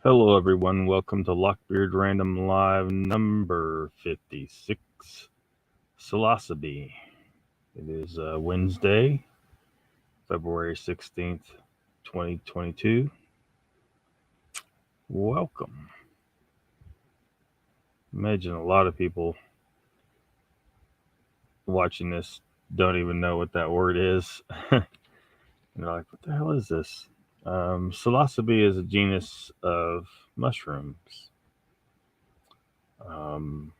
Hello, everyone. Welcome to Lockbeard Random Live number 56, Psilocybe. It is Wednesday, February 16th, 2022. Welcome. Imagine a lot of people watching this don't even know what that word is. And they're like, what the hell is this? Psilocybe is a genus of mushrooms. Um,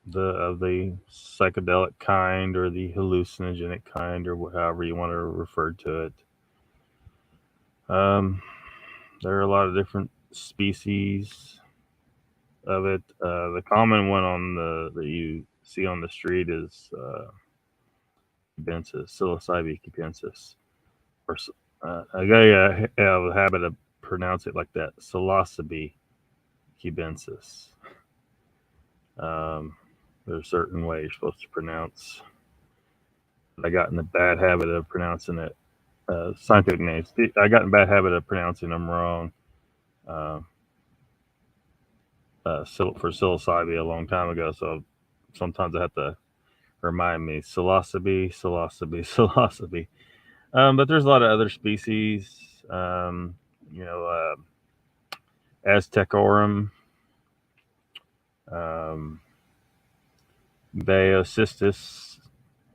the psychedelic kind or the hallucinogenic kind or however you want to refer to it. Um, there are a lot of different species of it. The common one on the that you see on the street is cubensis, Psilocybe cubensis. Or I gotta have a habit of pronounce it like that, Psilocybe cubensis. Um, there's a certain way you're supposed to pronounce. I got in the bad habit of pronouncing it scientific names. I got in a bad habit of pronouncing them wrong uh, for psilocybe a long time ago. So sometimes I have to remind me psilocybe, psilocybe, psilocybe. But there's a lot of other species. You know, Aztecorum, um, Baeocystis,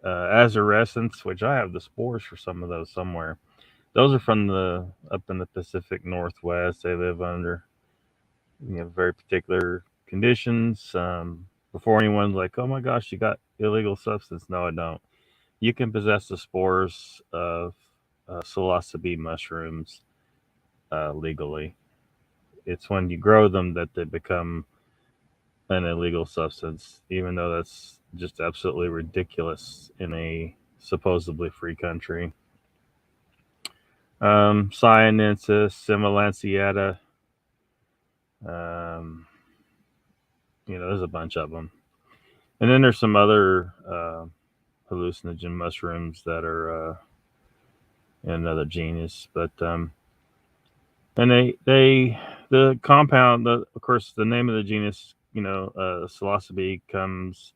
Azarescens, which I have the spores for some of those somewhere. Those are from the up in the Pacific Northwest. They live under very particular conditions. Before anyone's like, "Oh my gosh, you got illegal substance," no, I don't. You can possess the spores of psilocybe mushrooms legally. It's when you grow them that they become an illegal substance, even though that's just absolutely ridiculous in a supposedly free country. Cyanensis, Similanciata. Um, there's a bunch of them. And then there's some other hallucinogen mushrooms that are in another genus, but and they the compound, of course, the name of the genus, psilocybe comes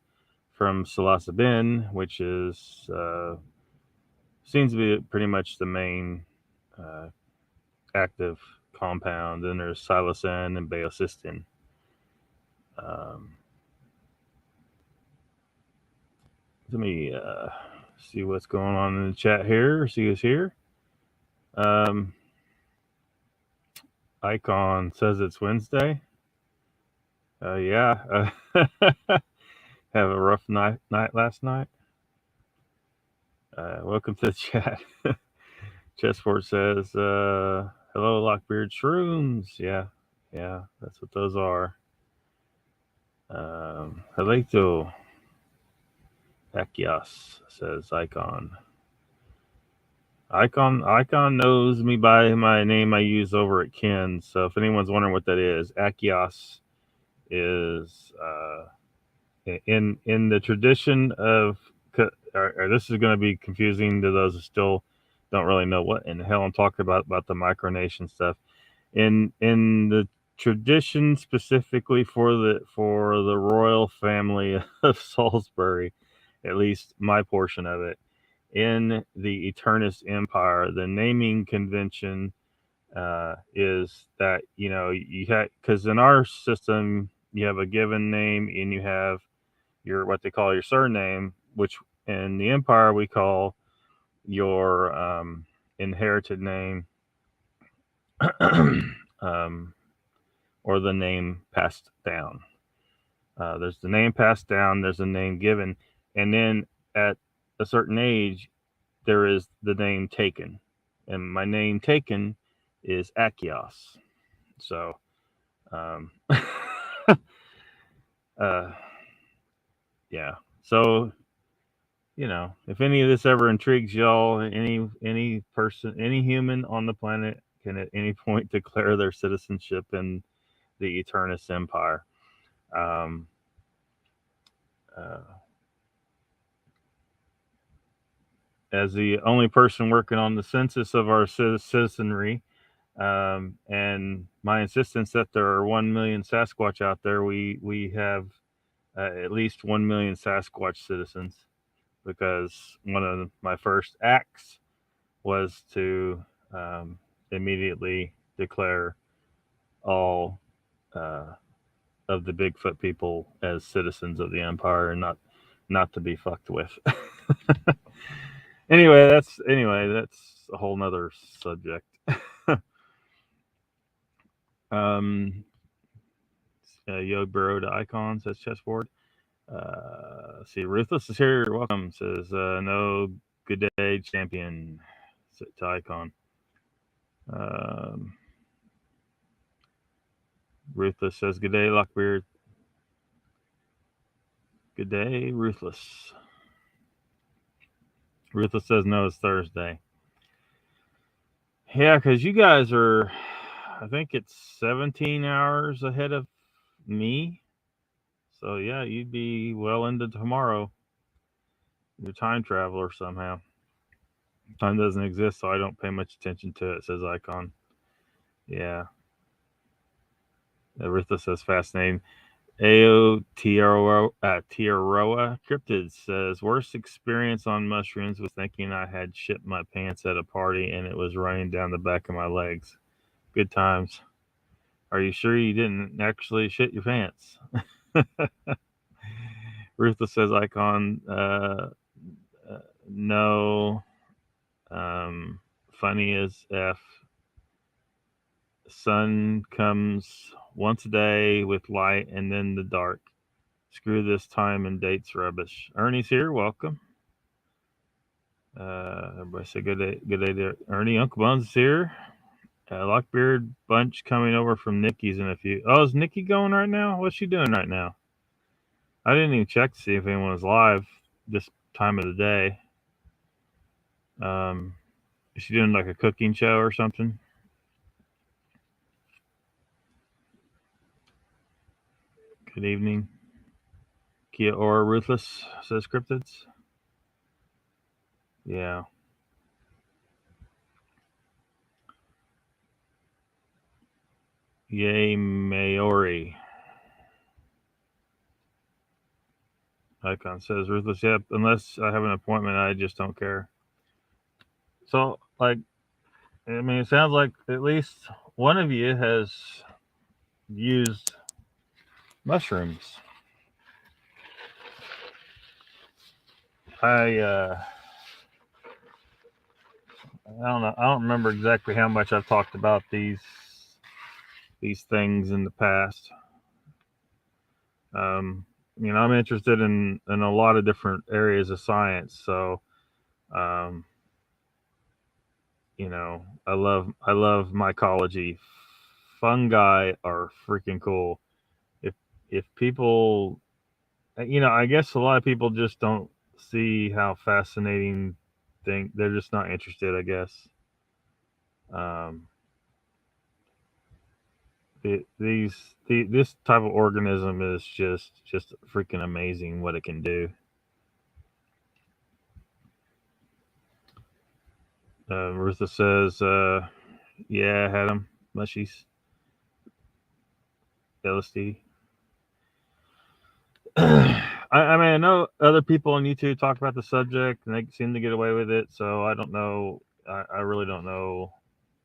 from psilocybin, which is seems to be pretty much the main uh, active compound. Then there's psilocin and baeocystin. Um, Let me see what's going on in the chat here. See who's here. Um, Icon says it's Wednesday. Yeah. Have a rough night last night. Welcome to the chat. Chessboard says, "Hello, Lockbeard shrooms." Yeah, that's what those are. Halito Achaeos says Icon. Icon knows me by my name I use over at Ken. So if anyone's wondering what that is, Achaeos is in the tradition of. Or this is going to be confusing to those who still don't really know what in the hell I'm talking about the micronation stuff. In the tradition specifically for the royal family of Salisbury, at least my portion of it, in the Eternus Empire, the naming convention is that you have, because in our system you have a given name and you have your what they call your surname, which in the Empire we call your inherited name, um, or the name passed down. There's the name passed down, there's a name given, and then at a certain age, there is the name taken. And my name taken is Achaeos. So, um, uh, yeah. So, if any of this ever intrigues y'all, any person, any human on the planet can at any point declare their citizenship in the Eternus Empire. Um, uh, as the only person working on the census of our citizenry, And my insistence that there are 1 million Sasquatch out there, we have at least 1 million Sasquatch citizens, because one of my first acts was to immediately declare all of the Bigfoot people as citizens of the empire and not to be fucked with. anyway, that's a whole nother subject. Yo Burrow to Icon says chessboard. See, Ruthless is here. Welcome. Says no, good day, champion. To Icon. Ruthless says good day, Lockbeard. Good day, Ruthless. Ruthless says no, it's Thursday. Yeah, because you guys are, I think it's 17 hours ahead of me. So yeah, you'd be well into tomorrow. You're a time traveler somehow. Time doesn't exist, so I don't pay much attention to it, says Icon. Yeah. Ruthless says fascinating. Tiaroa Cryptid says, worst experience on mushrooms was thinking I had shit my pants at a party and it was running down the back of my legs. Good times. Are you sure you didn't actually shit your pants? Ruthless says, Icon, no. Funny as F. Sun comes once a day with light and then the dark. Screw this time and dates rubbish. Ernie's here. Welcome. Everybody say good day to Ernie. Uncle Buns is here. Lockbeard bunch coming over from Nikki's in a few. Oh, is Nikki going right now? What's she doing right now? I didn't even check to see if anyone was live this time of the day. Is she doing like a cooking show or something? Good evening. Kia or Ruthless says cryptids. Yeah. Yay, Maori. Icon says Ruthless. Yep. Unless I have an appointment, I just don't care. So, like, I mean, it sounds like at least one of you has used mushrooms. I don't know. I don't remember exactly how much I've talked about these things in the past. I'm interested in a lot of different areas of science. So, I love mycology. Fungi are freaking cool. If people, I guess a lot of people just don't see how fascinating they're just not interested, I guess. This type of organism is just freaking amazing what it can do. Martha says, yeah, I had them. Mushies. LSD. I mean, I know other people on YouTube talk about the subject and they seem to get away with it. So I don't know. I really don't know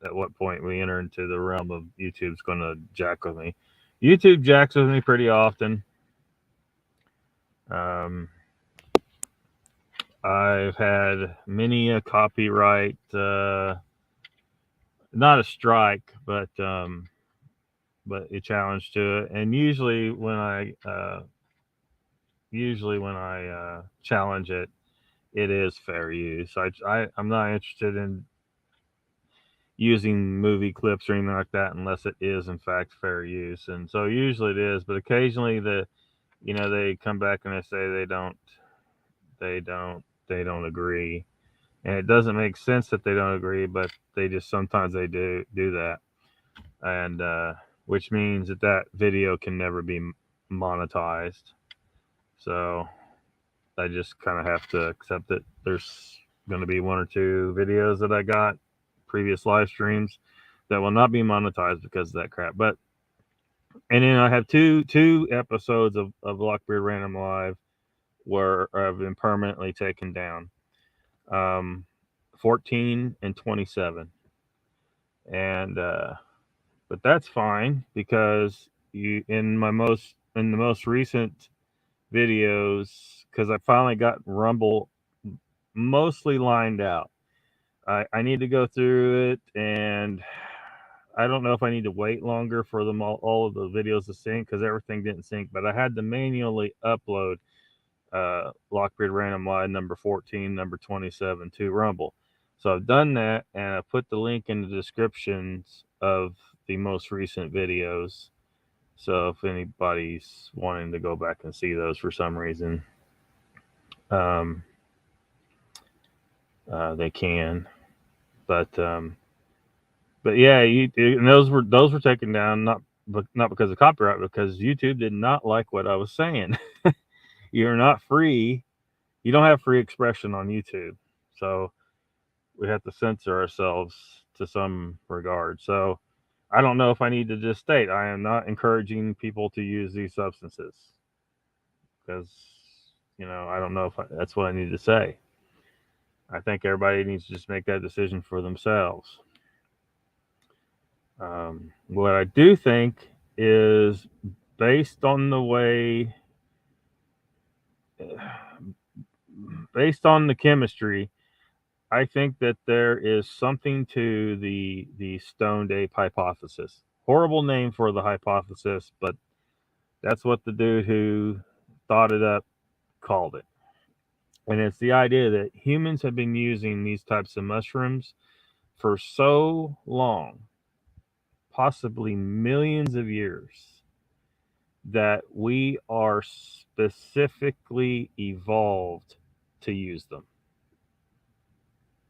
at what point we enter into the realm of YouTube's going to jack with me. YouTube jacks with me pretty often. I've had many a copyright, not a strike, but a challenge to it. And usually when I challenge it, it is fair use. I'm not interested in using movie clips or anything like that unless it is in fact fair use. And so usually it is, but occasionally they come back and they say they don't agree. And it doesn't make sense that they don't agree, but they just sometimes they do that. And which means that video can never be monetized. So I just kind of have to accept it. There's going to be one or two videos that I got, previous live streams, that will not be monetized because of that crap. But and then I have two episodes of Lockbeard Random Live where I've been permanently taken down. 14 and 27. And but that's fine because you in the most recent videos, because I finally got Rumble mostly lined out. I need to go through it, and I don't know if I need to wait longer for them all of the videos to sync because everything didn't sync. But I had to manually upload Lockbeard Random Live number 14, number 27 to Rumble. So I've done that, and I put the link in the descriptions of the most recent videos. So if anybody's wanting to go back and see those for some reason, they can. But yeah, and those were taken down not because of copyright, because YouTube did not like what I was saying. You're not free. You don't have free expression on YouTube, so we have to censor ourselves to some regard. So I don't know if I need to just state I am not encouraging people to use these substances because I don't know if that's what I need to say. I think everybody needs to just make that decision for themselves. What I do think is based on the way, based on the chemistry, I think that there is something to the stoned ape hypothesis. Horrible name for the hypothesis, but that's what the dude who thought it up called it. And it's the idea that humans have been using these types of mushrooms for so long, possibly millions of years, that we are specifically evolved to use them.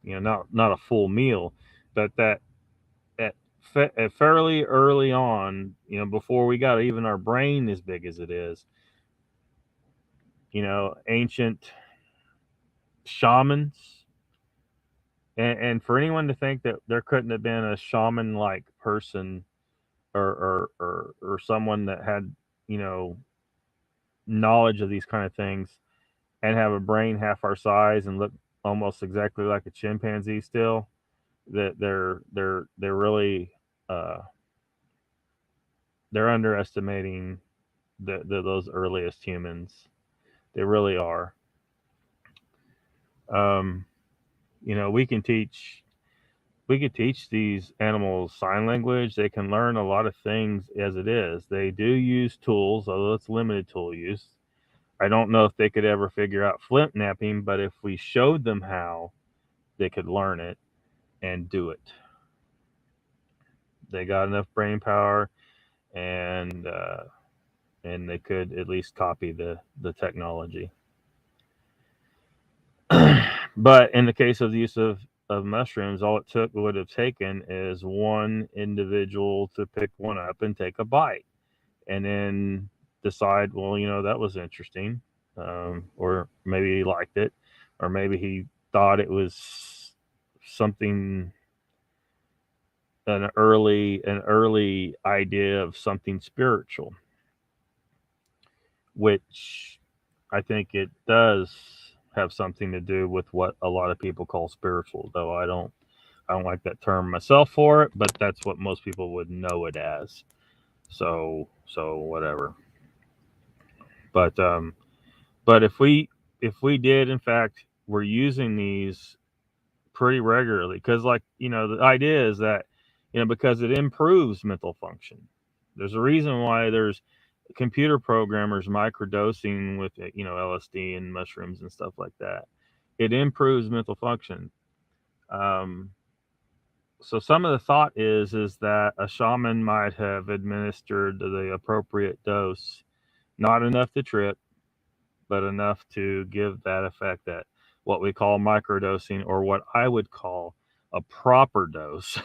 Not a full meal, but that at fairly early on, before we got even our brain as big as it is, ancient shamans, and for anyone to think that there couldn't have been a shaman-like person or someone that had knowledge of these kind of things and have a brain half our size and look almost exactly like a chimpanzee still, that they're really they're underestimating those earliest humans. They really are. um, we can teach these animals sign language. They can learn a lot of things as it is. They do use tools, although it's limited tool use. I don't know if they could ever figure out flint knapping, but if we showed them how, they could learn it and do it. They got enough brain power, and they could at least copy the technology. But in the case of the use of mushrooms, all it would have taken is one individual to pick one up and take a bite, and then decide, well, that was interesting, or maybe he liked it, or maybe he thought it was something, an early idea of something spiritual, which I think it does have something to do with what a lot of people call spiritual, though I don't like that term myself for it, but that's what most people would know it as. So whatever. But if we did in fact we're using these pretty regularly, because the idea is that because it improves mental function. There's a reason why there's computer programmers microdosing with LSD and mushrooms and stuff like that. It improves mental function. um, so some of the thought is that a shaman might have administered the appropriate dose, not enough to trip, but enough to give that effect, that what we call microdosing, or what I would call a proper dose.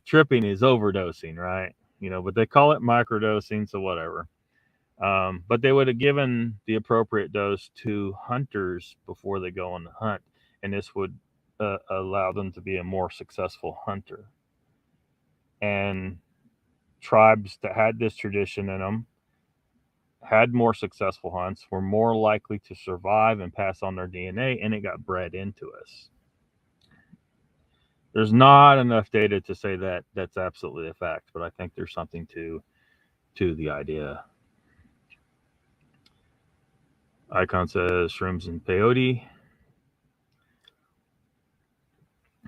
Tripping is overdosing, right? But they call it microdosing, so whatever. But they would have given the appropriate dose to hunters before they go on the hunt, and this would allow them to be a more successful hunter. and tribes that had this tradition in them had more successful hunts, were more likely to survive and pass on their DNA, and it got bred into us. There's not enough data to say that that's absolutely a fact, but I think there's something to the idea. Icon says shrooms and peyote.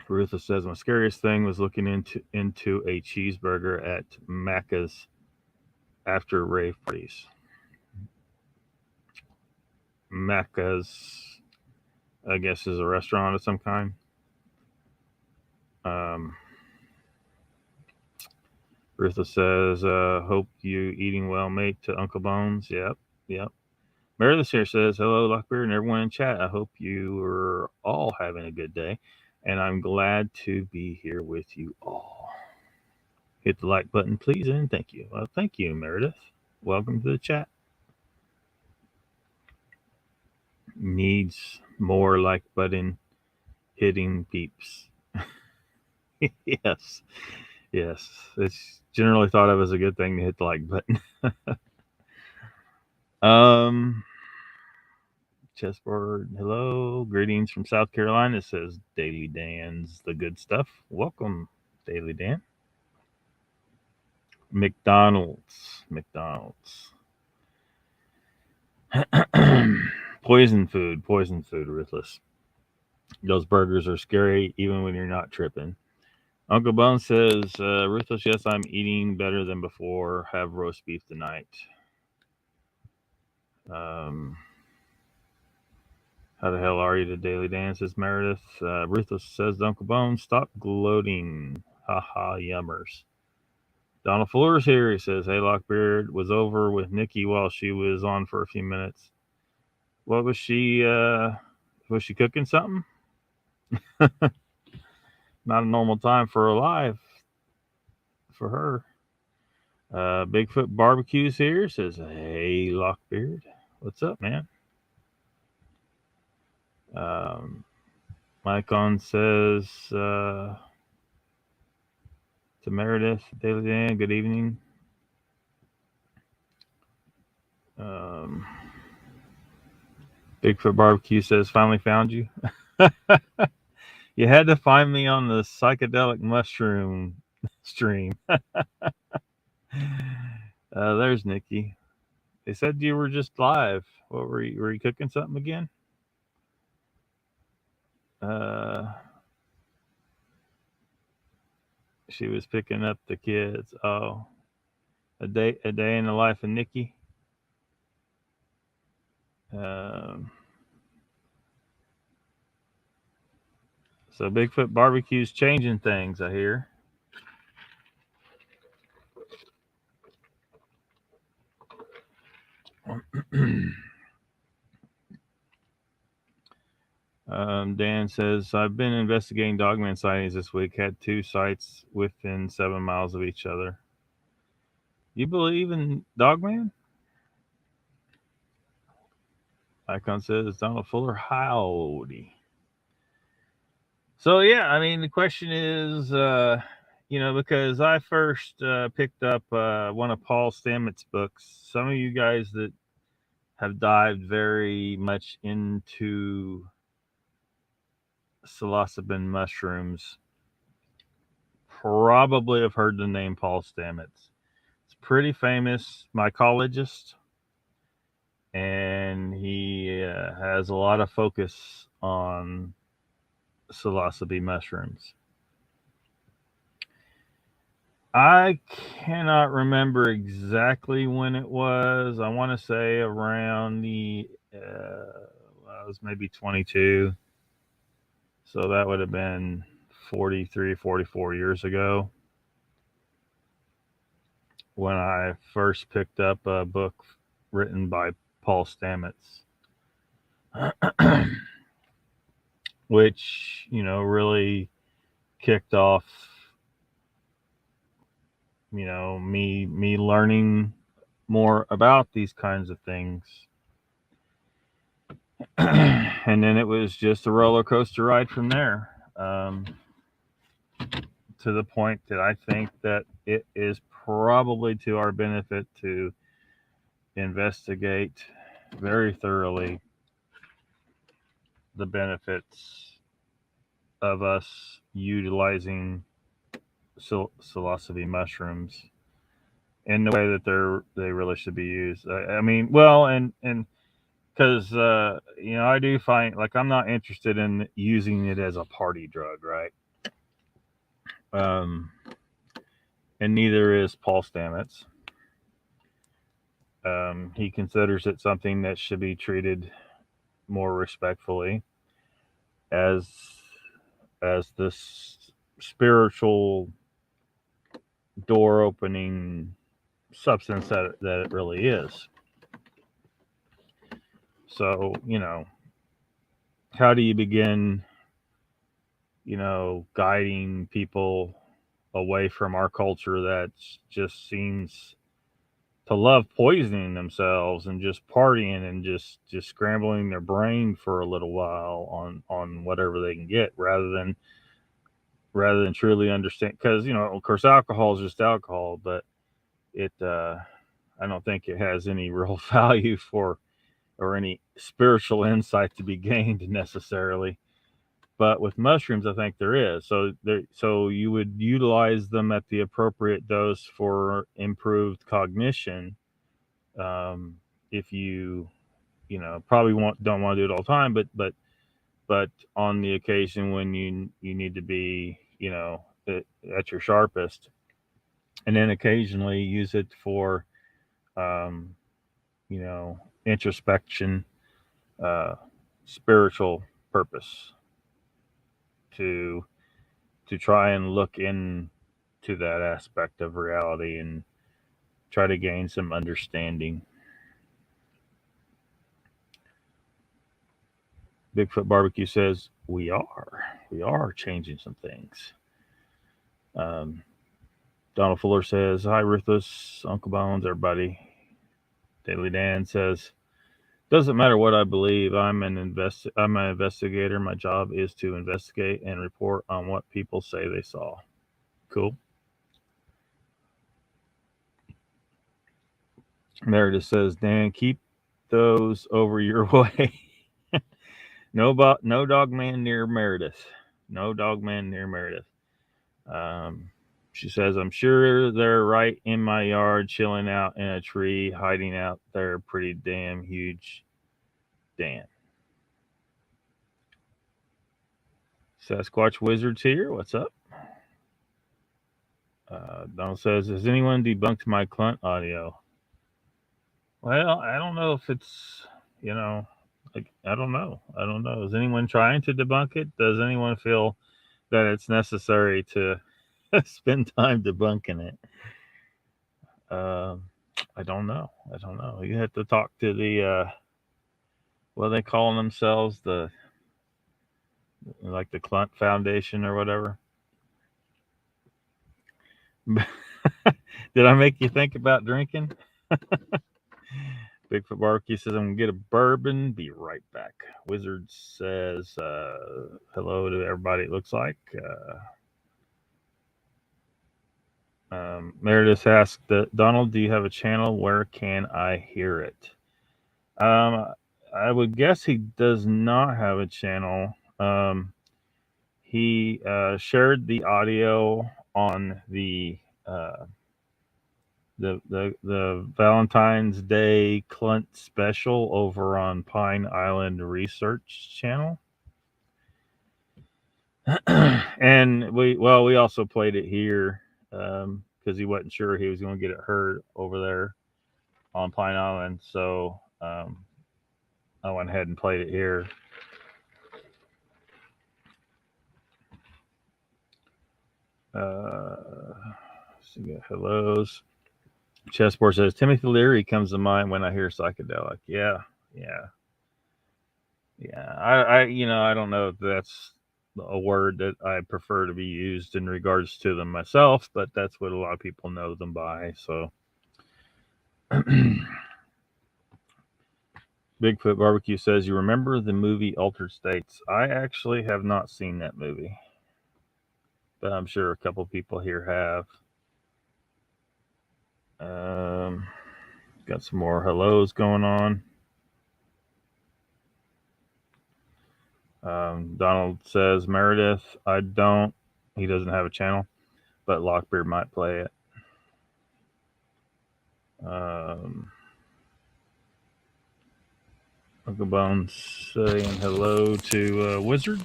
Ruthless says my scariest thing was looking into a cheeseburger at Macca's after rave parties. Macca's, I guess, is a restaurant of some kind. Ruthless says, hope you eating well, mate, to Uncle Bones. Yep. Meredith here says, hello, Lockbeard, and everyone in chat. I hope you are all having a good day, and I'm glad to be here with you all. Hit the like button, please, and thank you. Well, thank you, Meredith. Welcome to the chat. Needs more like button hitting peeps. Yes. It's generally thought of as a good thing to hit the like button. Chessboard, hello. Greetings from South Carolina. It says Daily Dan's the good stuff. Welcome, Daily Dan. McDonald's. Poison food, Ruthless. Those burgers are scary even when you're not tripping. Uncle Bone says, Ruthless, yes, I'm eating better than before. Have roast beef tonight. How the hell are you, the Daily Dan, says Meredith. Ruthless says, Uncle Bone, stop gloating. Haha, yummers. Donald Fuller's here. He says, hey, Lockbeard, was over with Nikki while she was on for a few minutes. What was she cooking something? Not a normal time for her life. For her. Bigfoot Barbecues here. Says, hey, Lockbeard. What's up, man? Mycon says to Meredith, Daily Dan, good evening. Bigfoot Barbecue says, finally found you. You had to find me on the psychedelic mushroom stream. There's Nikki. They said you were just live. What were you cooking something again? She was picking up the kids. Oh, a day in the life of Nikki. So Bigfoot Barbecue's changing things, I hear. Dan says, I've been investigating dogman sightings this week. Had 2 sites within 7 miles of each other. You believe in dogman? Icon says, Donald Fuller, howdy. So, yeah, I mean, the question is, because I first picked up one of Paul Stamets' books. Some of you guys that have dived very much into psilocybin mushrooms probably have heard the name Paul Stamets. It's pretty famous mycologist, and he has a lot of focus on psilocybe mushrooms. I cannot remember exactly when it was. I want to say around the I was maybe 22. So that would have been 43, 44 years ago when I first picked up a book written by Paul Stamets, which, really kicked off, me learning more about these kinds of things. And then it was just a roller coaster ride from there. To to the point that I think that it is probably to our benefit to investigate very thoroughly the benefits of us utilizing psilocybe mushrooms in the way that they really should be used. I mean, well, and because I do find, like, I'm not interested in using it as a party drug, right? And neither is Paul Stamets. He considers it something that should be treated more respectfully as this spiritual door opening substance that it really is. So, how do you begin, guiding people away from our culture that just seems to love poisoning themselves and just partying and just scrambling their brain for a little while on whatever they can get, rather than truly understand? Because, of course, alcohol is just alcohol, but I don't think it has any real value or any spiritual insight to be gained necessarily. But with mushrooms, I think there is. So you would utilize them at the appropriate dose for improved cognition. If you probably don't want to do it all the time, but on the occasion when you need to be at your sharpest, and then occasionally use it for introspection, spiritual purpose, to try and look into that aspect of reality and try to gain some understanding. Bigfoot Barbecue says we are changing some things. Donald Fuller says, hi, Ruthless, Uncle Bones, everybody. Daily Dan says, doesn't matter what I believe. I'm an investigator. My job is to investigate and report on what people say they saw. Cool. Meredith says, Dan, keep those over your way. No dog man near Meredith. No dog man near Meredith. She says, I'm sure they're right in my yard, chilling out in a tree, hiding out there. Pretty damn huge. Dan. Sasquatch Wizards here. What's up? Donald says, has anyone debunked my Clunt audio? Well, I don't know if it's, I don't know. Is anyone trying to debunk it? Does anyone feel that it's necessary to spend time debunking it? I don't know. You have to talk to the what are they calling themselves? The Clunt Foundation or whatever. Did I make you think about drinking? Bigfoot Barbecue says, I'm going to get a bourbon. Be right back. Wizard says, hello to everybody, it looks like. Meredith asked, Donald, do you have a channel? Where can I hear it? I would guess he does not have a channel. He shared the audio on the Valentine's Day Clunt special over on Pine Island Research Channel. And we also played it here because he wasn't sure he was going to get it heard over there on Pine Island. So I went ahead and played it here. So we got hellos. Chessboard says, Timothy Leary comes to mind when I hear psychedelic. Yeah. I don't know if that's a word that I prefer to be used in regards to them myself, but that's what a lot of people know them by. So Bigfoot Barbecue says, you remember the movie Altered States? I actually have not seen that movie. but I'm sure a couple people here have. Got some more hellos going on. Donald says, Meredith, I don't. He doesn't have a channel, but Lockbeard might play it. Uncle Bones saying hello to Wizard.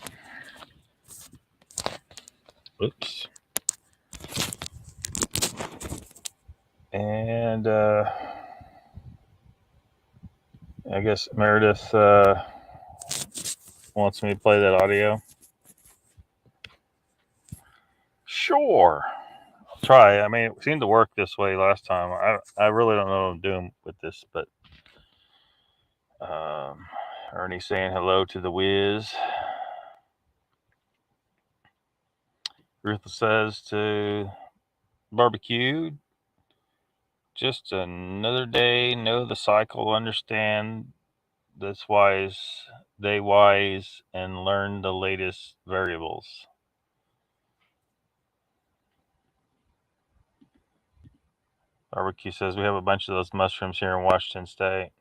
Oops. And I guess Meredith wants me to play that audio. Sure. I'll try. I mean, it seemed to work this way last time. I really don't know what I'm doing with this, but Ernie saying hello to the Wiz. Ruth says to barbecue, just another day, know the cycle, understand this wise, they wise, and learn the latest variables. Barbecue says we have a bunch of those mushrooms here in Washington State.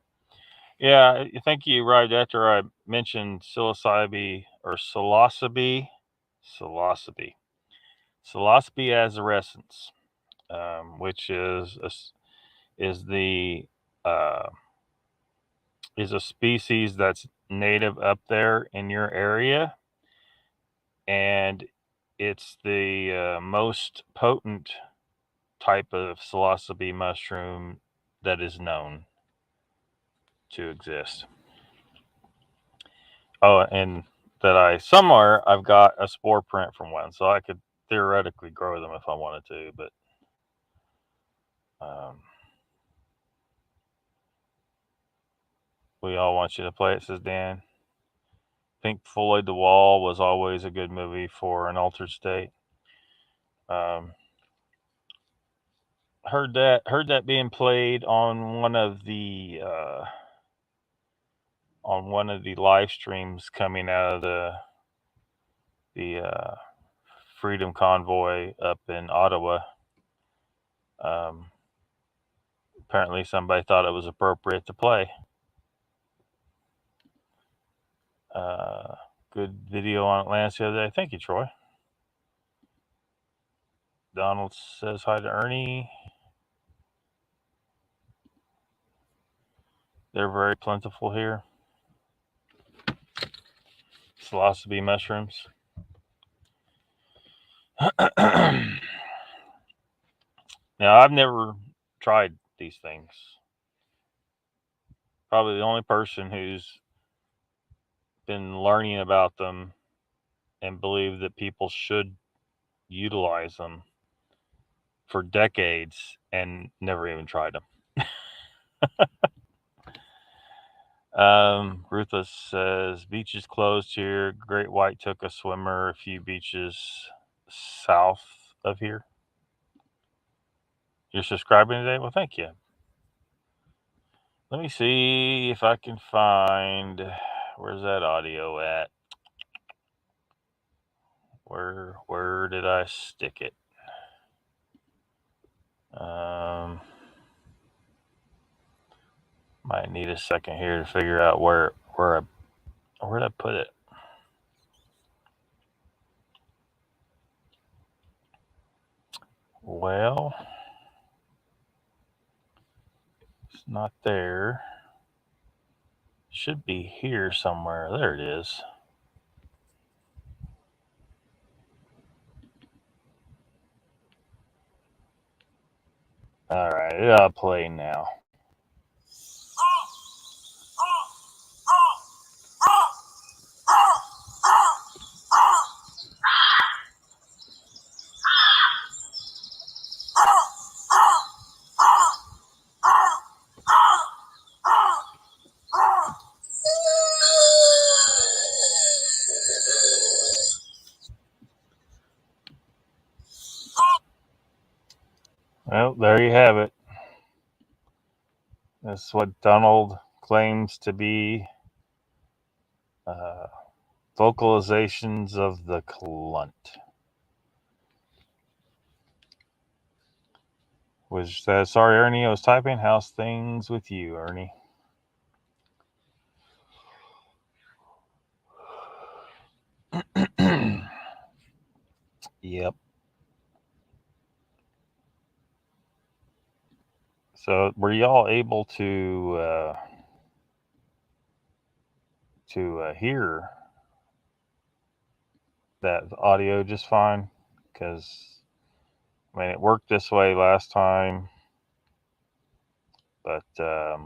Yeah, I think you arrived after I mentioned psilocybe or psilocybe azarescens, which is a species that's native up there in your area, and it's the most potent type of psilocybe mushroom that is known to exist. Oh, and that somewhere I've got a spore print from one, so I could theoretically grow them if I wanted to, but we all want you to play it, says Dan. Pink Floyd The Wall was always a good movie for an altered state. Heard that being played on one of the live streams coming out of the Freedom Convoy up in Ottawa. Apparently somebody thought it was appropriate to play. Good video on Atlantis the other day. Thank you, Troy. Donald says hi to Ernie. They're very plentiful here. Psilocybe mushrooms. Now, I've never tried these things. Probably the only person who's been learning about them and believe that people should utilize them for decades and never even tried them. Ruthless says, beaches closed here. Great White took a swimmer a few beaches south of here. You're subscribing today? Well, thank you. Let me see if I can find, where's that audio at? Where did I stick it? Might need a second here to figure out where I put it. Well, it's not there. Should be here somewhere. There it is. All right, I'll play now. Well, there you have it. That's what Donald claims to be vocalizations of the clunt. Which says, sorry, Ernie, I was typing. How's things with you, Ernie? Yep. So, were y'all able to hear that audio just fine? Because I mean, it worked this way last time, but I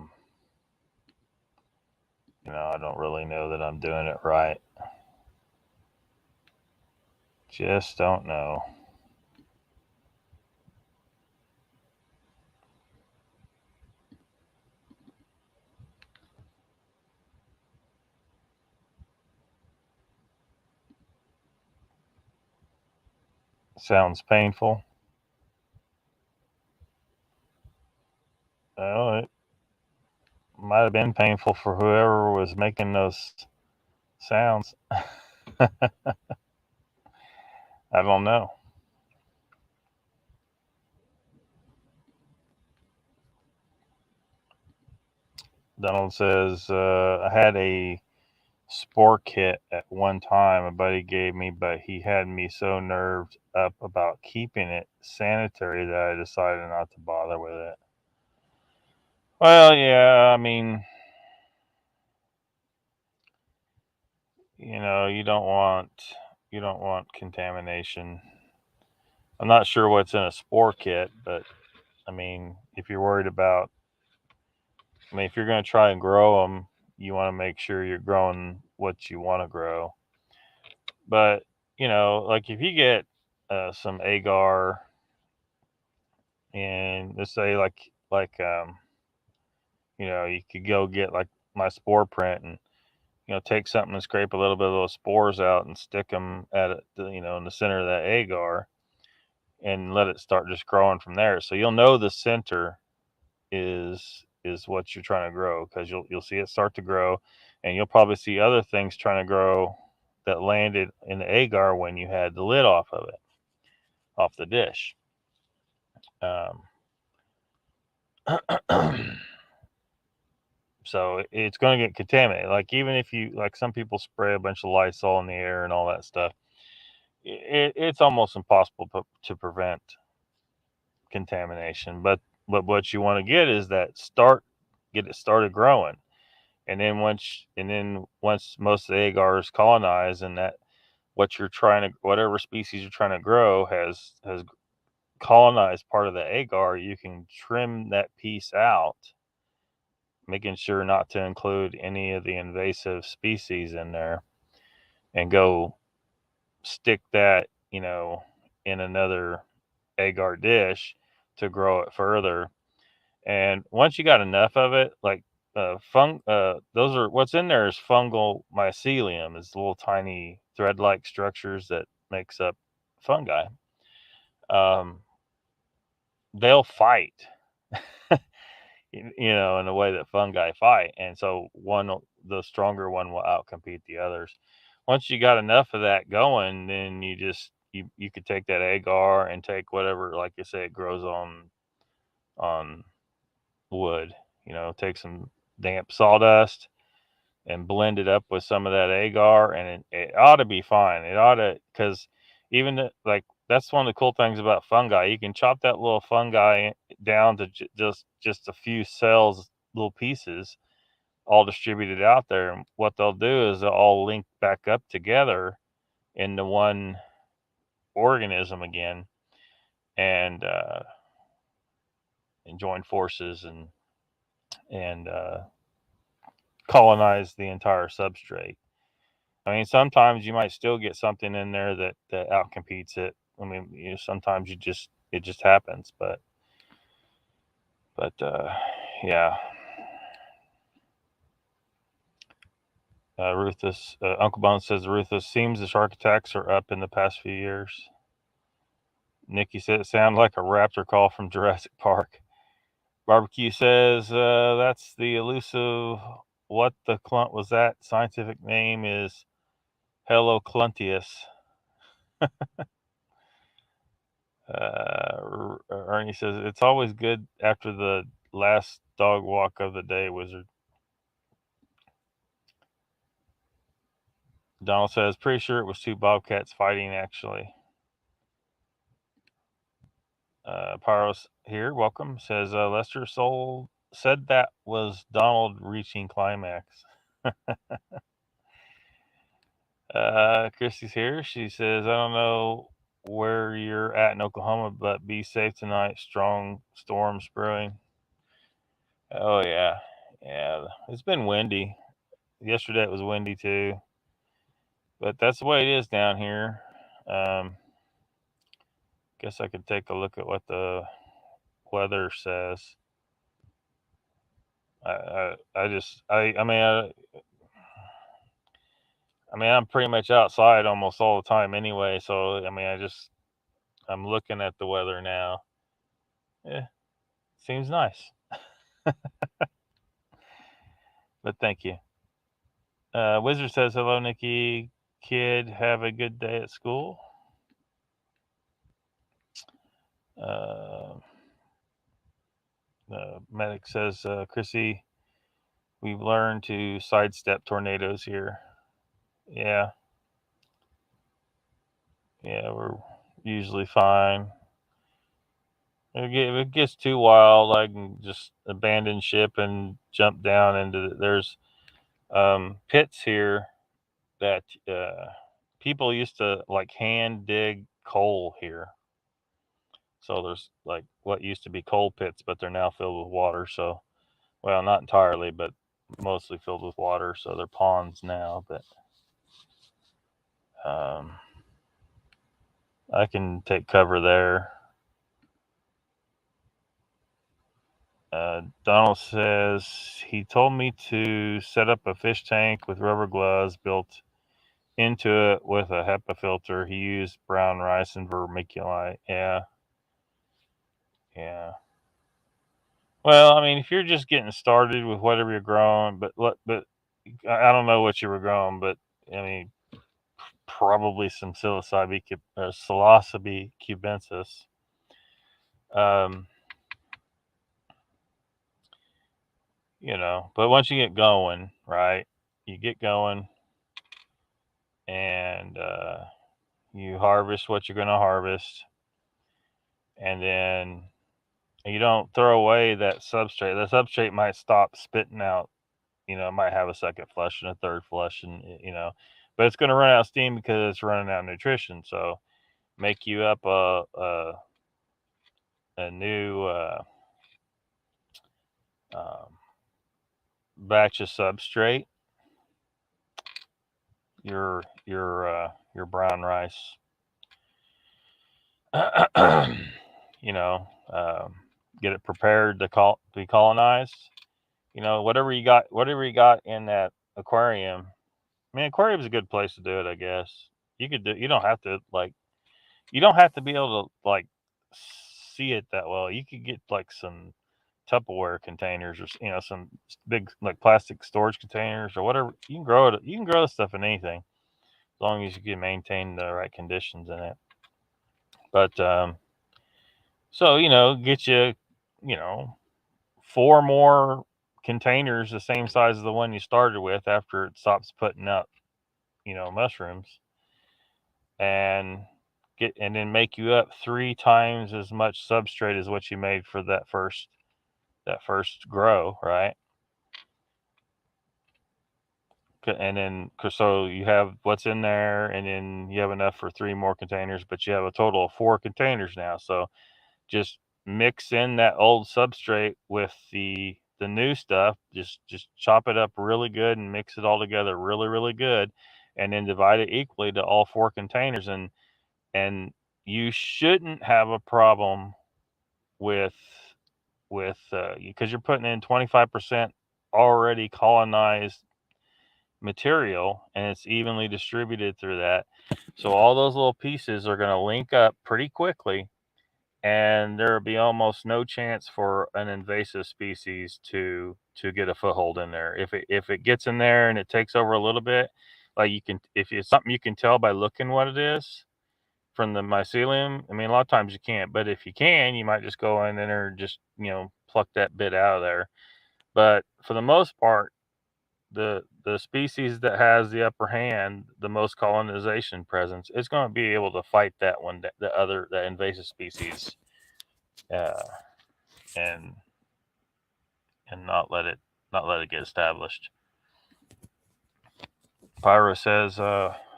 don't really know that I'm doing it right. Just don't know. Sounds painful. Well, it might have been painful for whoever was making those sounds. I don't know. Donald says, I had a spore kit at one time a buddy gave me, but he had me so nerved up about keeping it sanitary that I decided not to bother with it. Well, yeah, I mean, you don't want contamination. I'm not sure what's in a spore kit, but I mean, if you're worried about, if you're going to try and grow them, you want to make sure you're growing what you want to grow. But like if you get some agar, and let's say you could go get like my spore print and take something and scrape a little bit of those spores out and stick them at it, in the center of that agar, and let it start just growing from there. So you'll know the center is what you're trying to grow, because you'll see it start to grow, and you'll probably see other things trying to grow that landed in the agar when you had the lid off of it, off the dish. So it's going to get contaminated. Like even if some people spray a bunch of Lysol in the air and all that stuff, it's almost impossible to prevent contamination. But what you want to get is get it started growing, and then once most of the agar is colonized, and that whatever species you're trying to grow has colonized part of the agar, you can trim that piece out, making sure not to include any of the invasive species in there, and go stick that, in another agar dish to grow it further. And once you got enough of it, like those are what's in there is fungal mycelium, is little tiny thread-like structures that makes up fungi. They'll fight, in the way that fungi fight, and so the stronger one will outcompete the others. Once you got enough of that going, then you could take that agar and take whatever, like you say, it grows on wood. Take some damp sawdust and blend it up with some of that agar, and it ought to be fine. It ought to, because like that's one of the cool things about fungi. You can chop that little fungi down to just a few cells, little pieces, all distributed out there. And what they'll do is they'll all link back up together into one organism again, and join forces and colonize the entire substrate. I mean, sometimes you might still get something in there that outcompetes it. I mean, sometimes it just happens, but yeah. Ruthless Uncle Bones says Ruthless seems the shark attacks are up in the past few years. Nikki said it sounded like a raptor call from Jurassic Park. Barbecue says that's the elusive. What the clunt was that? Scientific name is Helocluntius. Ernie says, it's always good after the last dog walk of the day, Wizard. Donald says, pretty sure it was 2 bobcats fighting, actually. Pyros here, welcome, says, Lester Soul said that was Donald reaching climax. Christy's here. She says, I don't know where you're at in Oklahoma, but be safe tonight. Strong storms brewing. Oh, yeah. Yeah. It's been windy. Yesterday it was windy too. But that's the way it is down here. Guess I could take a look at what the weather says. I mean, I'm pretty much outside almost all the time anyway. So, I mean, I'm looking at the weather now. Yeah, seems nice. But thank you. Wizard says, hello, Nikki. Kid, have a good day at school. Medic says, Chrissy, we've learned to sidestep tornadoes here. Yeah. Yeah, we're usually fine. If it gets too wild, I can just abandon ship and jump down into there's pits here that people used to like hand dig coal here. So there's like what used to be coal pits, but they're now filled with water. So, well, not entirely, but mostly filled with water. So they're ponds now. But I can take cover there. Donald says he told me to set up a fish tank with rubber gloves built into it with a HEPA filter. He used brown rice and vermiculite. Yeah. Yeah. Well, I mean, if you're just getting started with whatever you're growing, but I don't know what you were growing, but I mean, probably some Psilocybe cubensis. You know, but once you get going, right? You get going, and you harvest what you're going to harvest, and then you don't throw away that substrate. The substrate might stop spitting out. You know, it might have a second flush and a third flush, and but it's going to run out of steam because it's running out of nutrition. So make you up a new batch of substrate. Your brown rice. Get it prepared to be colonized. Whatever you got in that aquarium. I mean, aquarium's a good place to do it, I guess. You don't have to be able to see it that well. You could get like some Tupperware containers or some big like plastic storage containers or whatever. You can grow it. You can grow the stuff in anything as long as you can maintain the right conditions in it. But so get you 4 more containers the same size as the one you started with after it stops putting up mushrooms, and then make you up 3 times as much substrate as what you made for that first grow, right? And then so you have what's in there, and then you have enough for 3 more containers, but you have a total of 4 containers now. So just mix in that old substrate with the new stuff. Just chop it up really good and mix it all together really, really good, and then divide it equally to all 4 containers, and you shouldn't have a problem with because you're putting in 25% already colonized material, and it's evenly distributed through that. So all those little pieces are going to link up pretty quickly, and there will be almost no chance for an invasive species to get a foothold in there. If it gets in there and it takes over a little bit, like if it's something you can tell by looking what it is, from the mycelium. I mean, a lot of times you can't, but if you can, you might just go in there and just, pluck that bit out of there. But for the most part, the species that has the upper hand, the most colonization presence, is going to be able to fight that one, the invasive species, uh, and not let it get established. Pyro says,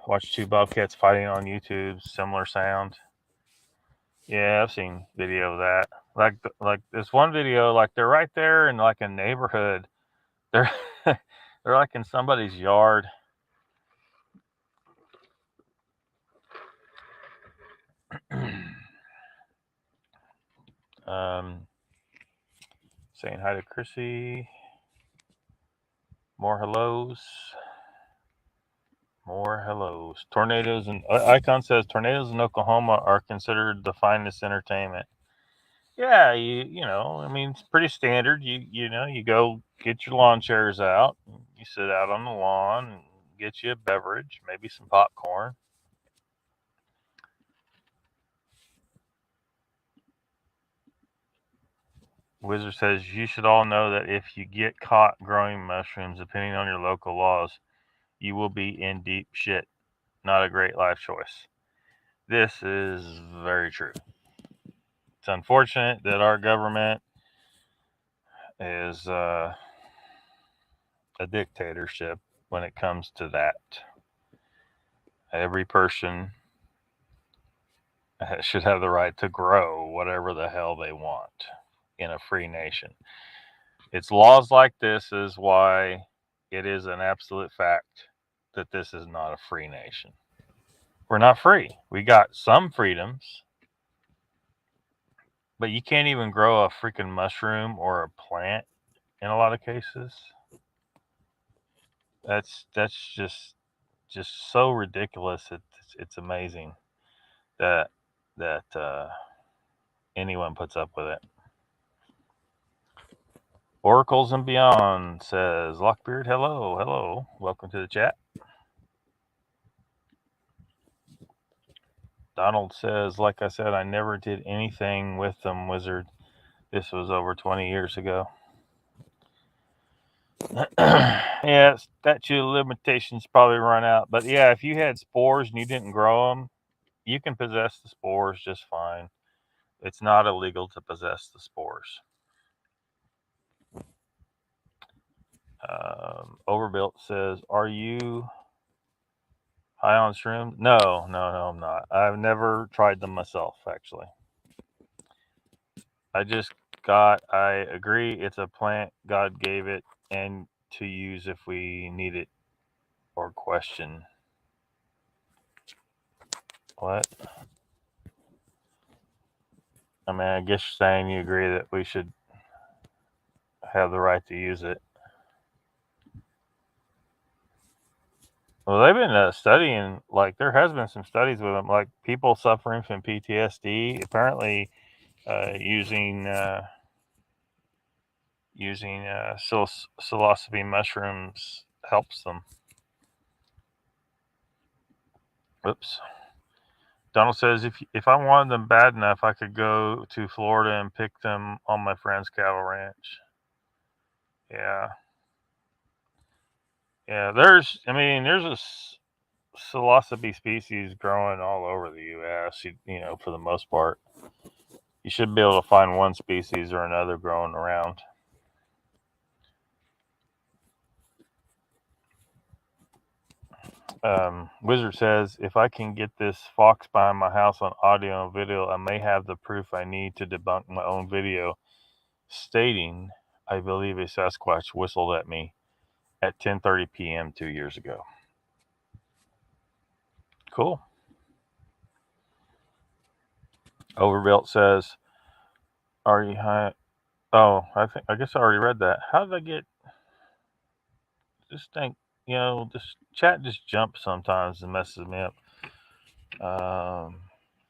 watch two bobcats fighting on YouTube, similar sound. Yeah, I've seen video of that. Like this one video, like they're right there in like a neighborhood. They're they're like in somebody's yard. Saying hi to Chrissy. More hellos. Tornadoes and Icon says tornadoes in Oklahoma are considered the finest entertainment. Yeah, I mean, it's pretty standard. You go get your lawn chairs out, you sit out on the lawn, and get you a beverage, maybe some popcorn. Wizard says you should all know that if you get caught growing mushrooms, depending on your local laws, you will be in deep shit. Not a great life choice. This is very true. It's unfortunate that our government is a dictatorship when it comes to that. Every person should have the right to grow whatever the hell they want in a free nation. It's laws like this is why it is an absolute fact that this is not a free nation. We're not free. We got some freedoms, but you can't even grow a freaking mushroom or a plant in a lot of cases. That's just so ridiculous. It's amazing that anyone puts up with it. Oracles and Beyond says, Lockbeard, hello. Welcome to the chat. Donald says, like I said, I never did anything with them, Wizard. This was over 20 years ago. Yeah, statute of limitations probably run out. But yeah, if you had spores and you didn't grow them, you can possess the spores just fine. It's not illegal to possess the spores. Overbuilt says, are you high on shrooms? No, I'm not. I've never tried them myself, actually. I agree it's a plant God gave it and to use if we need it or question. What? I mean, I guess you're saying you agree that we should have the right to use it. Well, they've been studying, like, there has been some studies with them, like people suffering from PTSD, apparently using psilocybe mushrooms helps them. Oops. Donald says, if I wanted them bad enough, I could go to Florida and pick them on my friend's cattle ranch. Yeah. Yeah, there's a psilocybe species growing all over the U.S., for the most part. You should be able to find one species or another growing around. Wizard says, if I can get this fox behind my house on audio and video, I may have the proof I need to debunk my own video stating I believe a Sasquatch whistled at me at 10:30 p.m. 2 years ago. Cool. Overbuilt says, are you high? Oh, I guess I already read that. How did I get this thing? This chat just jumps sometimes and messes me up.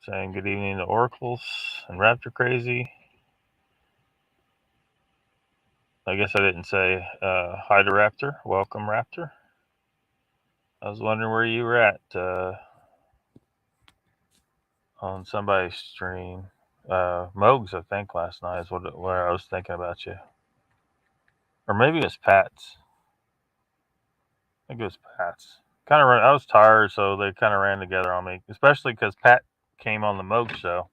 Saying good evening to Oracles and Raptor Crazy. I guess I didn't say hi to Raptor. Welcome, Raptor. I was wondering where you were at. on somebody's stream. Mogs, I think, last night is what I was thinking about you. Or maybe it was Pat's. I think it was Pat's. I was tired, so they kind of ran together on me, especially because Pat came on the Moog show.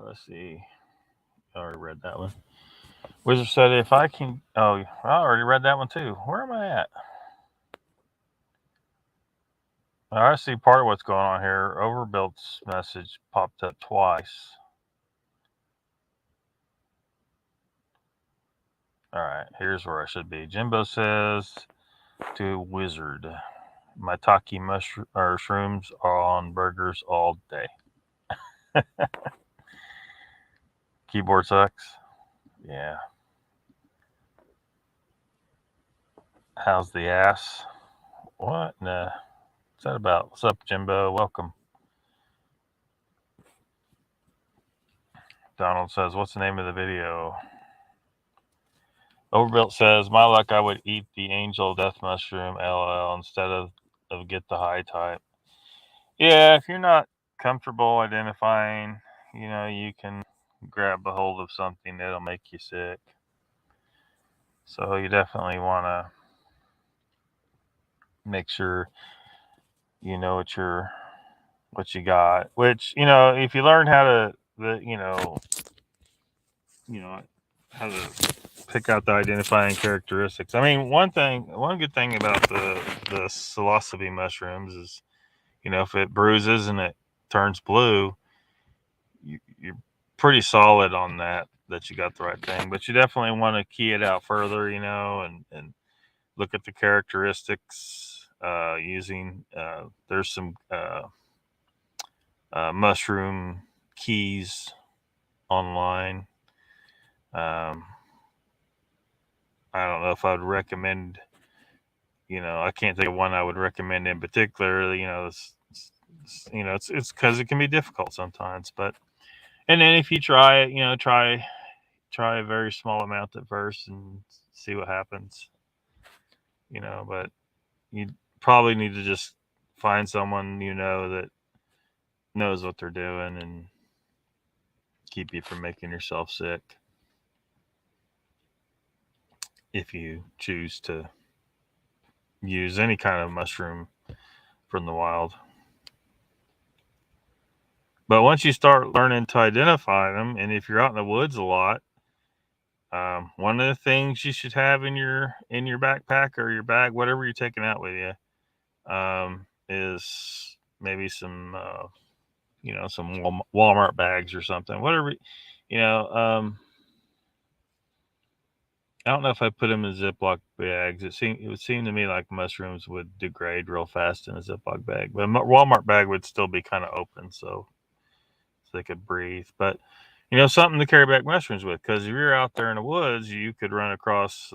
Let's see. I already read that one. Wizard said, if I can... Oh, I already read that one too. Where am I at? I see part of what's going on here. Overbuilt's message popped up twice. All right, here's where I should be. Jimbo says to Wizard, maitake mushrooms are on burgers all day. Keyboard sucks. Yeah. How's the ass? What? Nah. What's that about? What's up, Jimbo? Welcome. Donald says, what's the name of the video? Overbuilt says, my luck, I would eat the angel death mushroom, LL, instead of get the high type. Yeah, if you're not comfortable identifying, you can grab a hold of something that'll make you sick. So you definitely want to make sure you know what you got. Which, if you learn how to how to pick out the identifying characteristics. I mean, one good thing about the Psilocybe mushrooms is, if it bruises and it turns blue, you're pretty solid on that you got the right thing. But you definitely want to key it out further, and look at the characteristics using. There's some mushroom keys online. I don't know if I'd recommend, I can't think of one I would recommend in particular. It's because it can be difficult sometimes. But and then if you try it, try a very small amount at first and see what happens. But you probably need to just find someone that knows what they're doing and keep you from making yourself sick. If you choose to use any kind of mushroom from the wild. But once you start learning to identify them, and if you're out in the woods a lot, one of the things you should have in your backpack or your bag, whatever you're taking out with you, is maybe some some Walmart bags or something. Whatever, I don't know if I put them in Ziploc bags. It would seem to me like mushrooms would degrade real fast in a Ziploc bag, but a Walmart bag would still be kind of open, so they could breathe. But something to carry back mushrooms with, because if you're out there in the woods, you could run across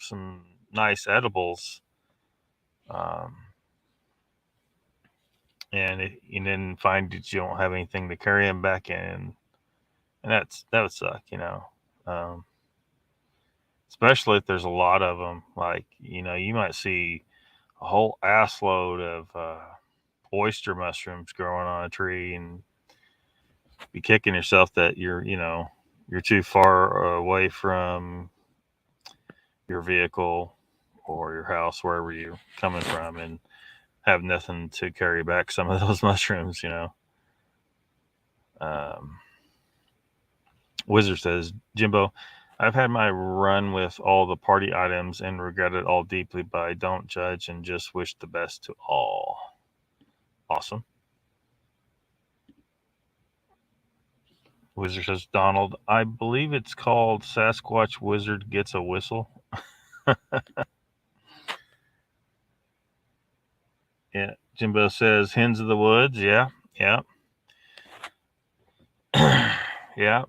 some nice edibles, and then find that you don't have anything to carry them back in, and that would suck, especially if there's a lot of them. Like, you might see a whole ass load of oyster mushrooms growing on a tree and be kicking yourself that you're too far away from your vehicle or your house, wherever you're coming from, and have nothing to carry back some of those mushrooms. Wizard says, Jimbo, I've had my run with all the party items and regret it all deeply, but I don't judge and just wish the best to all. Awesome. Wizard says, Donald, I believe it's called Sasquatch Wizard Gets a Whistle. Yeah. Jimbo says, Hens of the Woods. Yeah. Yeah. Yeah.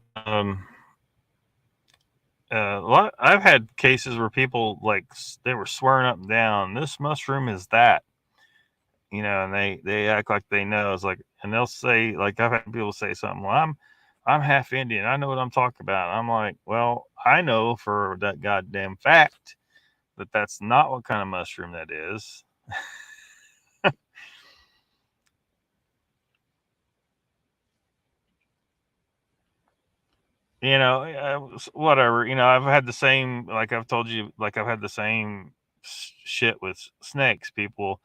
I've had cases where people, like, they were swearing up and down, this mushroom is that, and they act like they know. It's like, and they'll say, like, I've had people say something, well, I'm half Indian. I know what I'm talking about. I'm like, well, I know for that goddamn fact that that's not what kind of mushroom that is. Whatever. I've had the same, like I've told you, like I've had the same shit with snakes. People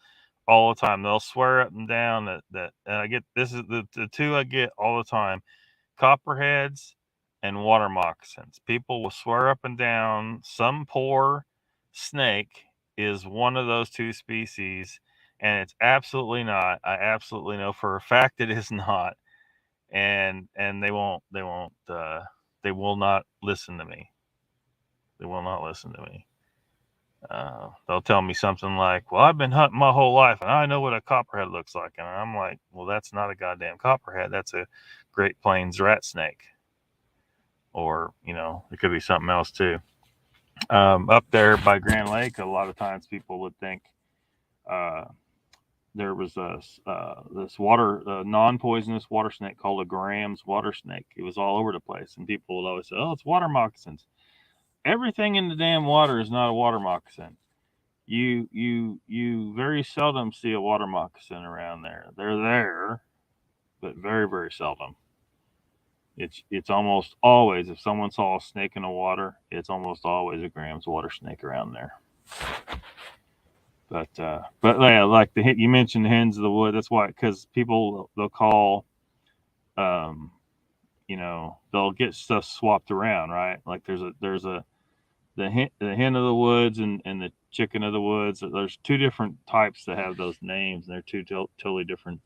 all the time, they'll swear up and down that and I get this is the two I get all the time: copperheads and water moccasins. People will swear up and down some poor snake is one of those two species, and it's absolutely not. I absolutely know for a fact it is not, and they will not listen to me. They will not listen to me. They'll tell me something like, "Well, I've been hunting my whole life, and I know what a copperhead looks like." And I'm like, "Well, that's not a goddamn copperhead. That's a Great Plains rat snake, or it could be something else too." Up there by Grand Lake, a lot of times people would think uh, there was this non-poisonous water snake called a Graham's water snake. It was all over the place, and people would always say, "Oh, it's water moccasins." Everything in the damn water is not a water moccasin. You very seldom see a water moccasin around there. They're there, but very very seldom. It's almost always, if someone saw a snake in the water, it's almost always a Graham's water snake around there. But yeah, like you mentioned, the hens of the wood. That's why, because people they'll call, they'll get stuff swapped around, right? Like there's the hen of the woods and the chicken of the woods. There's two different types that have those names, and they're totally different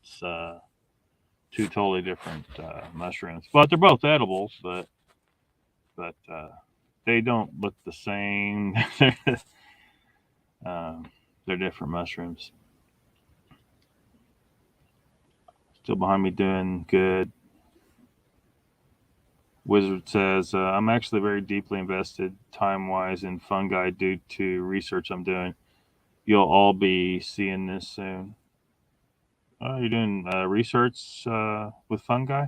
mushrooms. But they're both edible, but they don't look the same. They're different mushrooms. Still behind me, doing good. Wizard says, I'm actually very deeply invested time-wise in fungi due to research I'm doing. You'll all be seeing this soon. You're doing research with fungi?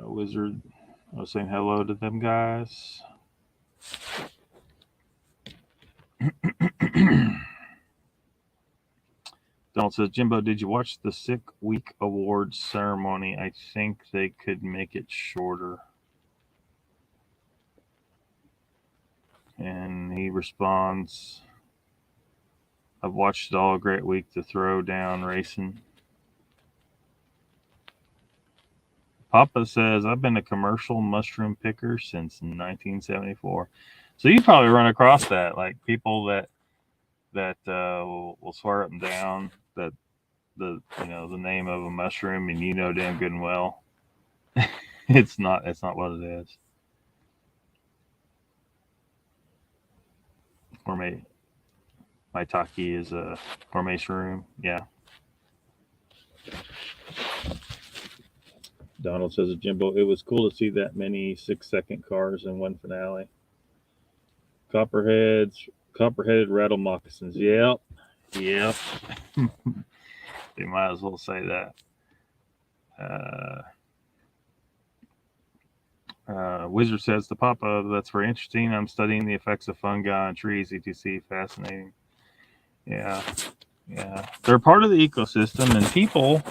Wizard, I was saying hello to them guys. Donald says, Jimbo, did you watch the Sick Week Awards ceremony? I think they could make it shorter. And he responds, I've watched it all. A great week to throw down racing. Papa says, I've been a commercial mushroom picker since 1974. So you probably run across that, like people that will swear up and down that the name of a mushroom, and damn good and well it's not what it is. Or maitake is a gourmet shroom. Yeah. Donald says, Jimbo, it was cool to see that many 6-second cars in one finale. Copperheaded rattle moccasins. Yep. They might as well say that. Wizard says to Papa, that's very interesting. I'm studying the effects of fungi on trees, etc. Fascinating. Yeah. They're part of the ecosystem, and people,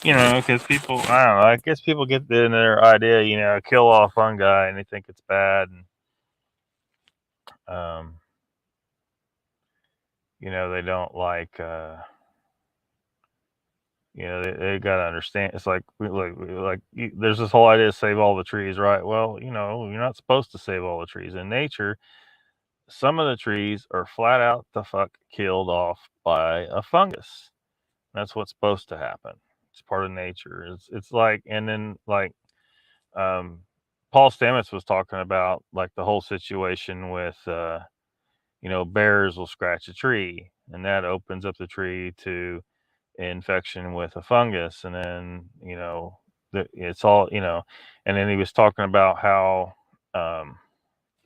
because people, I don't know, I guess people get in their idea, kill all fungi, and they think it's bad. And, they don't like, they got to understand. It's like there's this whole idea of save all the trees, right? Well, you're not supposed to save all the trees. In nature, some of the trees are flat out the fuck killed off by a fungus. That's what's supposed to happen. It's part of nature. It's like, and then like Paul Stamets was talking about, like the whole situation with bears will scratch a tree, and that opens up the tree to infection with a fungus, and then it's all and then he was talking about how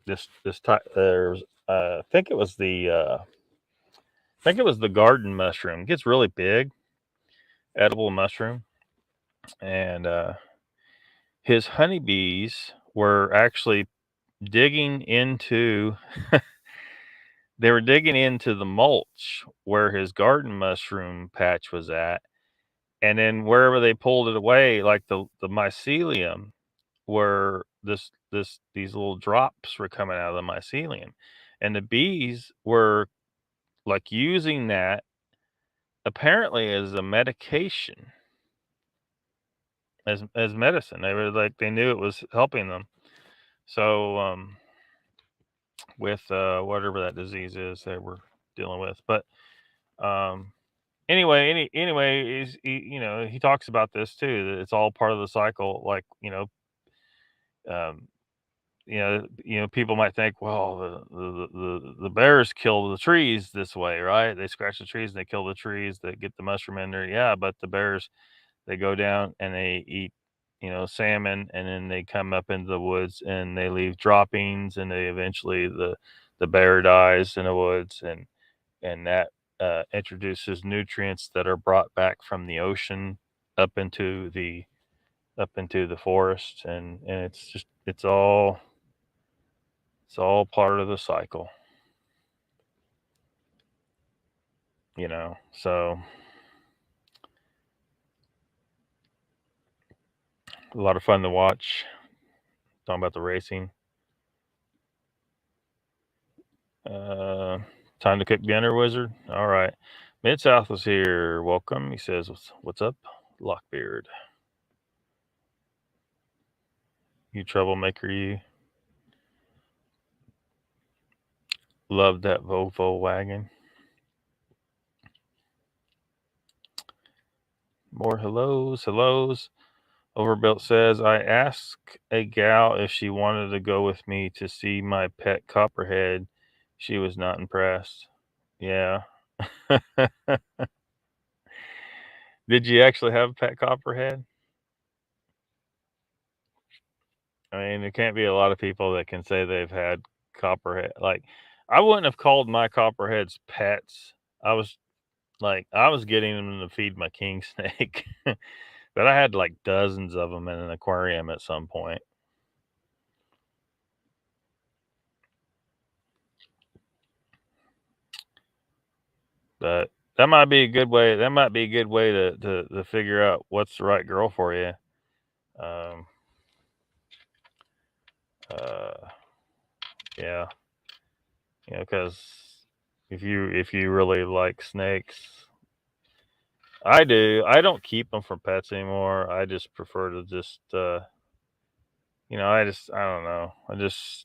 this type there's I think it was the think it was the garden mushroom. It gets really big, edible mushroom, and his honeybees were actually digging into they were digging into the mulch where his garden mushroom patch was at, and then wherever they pulled it away, like the mycelium, where these little drops were coming out of the mycelium, and the bees were like using that apparently as a medication, as medicine. They were like, they knew it was helping them. So with whatever that disease is they were dealing with, but anyway, he talks about this too, that it's all part of the cycle. Like, um, people might think, well, the bears kill the trees this way, right? They scratch the trees and they kill the trees that get the mushroom in there. Yeah, but the bears, they go down and they eat, salmon, and then they come up into the woods and they leave droppings, and they eventually the bear dies in the woods, and that introduces nutrients that are brought back from the ocean up into the forest, and it's all part of the cycle, so a lot of fun to watch, talking about the racing. Time to cook dinner, Wizard. All right, Mid South was here. Welcome. He says, what's up, Lockbeard? You troublemaker, you. Love that Volvo wagon. More hellos. Overbuilt says, I asked a gal if she wanted to go with me to see my pet copperhead. She was not impressed. Yeah. Did you actually have a pet copperhead? I mean, there can't be a lot of people that can say they've had copperhead. Like, I wouldn't have called my copperheads pets. I was getting them to feed my king snake, but I had like dozens of them in an aquarium at some point. But that might be a good way. That might be a good way to figure out what's the right girl for you. Yeah, because if you really like snakes, I do. I don't keep them for pets anymore. I just prefer to just, I don't know. I just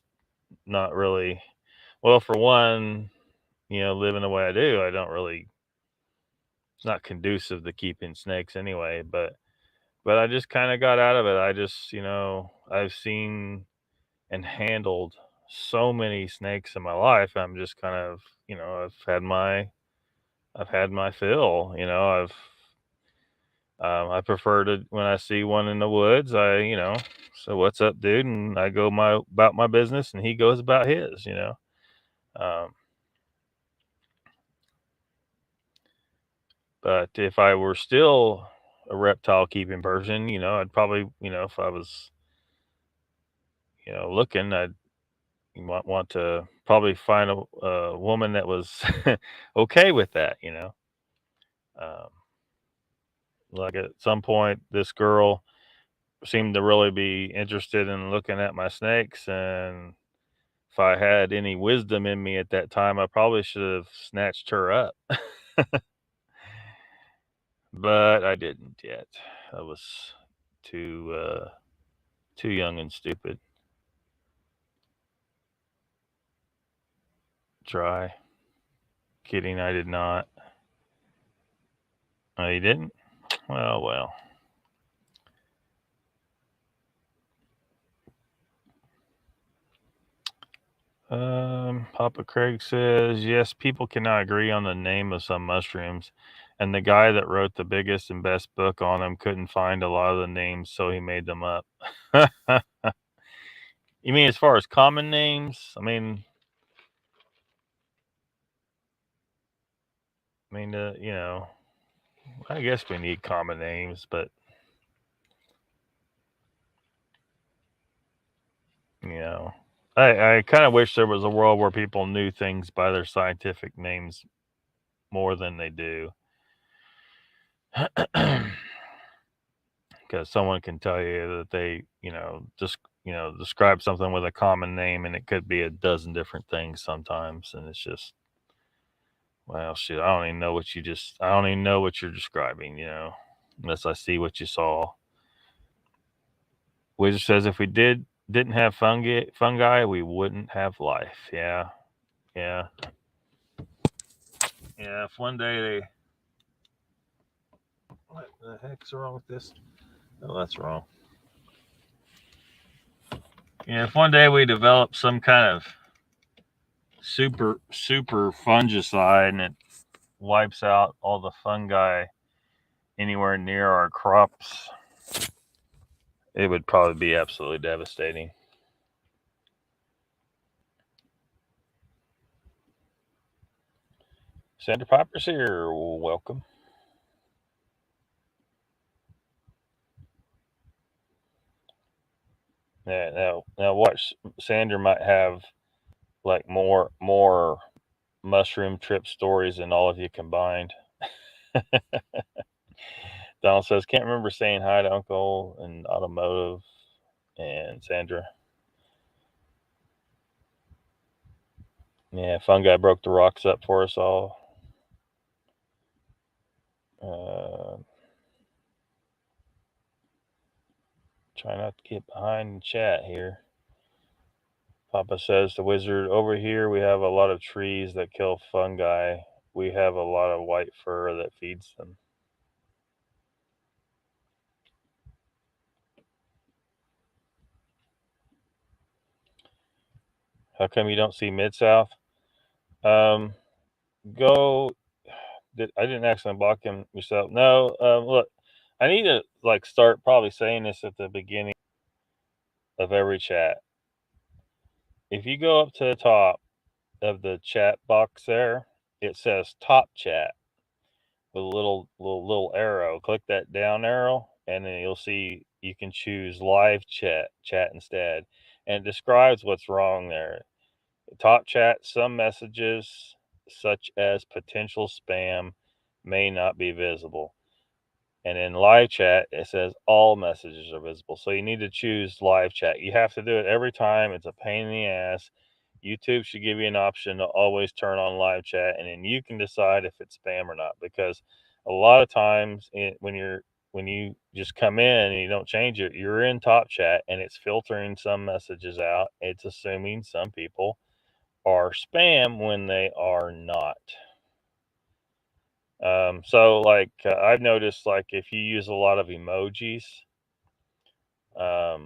not really. Well, for one, living the way I do, I don't really. It's not conducive to keeping snakes anyway. But I just kind of got out of it. I just, I've seen and handled so many snakes in my life. I'm just kind of, I've had my fill. I prefer to, when I see one in the woods, so what's up, dude? And I go about my business, and he goes about his. But if I were still a reptile keeping person, I'd probably, if I was, looking, I'd want to probably find a woman that was okay with that. Um, like at some point, this girl seemed to really be interested in looking at my snakes, and if I had any wisdom in me at that time, I probably should have snatched her up. But I didn't yet. I was too young and stupid. Try. Kidding, I did not. Oh, you didn't? Well. Papa Craig says, yes, people cannot agree on the name of some mushrooms, and the guy that wrote the biggest and best book on them couldn't find a lot of the names, so he made them up. You mean as far as common names? I mean, mean, I guess we need common names, but I kind of wish there was a world where people knew things by their scientific names more than they do. Because someone can tell you that they, just describe something with a common name, and it could be a dozen different things sometimes, and it's just, well, shit, I don't even know what you're describing, unless I see what you saw. Wizard says if we didn't have fungi, we wouldn't have life. Yeah, yeah, yeah. If one day what the heck's wrong with this? Oh, that's wrong. Yeah, if one day we develop some kind of super fungicide and it wipes out all the fungi anywhere near our crops, it would probably be absolutely devastating. Sandra Piper's here. Welcome. Yeah, now watch. Sandra might have like more mushroom trip stories than all of you combined. Donald says, can't remember saying hi to Uncle and Automotive and Sandra. Yeah, fungi broke the rocks up for us all. Try not to get behind the chat here. Papa says, the wizard, over here we have a lot of trees that kill fungi. We have a lot of white fur that feeds them. How come you don't see Mid-South? Go. I didn't accidentally block him yourself. No, look, I need to start probably saying this at the beginning of every chat. If you go up to the top of the chat box there, it says top chat with a little arrow. Click that down arrow, and then you'll see you can choose live chat instead, and it describes what's wrong there. Top chat, some messages such as potential spam may not be visible. And in live chat, it says all messages are visible. So you need to choose live chat. You have to do it every time. It's a pain in the ass. YouTube should give you an option to always turn on live chat, and then you can decide if it's spam or not. Because a lot of times when you just come in and you don't change it, you're in top chat and it's filtering some messages out. It's assuming some people are spam when they are not. So I've noticed, if you use a lot of emojis, a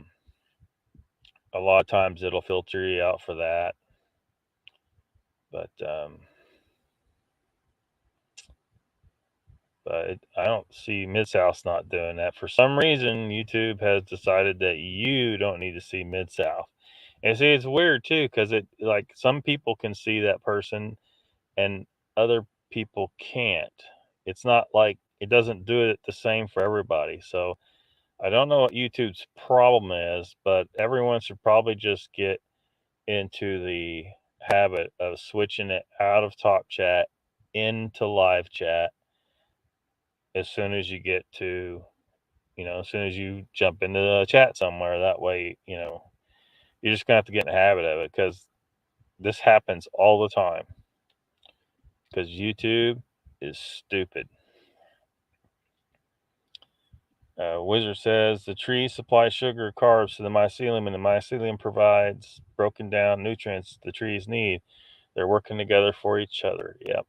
lot of times it'll filter you out for that. But I don't see Mid-South not doing that. For some reason, YouTube has decided that you don't need to see Mid-South. And see, it's weird too, because some people can see that person and other people can't. It's not like it doesn't do it the same for everybody. So I don't know what YouTube's problem is, but everyone should probably just get into the habit of switching it out of top chat into live chat as soon as you get to, as soon as you jump into the chat somewhere. That way, you're just going to have to get in the habit of it, because this happens all the time. Because YouTube is stupid. Wizard says the trees supply sugar carbs to the mycelium, and the mycelium provides broken down nutrients the trees need. They're working together for each other. Yep.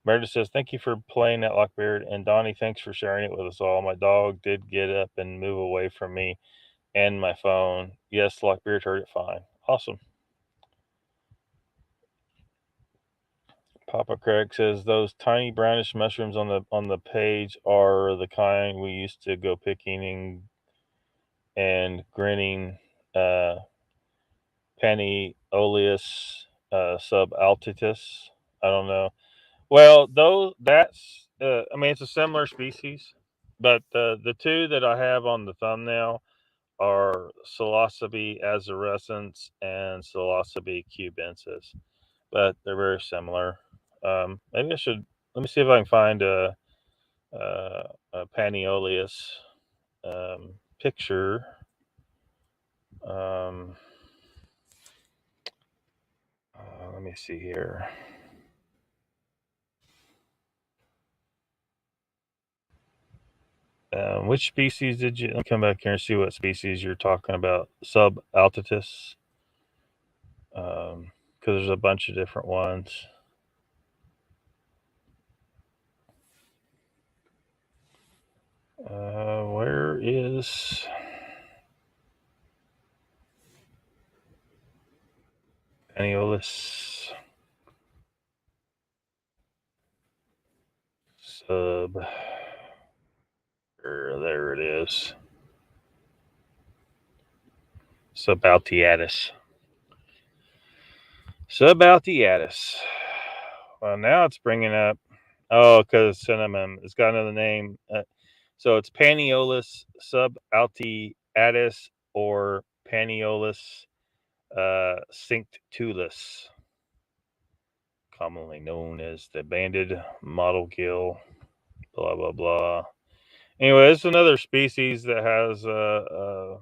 Meredith says, thank you for playing that Lockbeard. And Donnie, thanks for sharing it with us all. My dog did get up and move away from me and my phone. Yes, Lockbeard heard it fine. Awesome. Papa Craig says those tiny brownish mushrooms on the page are the kind we used to go picking and grinning. Penny oleus subaltitus. I don't know. Well, that's I mean it's a similar species, but the two that I have on the thumbnail are Psilocybe azarescens and Psilocybe cubensis, but they're very similar. Maybe I should let me see if I can find a Paniolius picture. Um, Let me see here. Which species did you? Let me come back here and see what species you're talking about. Subaltitus, because there's a bunch of different ones. Where is Paniolus sub? There it is. Subaltiatus. Subaltiatus. Well, now it's bringing up. Oh, because cinnamon. It's got another name. So it's Paniolus subaltiatus or Paniolus cinctulus, commonly known as the banded mottle gill. Blah blah blah. Anyway, it's another species that has uh,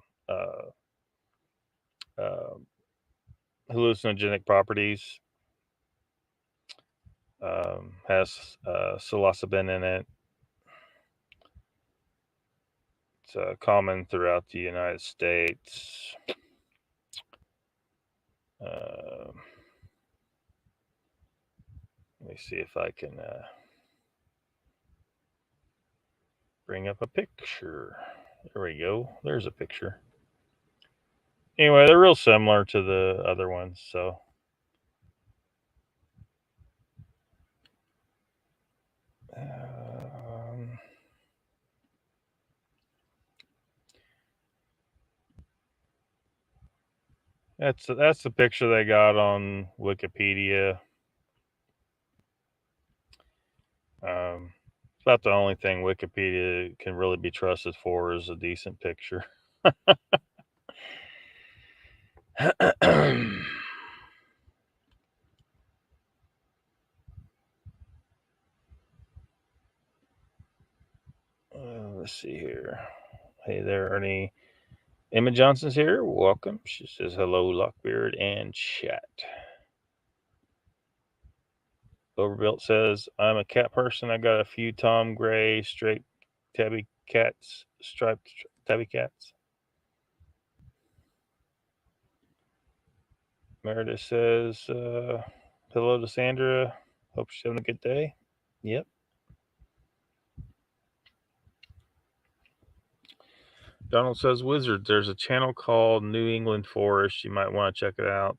hallucinogenic properties. Has psilocybin in it. It's common throughout the United States. Uh, Let me see if I can bring up a picture. There we go. There's a picture. Anyway, they're real similar to the other ones, so. That's the picture they got on Wikipedia. It's about the only thing Wikipedia can really be trusted for is a decent picture. Let's see here. Hey there, Ernie. Emma Johnson's here. Welcome. She says hello, Lockbeard and chat. Overbuilt says, I'm a cat person. I got a few Tom Gray striped tabby cats. Meredith says, hello to Sandra. Hope she's having a good day. Yep. Donald says, Wizards, there's a channel called New England Forest. You might want to check it out.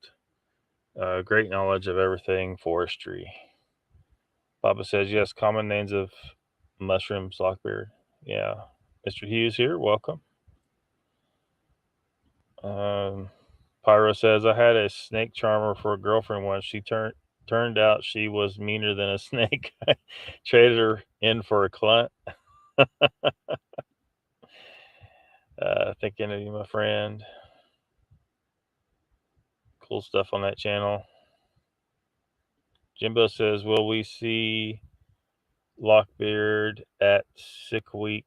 Great knowledge of everything forestry. Papa says, yes, common names of mushrooms, Lockbeard. Yeah. Mr. Hughes here. Welcome. Pyro says, I had a snake charmer for a girlfriend once. She turned out she was meaner than a snake. Traded her in for a clunt. Thinking of you, my friend. Cool stuff on that channel. Jimbo says, will we see Lockbeard at Sick Week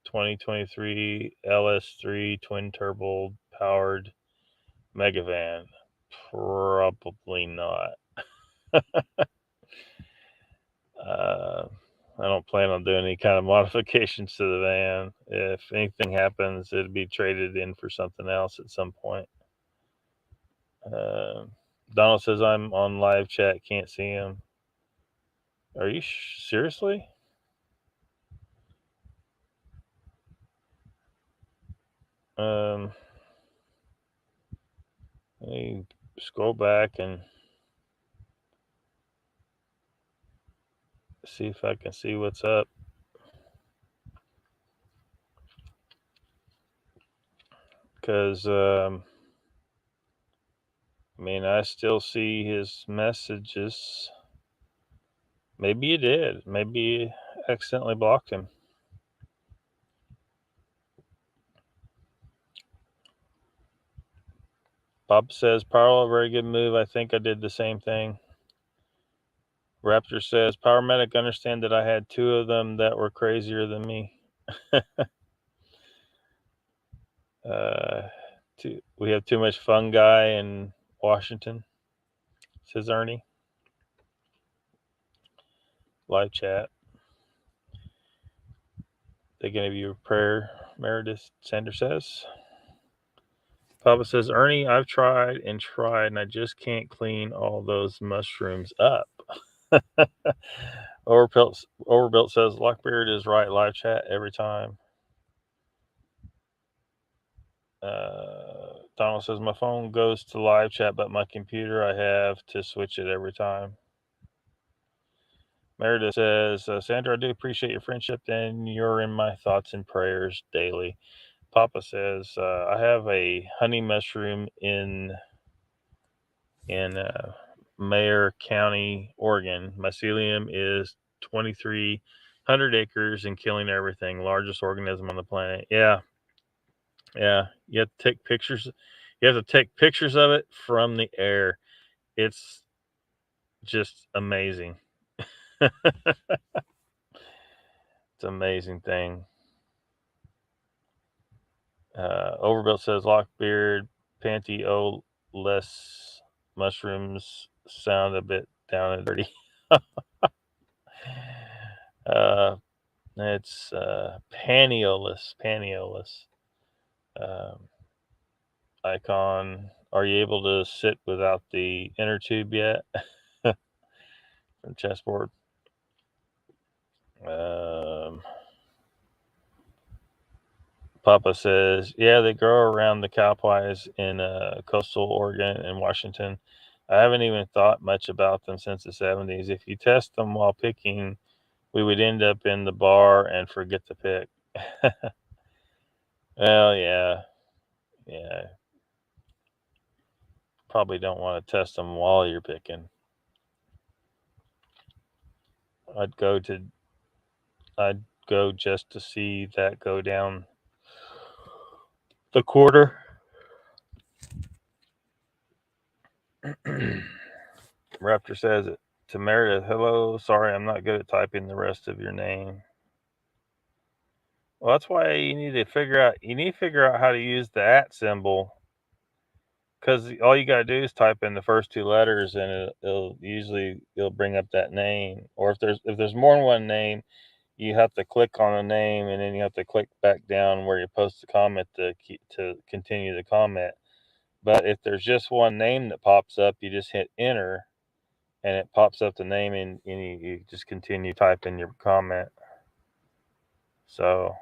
2023 LS3 twin turbo powered Megavan? Probably not. I don't plan on doing any kind of modifications to the van. If anything happens, it'd be traded in for something else at some point. Donald says I'm on live chat. Can't see him. Are you seriously? Let me scroll back and see if I can see what's up. Because, I mean, I still see his messages. Maybe you did. Maybe you accidentally blocked him. Bob says, Power, very good move. I think I did the same thing. Raptor says, Power Medic, understand that I had two of them that were crazier than me. We have too much fungi in Washington, says Ernie. Live chat. They gonna give you a prayer, Meredith Sanders says. Papa says, Ernie, I've tried, and I just can't clean all those mushrooms up. Overbuilt says, Lockbeard is right, live chat every time. Donald says, my phone goes to live chat, but my computer, I have to switch it every time. Meredith says, Sandra, I do appreciate your friendship, and you're in my thoughts and prayers daily. Papa says, I have a honey mushroom in Mayer County, Oregon. Mycelium is 2,300 acres and killing everything. Largest organism on the planet. Yeah. You have to take pictures. You have to take pictures of it from the air. It's just amazing. It's an amazing thing. Overbuilt says, Lockbeard, Pantyoless mushrooms sound a bit down and dirty. It's Paniolus. Icon. Are you able to sit without the inner tube yet? From chessboard. Papa says, yeah, they grow around the cowpies in coastal Oregon and Washington. I haven't even thought much about them since the 70s. If you test them while picking, we would end up in the bar and forget to pick. Well, yeah. Probably don't want to test them while you're picking. I'd go just to see that go down the quarter. Raptor says it to Meredith. Hello, sorry, I'm not good at typing the rest of your name. Well, that's why you need to figure out how to use the @ symbol, because all you gotta do is type in the first two letters, and it'll bring up that name. Or if there's more than one name, you have to click on a name, and then you have to click back down where you post the comment to continue the comment. But if there's just one name that pops up, you just hit enter, and it pops up the name, and you just continue typing your comment. So,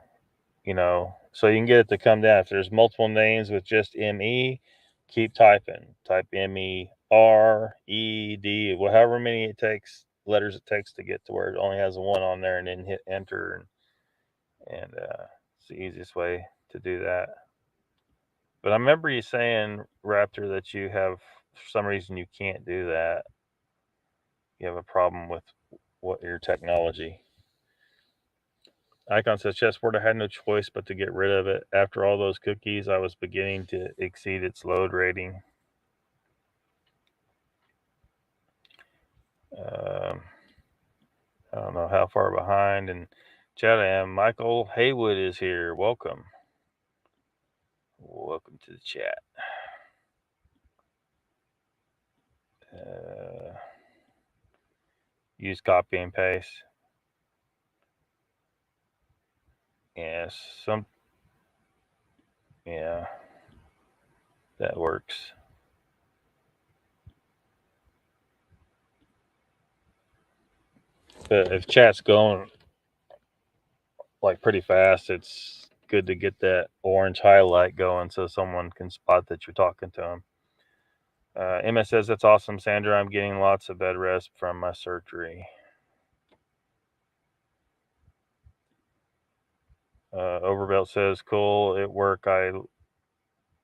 so you can get it to come down. If there's multiple names with just ME, keep typing. Type MERED, well, however many letters it takes to get to where it only has a one on there, and then hit enter, and it's the easiest way to do that. But I remember you saying, Raptor, that you have, for some reason, you can't do that. You have a problem with your technology. Icon says, chessboard, I had no choice but to get rid of it. After all those cookies, I was beginning to exceed its load rating. I don't know how far behind. And chat I am. Michael Haywood is here. Welcome to the chat. Use copy and paste. Yes, yeah, that works. But if chat's going like pretty fast, it's good to get that orange highlight going so someone can spot that you're talking to them. Emma says, that's awesome, Sandra. I'm getting lots of bed rest from my surgery. Overbelt says, cool. At work, I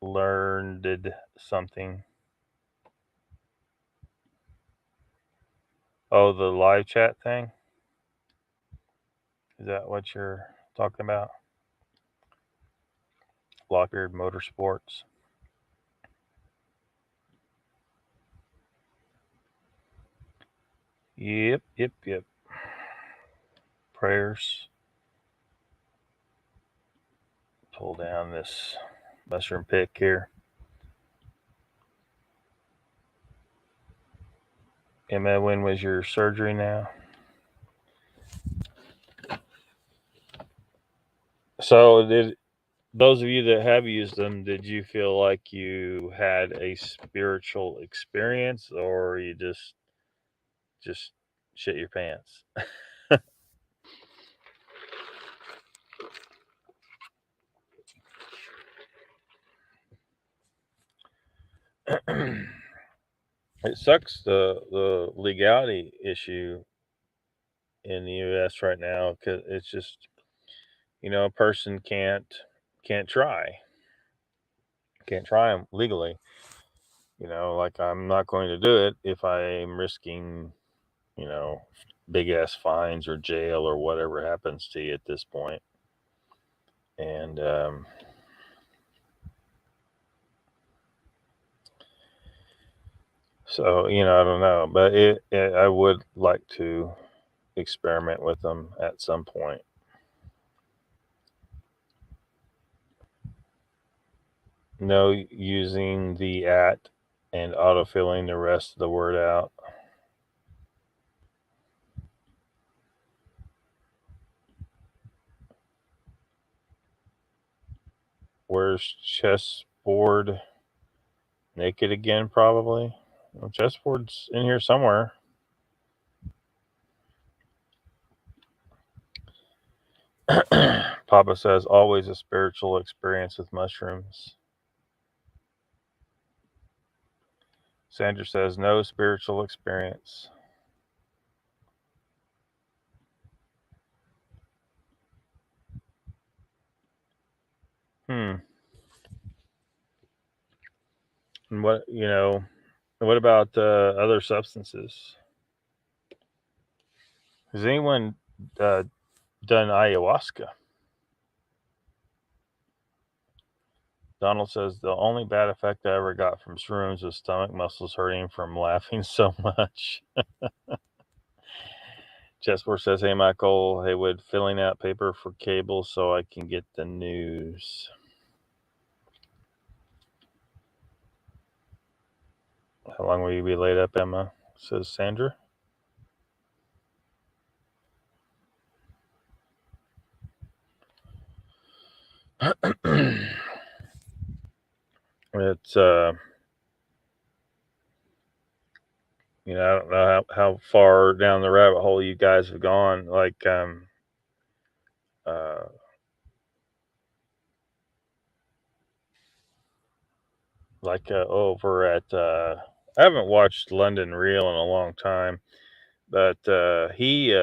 learned something. Oh, the live chat thing? Is that what you're talking about? Lockbeard Motorsports. Yep. Prayers. Pull down this mushroom pick here. Emma, when was your surgery now? So, did those of you that have used them, did you feel like you had a spiritual experience, or you just shit your pants? It sucks the legality issue in the U.S. right now, because it's just, a person can't try them legally. Like, I'm not going to do it if I'm risking, you know big ass fines or jail or whatever happens to you at this point. And so, I don't know, but I would like to experiment with them at some point. No using the at and autofilling the rest of the word out. Where's chessboard? Naked again, probably. Well, chessboard's in here somewhere. Papa says always a spiritual experience with mushrooms. Sandra says no spiritual experience. And what about other substances? Has anyone done ayahuasca? Donald says the only bad effect I ever got from shrooms was stomach muscles hurting from laughing so much. Chessboard says, hey, Michael Haywood, filling out paper for cable so I can get the news. How long will you be laid up, Emma? Says Sandra. It's I don't know how far down the rabbit hole you guys have gone. Like uh over at I haven't watched London Real in a long time, but he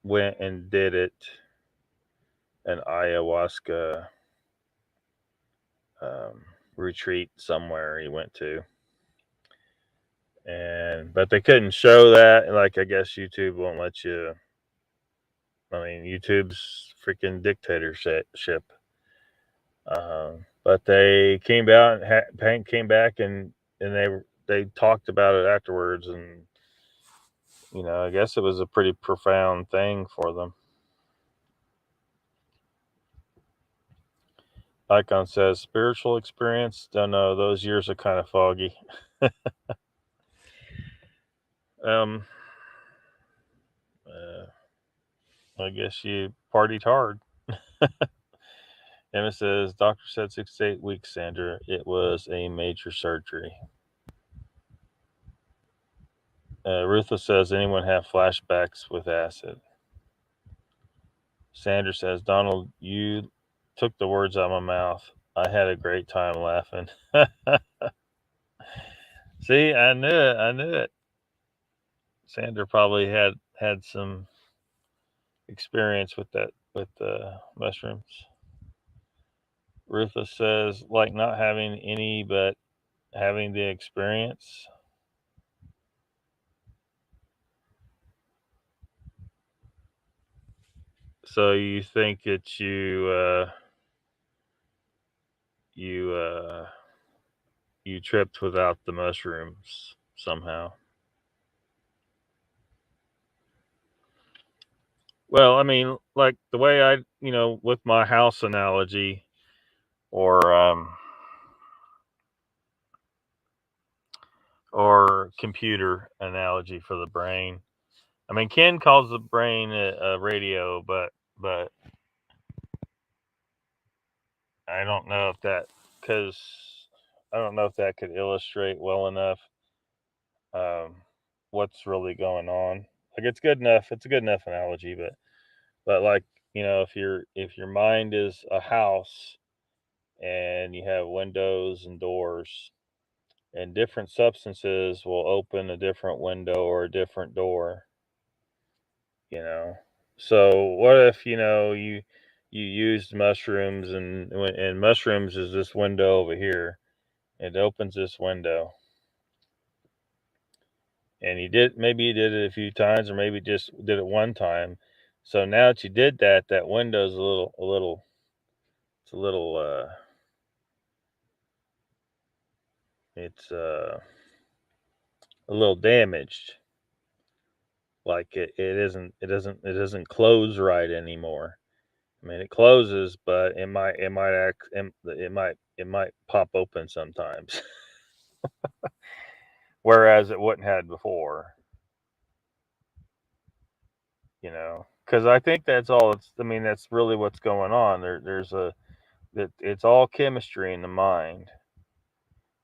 went and did an ayahuasca retreat somewhere he went to, but they couldn't show that. Like, I guess YouTube won't let you. I mean, YouTube's freaking dictatorship. But they came out and Hank came back and they talked about it afterwards, and I guess it was a pretty profound thing for them. Icon says spiritual experience. Don't know. Those years are kind of foggy. um, I guess you partied hard. Emma says doctor said 6 to 8 weeks. Sandra, it was a major surgery. Ruthless says anyone have flashbacks with acid? Sandra says, Donald, you took the words out of my mouth. I had a great time laughing. See, I knew it. Sandra probably had some experience with the mushrooms. Ruthless says, like not having any, but having the experience. So you think that you you tripped without the mushrooms somehow? Well, I mean, like the way with my house analogy or computer analogy for the brain. I mean, Ken calls the brain a radio, but I don't know if that because I don't know if that could illustrate well enough um, what's really going on. Like it's good enough. It's a good enough analogy, but like if your mind is a house and you have windows and doors and different substances will open a different window or a different door, you know. So what if you used mushrooms and mushrooms is this window over here. It opens this window, and maybe you did it a few times, or maybe just did it one time. So now that you did that, that window's a little it's a little damaged. Like it doesn't close right anymore. I mean, it closes, but it might pop open sometimes, whereas it wouldn't had before. Because I think that's all. I mean, that's really what's going on. That it's all chemistry in the mind,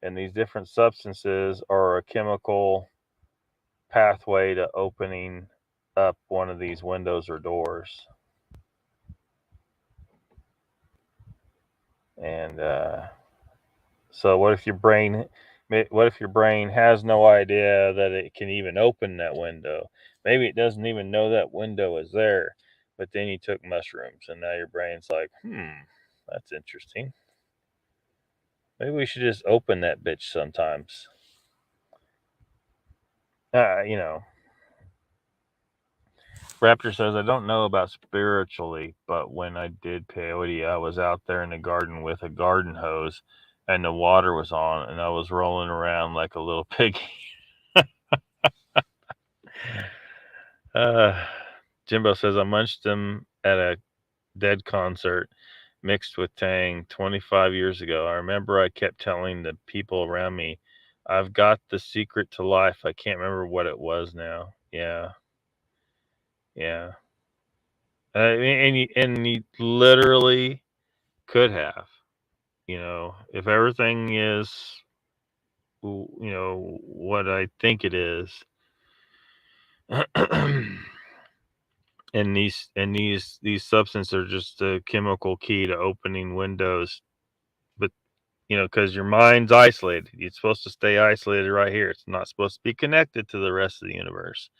and these different substances are a chemical pathway to opening up one of these windows or doors. And so, what if your brain has no idea that it can even open that window? Maybe it doesn't even know that window is there. But then you took mushrooms, and now your brain's like, that's interesting. Maybe we should just open that bitch sometimes. Uh, you know, Raptor says, I don't know about spiritually, but when I did peyote, I was out there in the garden with a garden hose and the water was on, and I was rolling around like a little piggy. uh, Jimbo says, I munched them at a Dead concert mixed with Tang 25 years ago. I remember I kept telling the people around me, I've got the secret to life. I can't remember what it was now. Yeah. Yeah. And you literally could have, if everything is, what I think it is, and these substances are just a chemical key to opening windows. But because your mind's isolated, it's supposed to stay isolated right here. It's not supposed to be connected to the rest of the universe.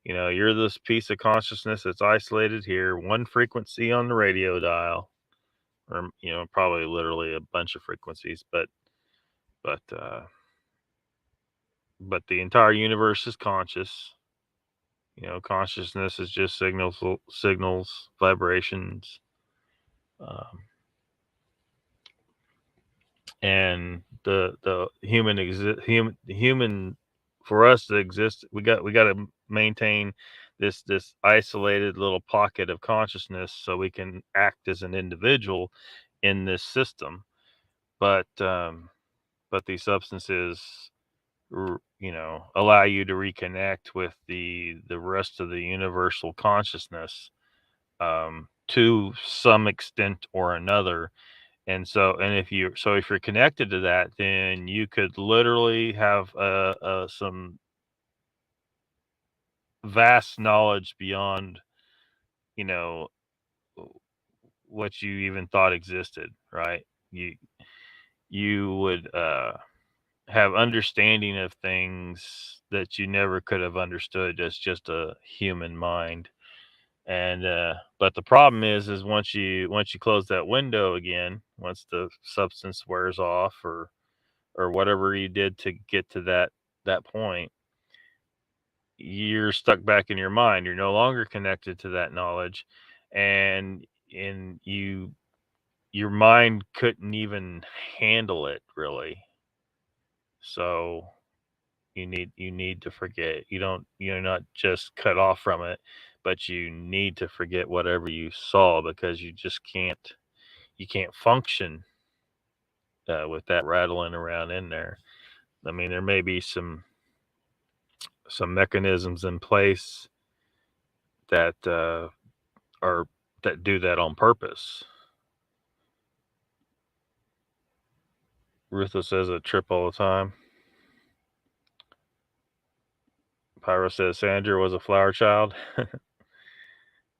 You're this piece of consciousness that's isolated here, one frequency on the radio dial, or probably literally a bunch of frequencies, but but the entire universe is conscious. Consciousness is just signals, vibrations, um, and the human for us to exist, we got to maintain this isolated little pocket of consciousness so we can act as an individual in this system. But these substances allow you to reconnect with the rest of the universal consciousness, to some extent or another. And if you're connected to that, then you could literally have some vast knowledge beyond you know what you even thought existed, right? You would have understanding of things that you never could have understood as just a human mind. And but the problem is once you close that window again, once the substance wears off, or whatever you did to get to that point, you're stuck back in your mind. You're no longer connected to that knowledge, and your mind couldn't even handle it really. So you need to forget. You're not just cut off from it, but you need to forget whatever you saw, because you just can't function with that rattling around in there. I mean, there may be some mechanisms in place that are that do that on purpose. Ruthless says a trip all the time. Pyro says Sandra was a flower child.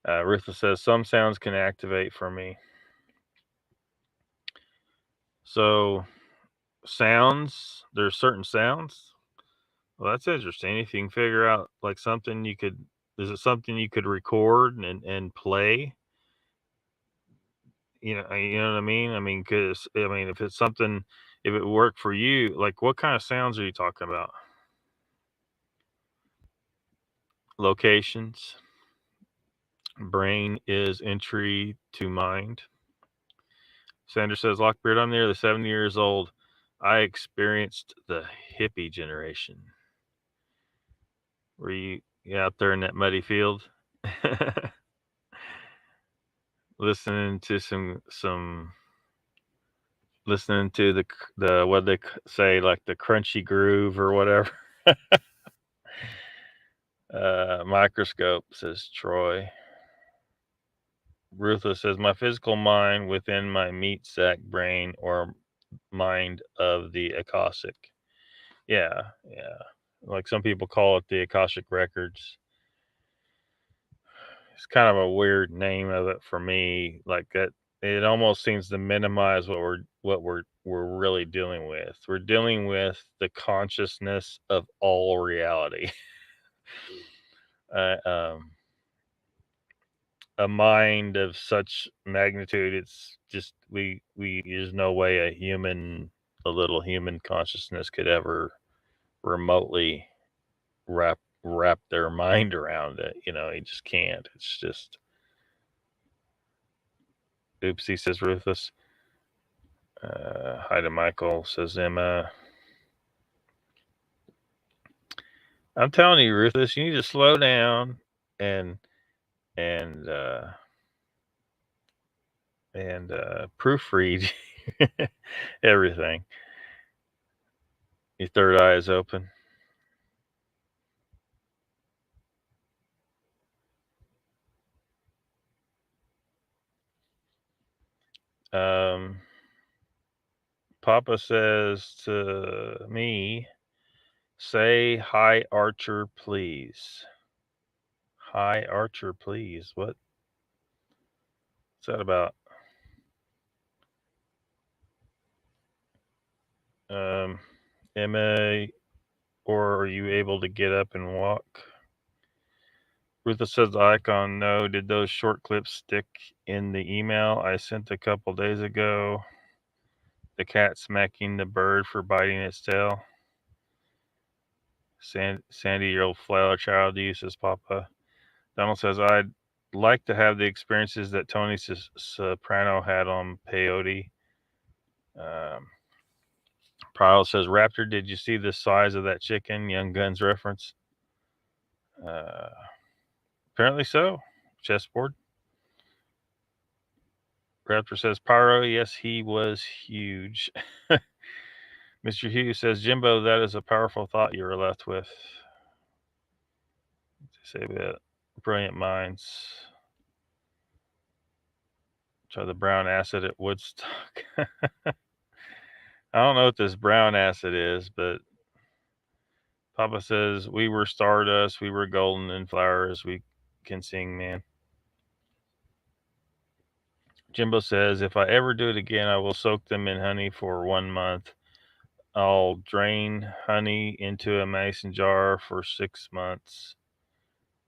Ruthless says some sounds can activate for me. So sounds, there's certain sounds. Well, that's interesting. If you can figure out like something is it something you could record and play? You know what I mean? I mean, if it's something, if it worked for you, like what kind of sounds are you talking about? Locations. Brain is entry to mind. Sanders says, Lockbeard, I'm nearly 70 years old. I experienced the hippie generation. Were you out there in that muddy field? Listening to listening to the what they say, like the crunchy groove or whatever. Microscope, says Troy. Ruthless says, my physical mind within my meat sack brain or mind of the Akashic. Yeah. Like some people call it the Akashic Records. It's kind of a weird name of it for me. Like that, it almost seems to minimize what we're really dealing with. We're dealing with the consciousness of all reality. A mind of such magnitude, it's just we there's no way a little human consciousness could ever remotely wrap their mind around it. You just can't. It's just oopsie, says Ruthless. Hi to Michael, says Emma. I'm telling you, Ruthless, you need to slow down and proofread everything. Your third eye is open. Papa says to me, say hi, Archer, please. Hi, Archer, please. What's that about? Emma, or are you able to get up and walk? Rutha says the icon, no. Did those short clips stick in the email I sent a couple days ago? The cat smacking the bird for biting its tail. Sandy, your old flower child, you, says Papa. Donald says, I'd like to have the experiences that Tony Soprano had on peyote. Pryle says, Raptor, did you see the size of that chicken? Young Guns reference. Apparently so. Chessboard. Raptor says, Pyro, yes, he was huge. Mr. Hughes says, Jimbo, that is a powerful thought you were left with. Say that. Brilliant minds. Try the brown acid at Woodstock. I don't know what this brown acid is, but Papa says, we were stardust, we were golden and flowers, we can sing, man. Jimbo says, if I ever do it again, I will soak them in honey for 1 month. I'll drain honey into a mason jar for 6 months,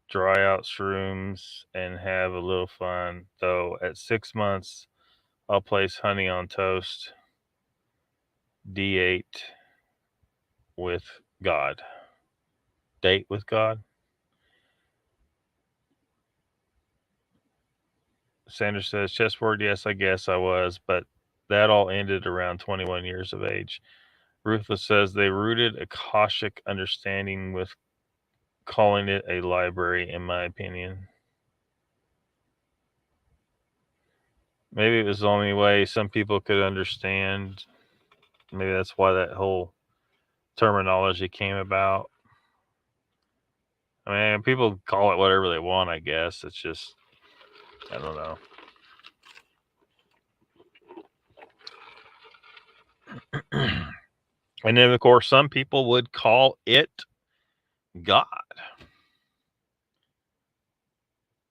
dry out shrooms, and have a little fun. Though at 6 months, I'll place honey on toast. D8 with God. Date with God. Sanders says, chessboard, yes, I guess I was, but that all ended around 21 years of age. Ruthless says they rooted Akashic understanding with calling it a library, in my opinion. Maybe it was the only way some people could understand. Maybe that's why that whole terminology came about. I mean, people call it whatever they want, I guess. It's just, I don't know. And then, of course, some people would call it God.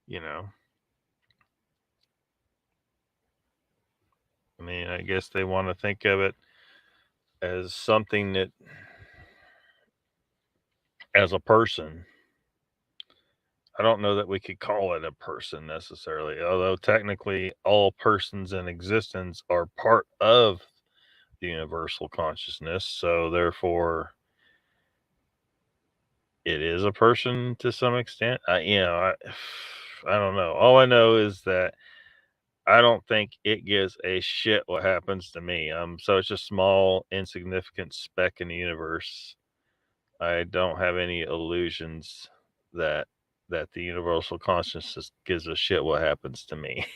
You know, I mean, I guess they want to think of it as something that, as a person, I don't know that we could call it a person necessarily, although technically all persons in existence are part of the universal consciousness. So therefore, it is a person to some extent. I don't know. All I know is that I don't think it gives a shit what happens to me. I'm such a small, insignificant speck in the universe. I don't have any illusions that the universal consciousness gives a shit what happens to me.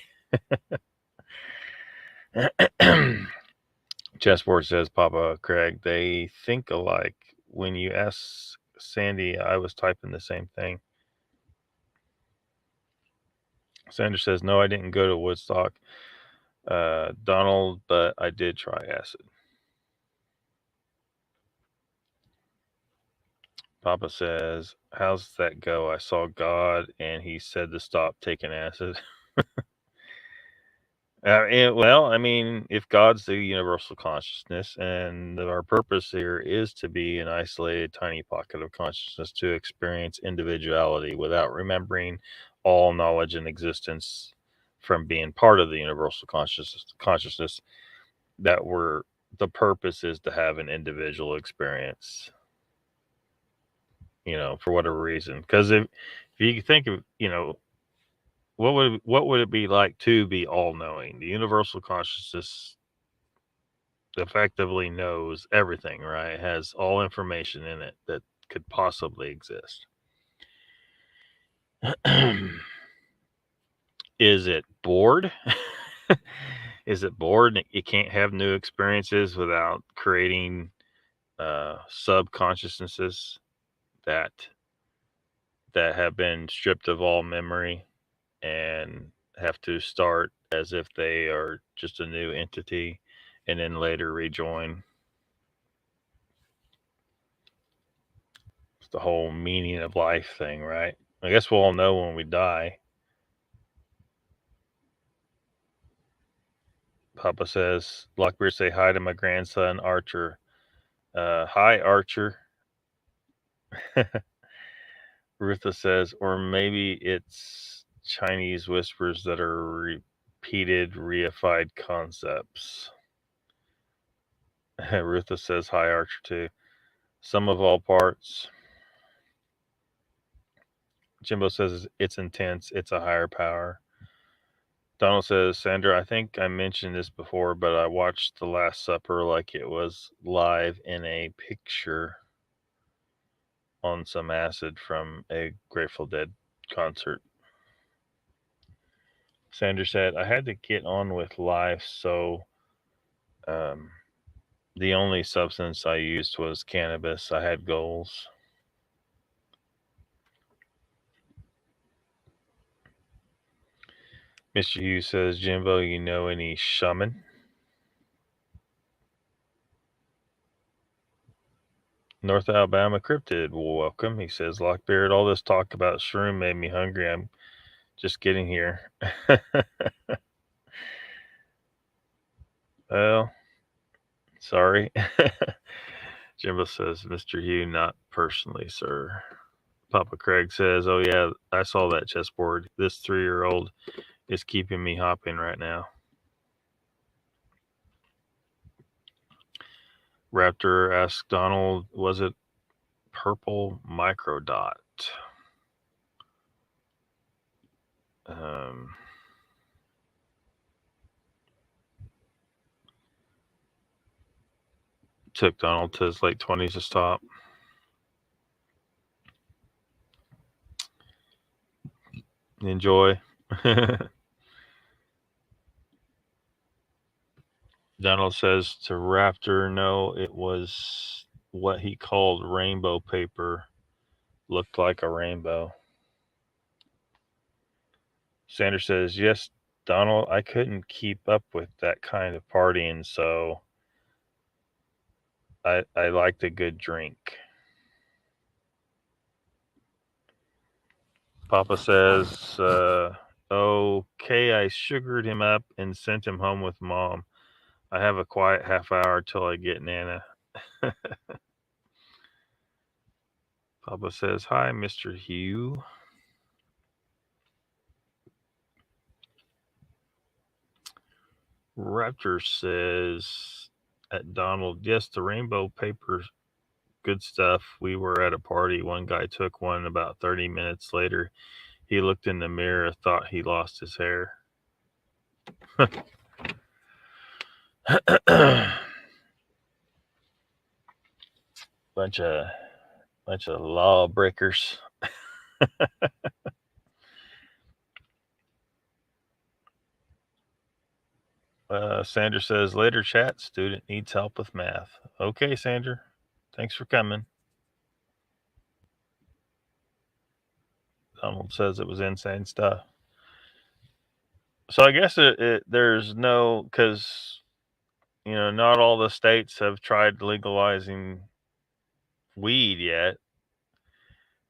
Chessboard says, Papa Craig, they think alike. When you ask Sandy, I was typing the same thing. Sanders says, no, I didn't go to Woodstock, Donald, but I did try acid. Papa says, how's that go? I saw God and he said to stop taking acid. Well, I mean, if God's the universal consciousness and our purpose here is to be an isolated tiny pocket of consciousness to experience individuality without remembering all knowledge and existence from being part of the universal consciousness, the purpose is to have an individual experience, for whatever reason. Because if you think of, what would it be like to be all-knowing? The universal consciousness effectively knows everything, right? It has all information in it that could possibly exist. Is it bored? Is it bored? It can't have new experiences without creating subconsciousnesses that have been stripped of all memory and have to start as if they are just a new entity and then later rejoin. It's the whole meaning of life thing, right? I guess we'll all know when we die. Papa says, Lockbeard, say hi to my grandson, Archer. Hi, Archer. Rutha says, or maybe it's Chinese whispers that are repeated, reified concepts. Rutha says, hi, Archer, too. Sum of all parts. Jimbo says, it's intense. It's a higher power. Donald says, Sandra, I think I mentioned this before, but I watched The Last Supper like it was live in a picture on some acid from a Grateful Dead concert. Sandra said, I had to get on with life, so the only substance I used was cannabis. I had goals. Mr. Hughes says, Jimbo, you know any shaman? North Alabama Cryptid will welcome. He says, Lockbeard, all this talk about shroom made me hungry. I'm just getting here. Well, sorry. Jimbo says, Mr. Hugh, not personally, sir. Papa Craig says, oh, yeah, I saw that chessboard. This 3-year-old is keeping me hopping right now. Raptor asks Donald, was it purple microdot? took Donald to his late 20s to stop. Enjoy. Donald says to Raptor, no, it was what he called rainbow paper. Looked like a rainbow. Sanders says, yes, Donald, I couldn't keep up with that kind of partying, so I liked a good drink. Papa says, okay, I sugared him up and sent him home with Mom. I have a quiet half hour till I get Nana. Papa says, hi, Mr. Hugh. Raptor says, at Donald, yes, the rainbow paper, good stuff. We were at a party. One guy took one. About 30 minutes later, he looked in the mirror, thought he lost his hair. bunch of lawbreakers. Sandra says, later chat, student needs help with math. Okay, Sandra. Thanks for coming. Donald says it was insane stuff. So I guess there's no, because, not all the states have tried legalizing weed yet.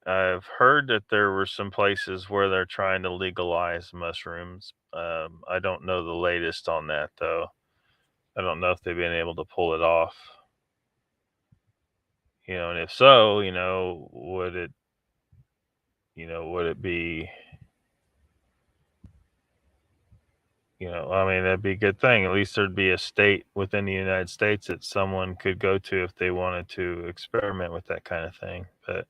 I've heard that there were some places where they're trying to legalize mushrooms. I don't know the latest on that, though. I don't know if they've been able to pull it off. And if so, would it be, that'd be a good thing. At least there'd be a state within the United States that someone could go to if they wanted to experiment with that kind of thing. But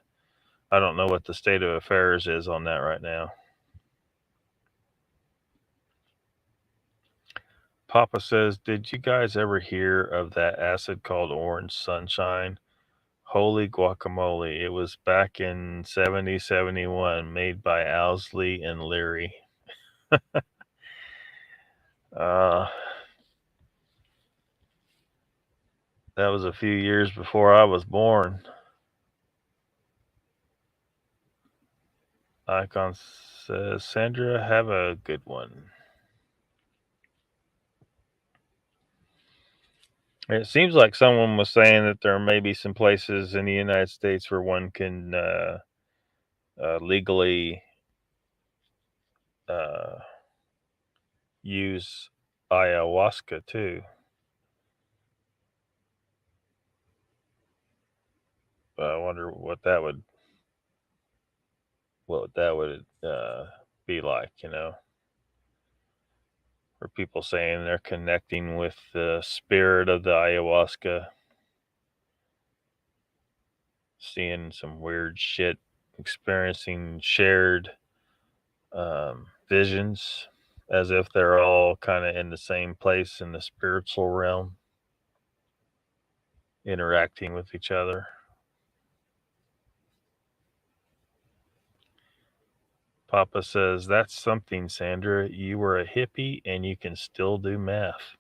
I don't know what the state of affairs is on that right now. Papa says, did you guys ever hear of that acid called orange sunshine? Holy guacamole. It was back in 70-71, made by Owsley and Leary. That was a few years before I was born. Icon says, Sandra, have a good one. It seems like someone was saying that there may be some places in the United States where one can legally use ayahuasca too. I wonder what that would be like, Or people saying they're connecting with the spirit of the ayahuasca, seeing some weird shit, experiencing shared visions, as if they're all kind of in the same place in the spiritual realm, interacting with each other. Papa says, that's something, Sandra. You were a hippie and you can still do math.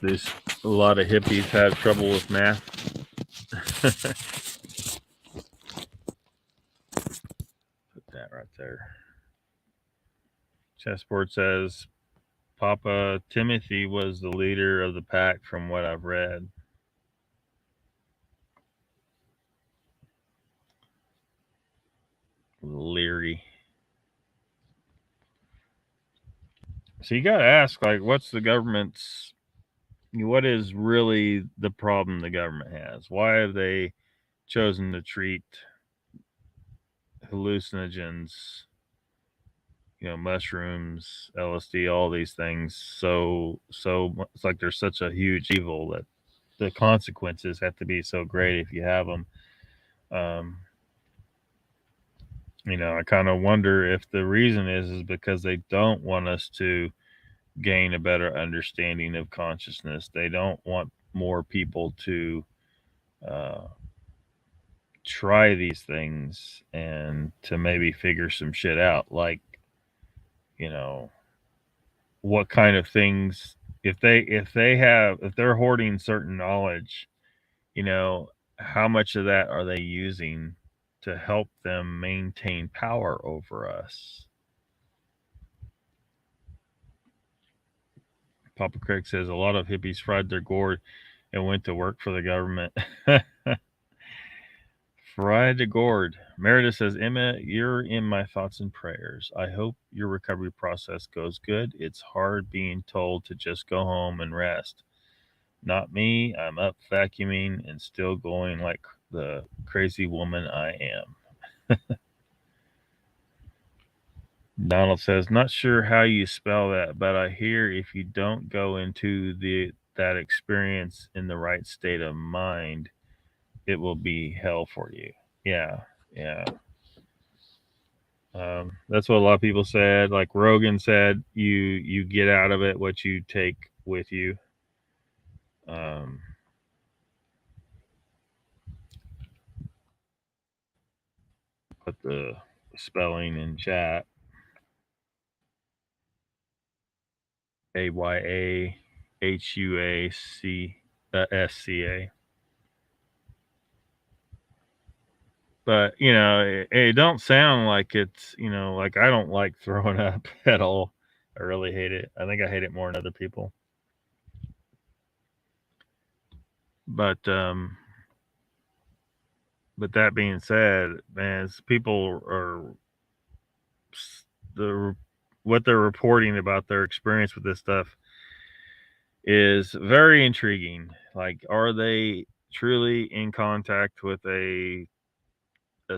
There's a lot of hippies have trouble with math. Put that right there. Chessboard says, Papa Timothy was the leader of the pack from what I've read. Leary. So you got to ask, like, what is really the problem the government has? Why have they chosen to treat hallucinogens, mushrooms, LSD, all these things, so it's like there's such a huge evil that the consequences have to be so great if you have them. I kind of wonder if the reason is because they don't want us to gain a better understanding of consciousness. They don't want more people to uh, try these things and to maybe figure some shit out. Like, you know, what kind of things if they're hoarding certain knowledge, how much of that are they using to help them maintain power over us? Papa Craig says a lot of hippies fried their gourd and went to work for the government. Fried the gourd. Meredith says, Emma, you're in my thoughts and prayers. I hope your recovery process goes good. It's hard being told to just go home and rest. Not me. I'm up vacuuming and still going like the crazy woman I am. Donald says, not sure how you spell that, but I hear if you don't go into that experience in the right state of mind, it will be hell for you. Yeah, yeah. That's what a lot of people said. Like Rogan said, you get out of it what you take with you. Um, put the spelling in chat. AYAHUACSCA. But it don't sound like it's like I don't like throwing up at all. I really hate it. I think I hate it more than other people. But that being said, man, people are the what they're reporting about their experience with this stuff is very intriguing. Like, are they truly in contact with a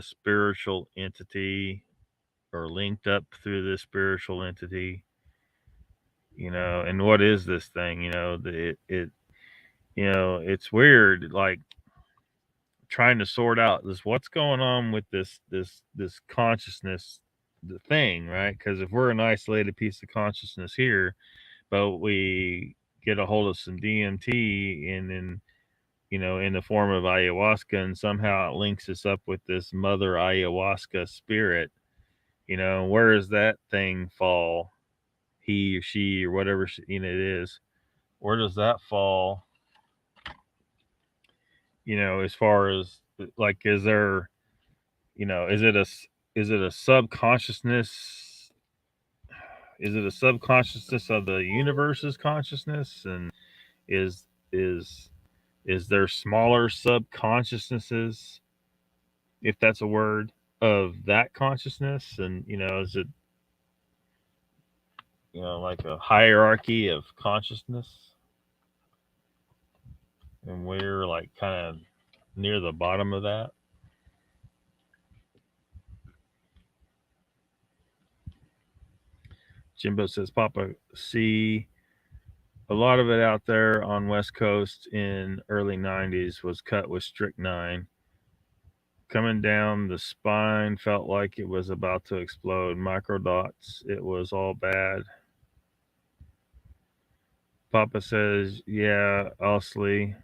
spiritual entity or linked up through this spiritual entity? And what is this thing? It's weird. Like trying to sort out what's going on with this consciousness the thing, right? Because if we're an isolated piece of consciousness here, but we get a hold of some DMT and then in the form of ayahuasca, and somehow it links us up with this mother ayahuasca spirit, where does that thing fall? He or she or whatever it is, where does that fall? As far as like, is there, is it a subconsciousness? Is it a subconsciousness of the universe's consciousness? And is is is there smaller subconsciousnesses, if that's a word, of that consciousness? And is it like a hierarchy of consciousness, and we're like kind of near the bottom of that? Jimbo says, Papa, see a lot of it out there on West Coast in early 90s was cut with strychnine. Coming down the spine felt like it was about to explode. Microdots. It was all bad. Papa says, yeah, Osley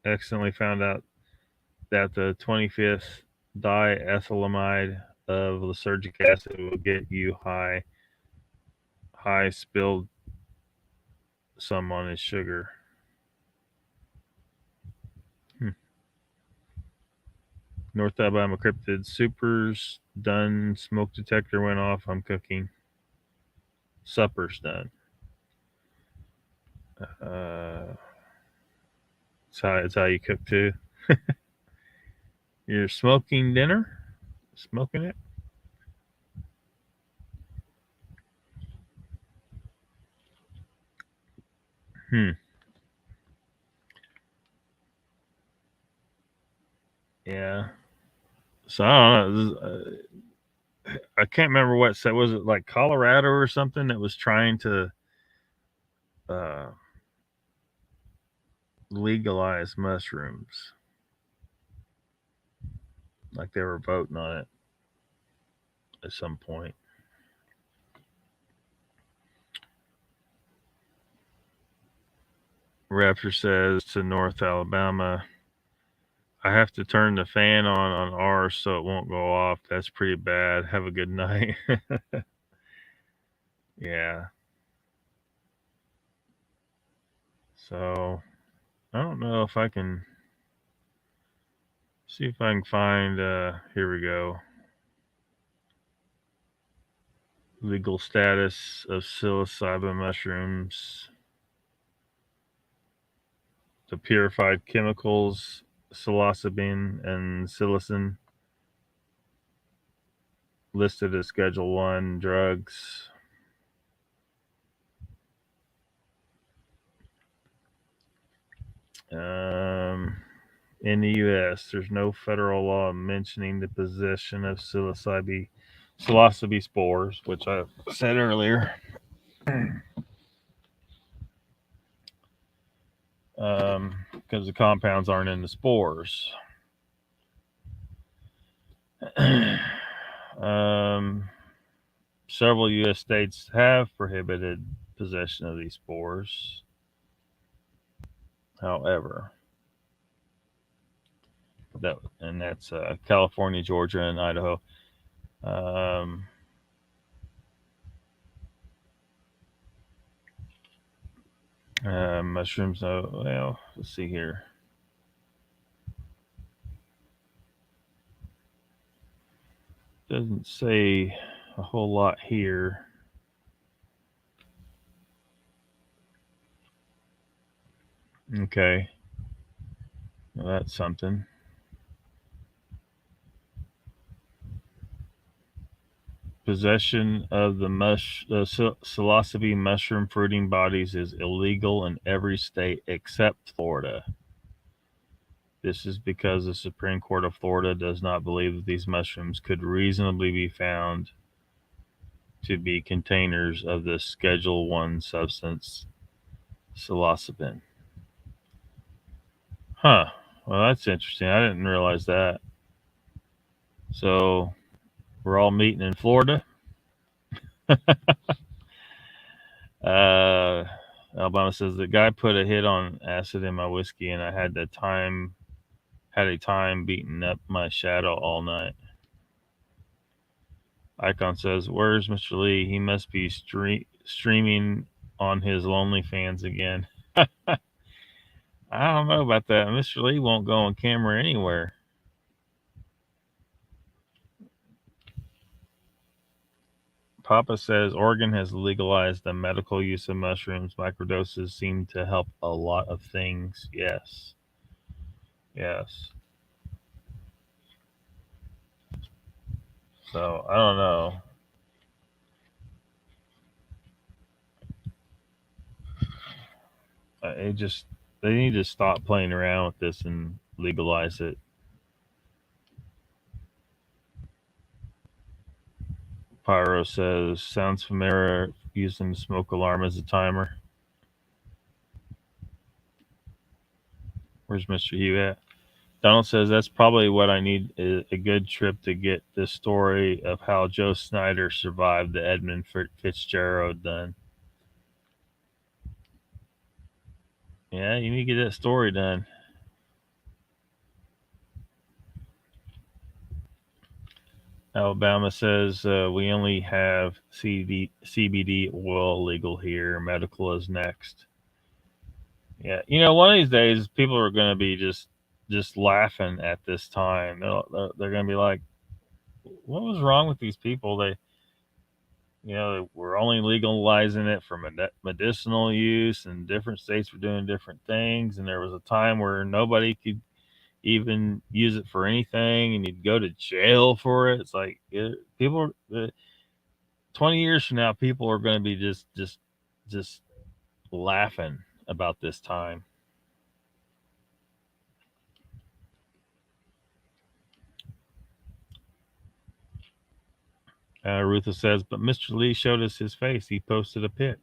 accidentally found out that the 25th diethylamide of lysergic acid will get you high. High spilled some on his sugar. North Alabama cryptid supers done. Smoke detector went off. I'm cooking. Supper's done. It's how you cook too. You're smoking dinner? Smoking it? Yeah. So I don't know. I can't remember what set. Was it like Colorado or something that was trying to uh, legalize mushrooms? Like they were voting on it. at some point. Raptor says to North Alabama, I have to turn the fan on ours so it won't go off. That's pretty bad. Have a good night. Yeah. So I don't know if I can see if I can find. Here we go. Legal status of psilocybe mushrooms. The purified chemicals, psilocybin and psilocin, listed as Schedule 1 drugs. In the U.S., there's no federal law mentioning the possession of psilocybe spores, which I said earlier. Because the compounds aren't in the spores. Several U.S. states have prohibited possession of these spores. However, that's California, Georgia, and Idaho. Mushrooms. Well, let's see here. Doesn't say a whole lot here. Okay. Well, that's something. Possession of the psilocybe mushroom fruiting bodies is illegal in every state except Florida. This is because the Supreme Court of Florida does not believe that these mushrooms could reasonably be found to be containers of the Schedule 1 substance psilocybin. Huh. Well, that's interesting. I didn't realize that. So we're all meeting in Florida. Alabama says the guy put a hit on acid in my whiskey, and I had a time beating up my shadow all night. Icon says, "Where's Mr. Lee? He must be streaming on his lonely fans again." I don't know about that. Mr. Lee won't go on camera anywhere. Papa says Oregon has legalized the medical use of mushrooms. Microdoses seem to help a lot of things. Yes. So I don't know. They need to stop playing around with this and legalize it. Pyro says, sounds familiar, using the smoke alarm as a timer. Where's Mr. Hugh at? Donald says, that's probably what I need, a good trip to get this story of how Joe Snyder survived the Edmund Fitzgerald done. Yeah, you need to get that story done. Alabama says we only have CBD oil legal here. Medical is next. Yeah, one of these days people are going to be just laughing at this time. They're going to be like, "What was wrong with these people? They were only legalizing it for medicinal use, and different states were doing different things, and there was a time where nobody could even use it for anything, and you'd go to jail for it." It's like people. 20 years from now, people are going to be just laughing about this time. Rutha says, but Mr. Lee showed us his face. He posted a pic.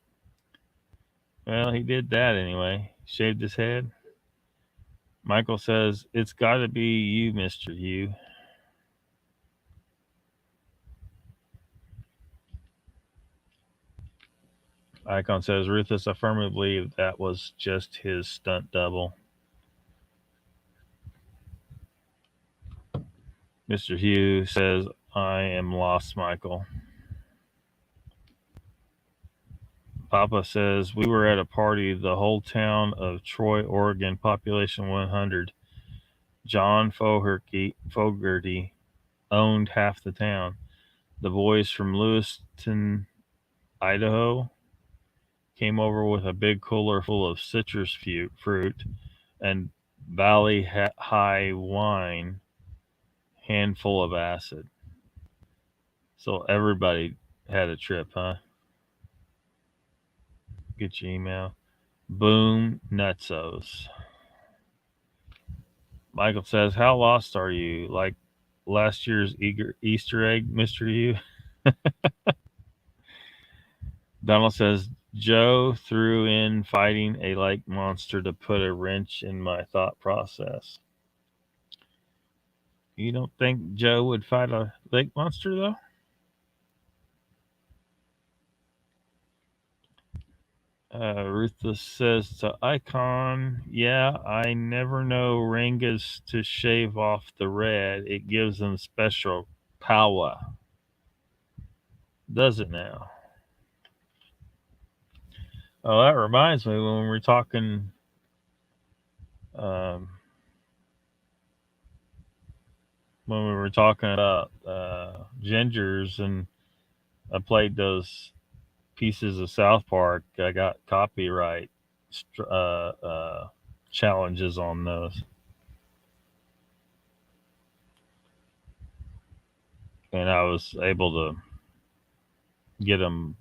Well, he did that anyway. Shaved his head. Michael says, it's got to be you, Mr. Hugh. Icon says, Ruthless, I firmly believe that was just his stunt double. Mr. Hugh says, I am lost, Michael. Papa says, we were at a party, the whole town of Troy, Oregon, population 100. John Fogerty owned half the town. The boys from Lewiston, Idaho, came over with a big cooler full of citrus fruit and Valley High wine, handful of acid. So everybody had a trip, huh? Get your email. Boom, nutsos. Michael says, how lost are you? Like last year's Easter egg, Mr. Hugh? Donald says, Joe threw in fighting a lake monster to put a wrench in my thought process. You don't think Joe would fight a lake monster, though? Ruthless says to Icon, yeah, I never know Rangas to shave off the red. It gives them special power. Does it now? Oh, that reminds me when we were talking about gingers, and I played those pieces of South Park. I got copyright challenges on those, and I was able to get them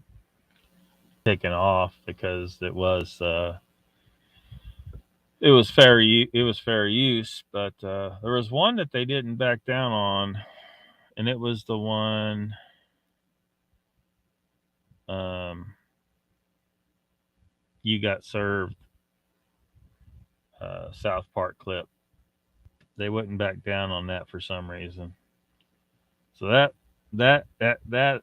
taken off because it was fair use. But there was one that they didn't back down on, and it was the one you got served South Park clip. They wouldn't back down on that for some reason. So that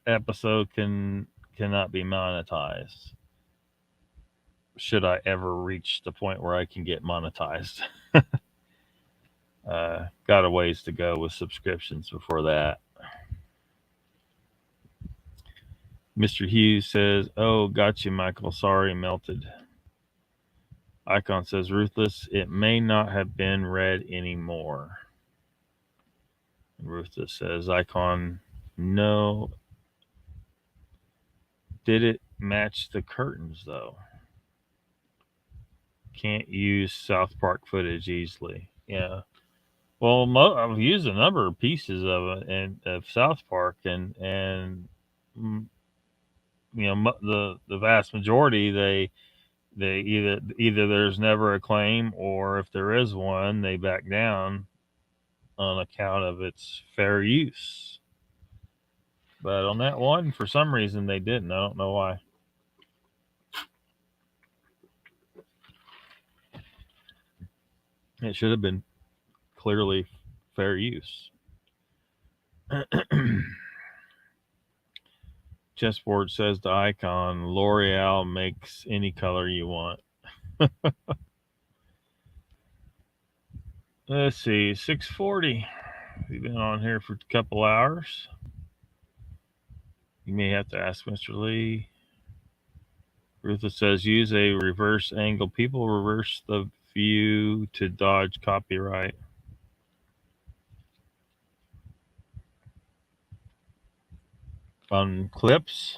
episode cannot be monetized. Should I ever reach the point where I can get monetized? Got a ways to go with subscriptions before that. Mr. Hughes says, oh, got you, Michael. Sorry, melted. Icon says, Ruthless, it may not have been red anymore. Ruthless says, Icon, no. Did it match the curtains, though? Can't use South Park footage easily. Yeah. Well, I've used a number of pieces of it and of South Park, and you know, the vast majority they either there's never a claim, or if there is one, they back down on account of its fair use. But on that one, for some reason, they didn't. I don't know why. It should have been clearly fair use. Chessboard says to Icon, L'Oreal makes any color you want. Let's see, 6:40. We've been on here for a couple hours. You may have to ask Mr. Lee. Ruthless says, use a reverse angle. People reverse the view to dodge copyright. On clips,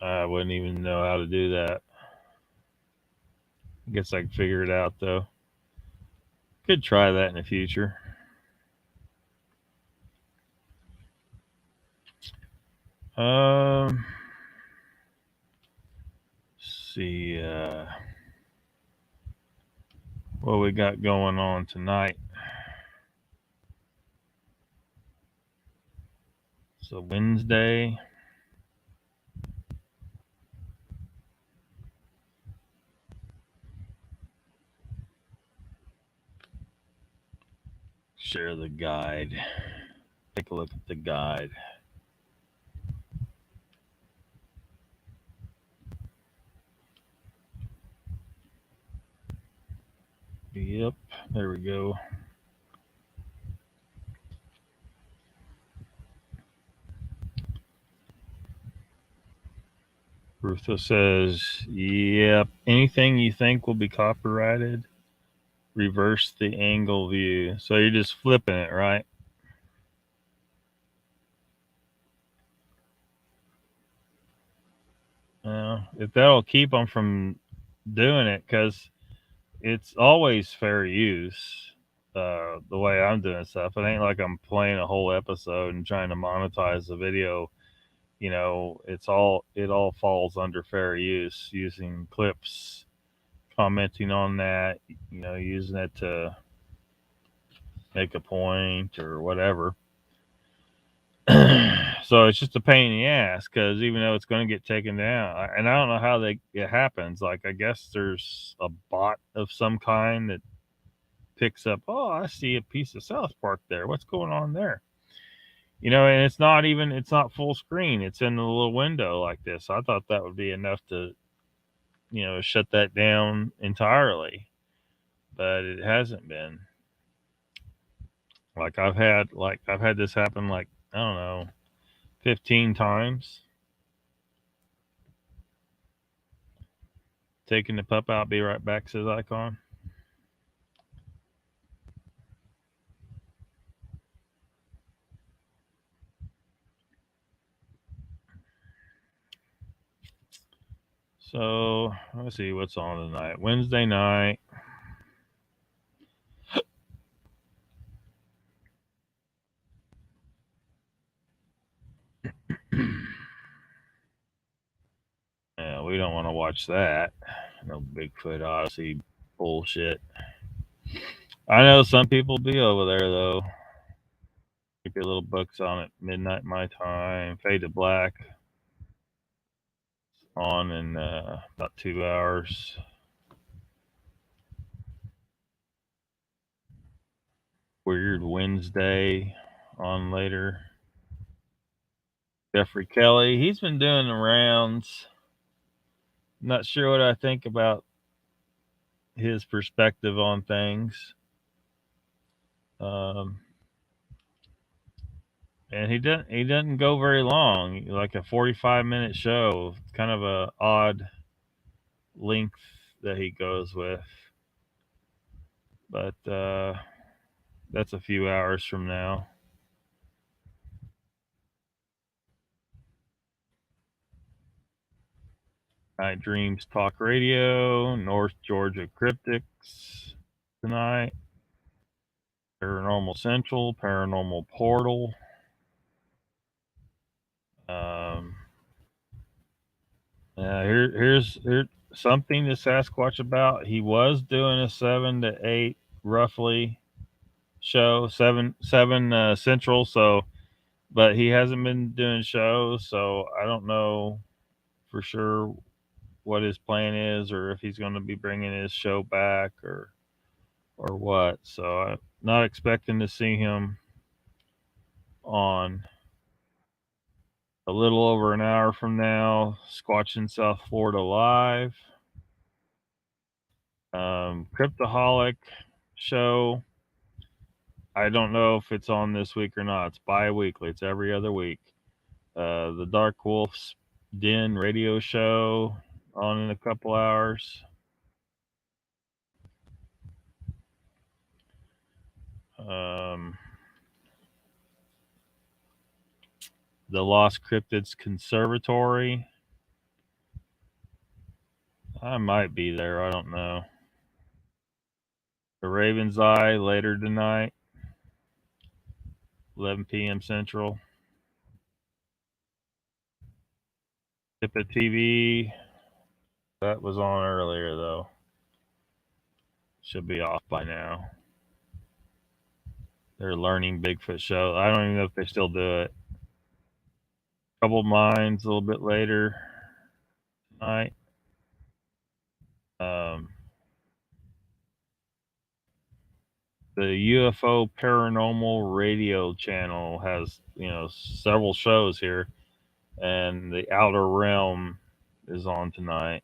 I wouldn't even know how to do that. I guess I can figure it out, though. Could try that in the future. See what we got going on tonight. So Wednesday. Share the guide. Take a look at the guide. Yep, there we go. Rutha says, yep, anything you think will be copyrighted, reverse the angle view. So you're just flipping it, right? If that'll keep them from doing it, because it's always fair use. The way I'm doing stuff, it ain't like I'm playing a whole episode and trying to monetize the video. It all falls under fair use, using clips, commenting on that, using it to make a point or whatever. So it's just a pain in the ass, because even though it's going to get taken down, and I don't know how it happens. Like, I guess there's a bot of some kind that picks up. Oh, I see a piece of South Park there. What's going on there? And it's not full screen. It's in a little window like this. I thought that would be enough to, shut that down entirely, but it hasn't been. I've had this happen, like, I don't know, 15 times. Taking the pup out, be right back, says Icon. So let's see what's on tonight. Wednesday night. Yeah, we don't want to watch that. No Bigfoot Odyssey bullshit. I know some people be over there though. Keep your little books on at midnight my time. Fade to Black on in about 2 hours. Weird Wednesday on later. Jeffrey Kelly, he's been doing the rounds. Not sure what I think about his perspective on things. And he doesn't go very long, like a 45-minute show. Kind of a odd length that he goes with, but that's a few hours from now. Night Dreams Talk Radio, North Georgia Cryptics tonight. Paranormal Central, Paranormal Portal. Here's something to Sasquatch about. He was doing a 7 to 8 roughly show, 7 Central. So, but he hasn't been doing shows, so I don't know for sure what his plan is, or if he's going to be bringing his show back, or what. So I'm not expecting to see him on a little over an hour from now. Squatch in South Florida live. Cryptoholic show. I don't know if it's on this week or not. It's bi-weekly. It's every other week. The Dark Wolf's Den radio show on in a couple hours. The Lost Cryptids Conservatory. I might be there. I don't know. The Raven's Eye later tonight, 11 p.m. Central. Hippa TV. That was on earlier, though. Should be off by now. They're learning Bigfoot show. I don't even know if they still do it. Troubled Minds a little bit later tonight. The UFO Paranormal Radio channel has, several shows here, and the Outer Realm is on tonight.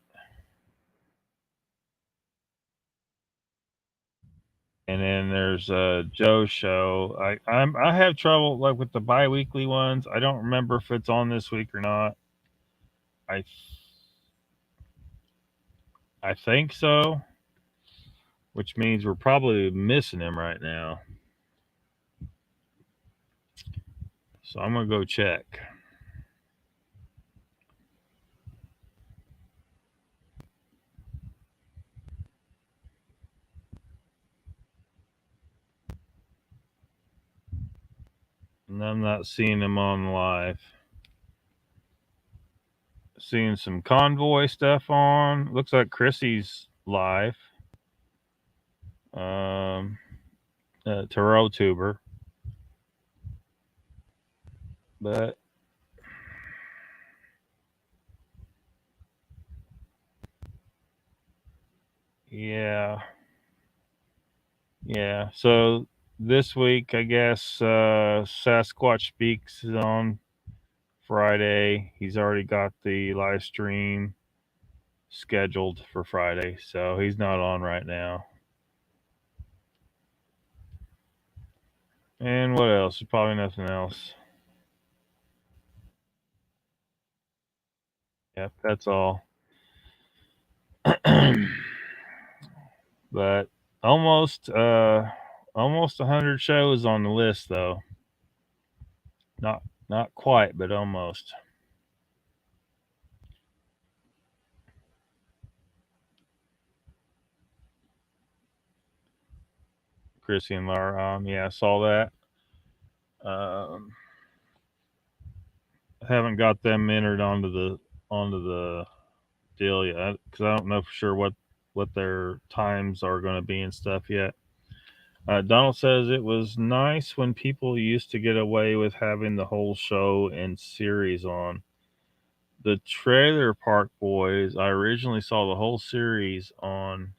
And then there's Joe's show. I have trouble like with the bi-weekly ones. I don't remember if it's on this week or not. I I think so, which means we're probably missing him right now. So I'm gonna go check. And I'm not seeing him on live. Seeing some convoy stuff on. Looks like Chrissy's live. Tarot Tuber. But yeah. Yeah. So this week, I guess Sasquatch Speaks is on Friday. He's already got the live stream scheduled for Friday, so he's not on right now. And what else? Probably nothing else. Yep, that's all. But almost 100 shows on the list though. Not quite, but almost. Chrissy and Laura, yeah, I saw that. Haven't got them entered onto the deal yet because I don't know for sure what their times are going to be and stuff yet. Donald says it was nice when people used to get away with having the whole show and series on. The Trailer Park Boys, I originally saw the whole series on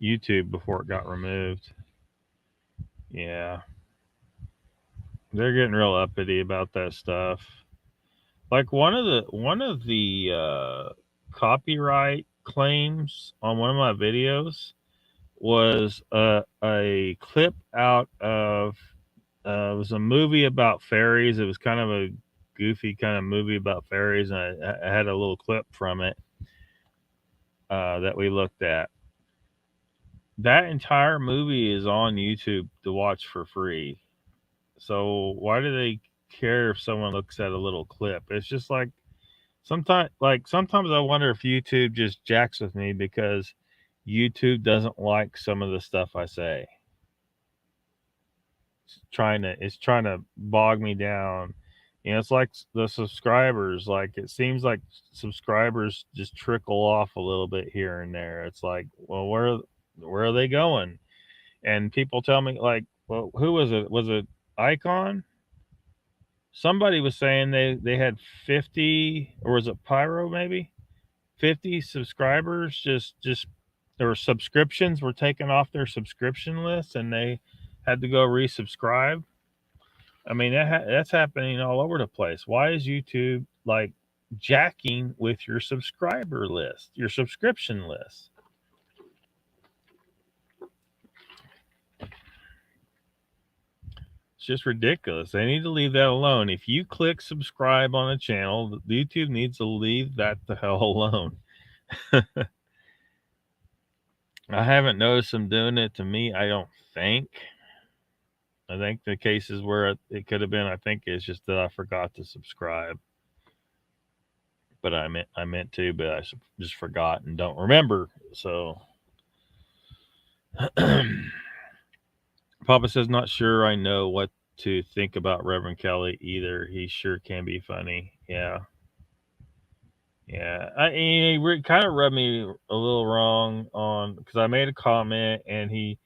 YouTube before it got removed. Yeah. They're getting real uppity about that stuff. Like one of the copyright claims on one of my videos was a clip out of it was a movie about fairies. It was kind of a goofy kind of movie about fairies, and I had a little clip from it that we looked at. That entire movie is on YouTube to watch for free. So why do they care if someone looks at a little clip? It's just like sometimes I wonder if YouTube just jacks with me because YouTube doesn't like some of the stuff I say. It's trying to bog me down. You know, it's like the subscribers. Like it seems like subscribers just trickle off a little bit here and there. It's like, well, where are they going? And people tell me like, well, who was it? Was it Icon? Somebody was saying they had 50, or was it Pyro maybe 50 subscribers just their subscriptions were taken off their subscription list and they had to go resubscribe. I mean, that's happening all over the place. Why is YouTube like jacking with your subscriber list, your subscription list? It's just ridiculous. They need to leave that alone. If you click subscribe on a channel, YouTube needs to leave that the hell alone. I haven't noticed them doing it to me. I don't think. I think the cases where it could have been, I think it's just that I forgot to subscribe. But I meant to, but I just forgot and don't remember. So Papa says, not sure I know what to think about Reverend Kelly either. He sure can be funny. Yeah. Yeah. He kind of rubbed me a little wrong on because I made a comment and he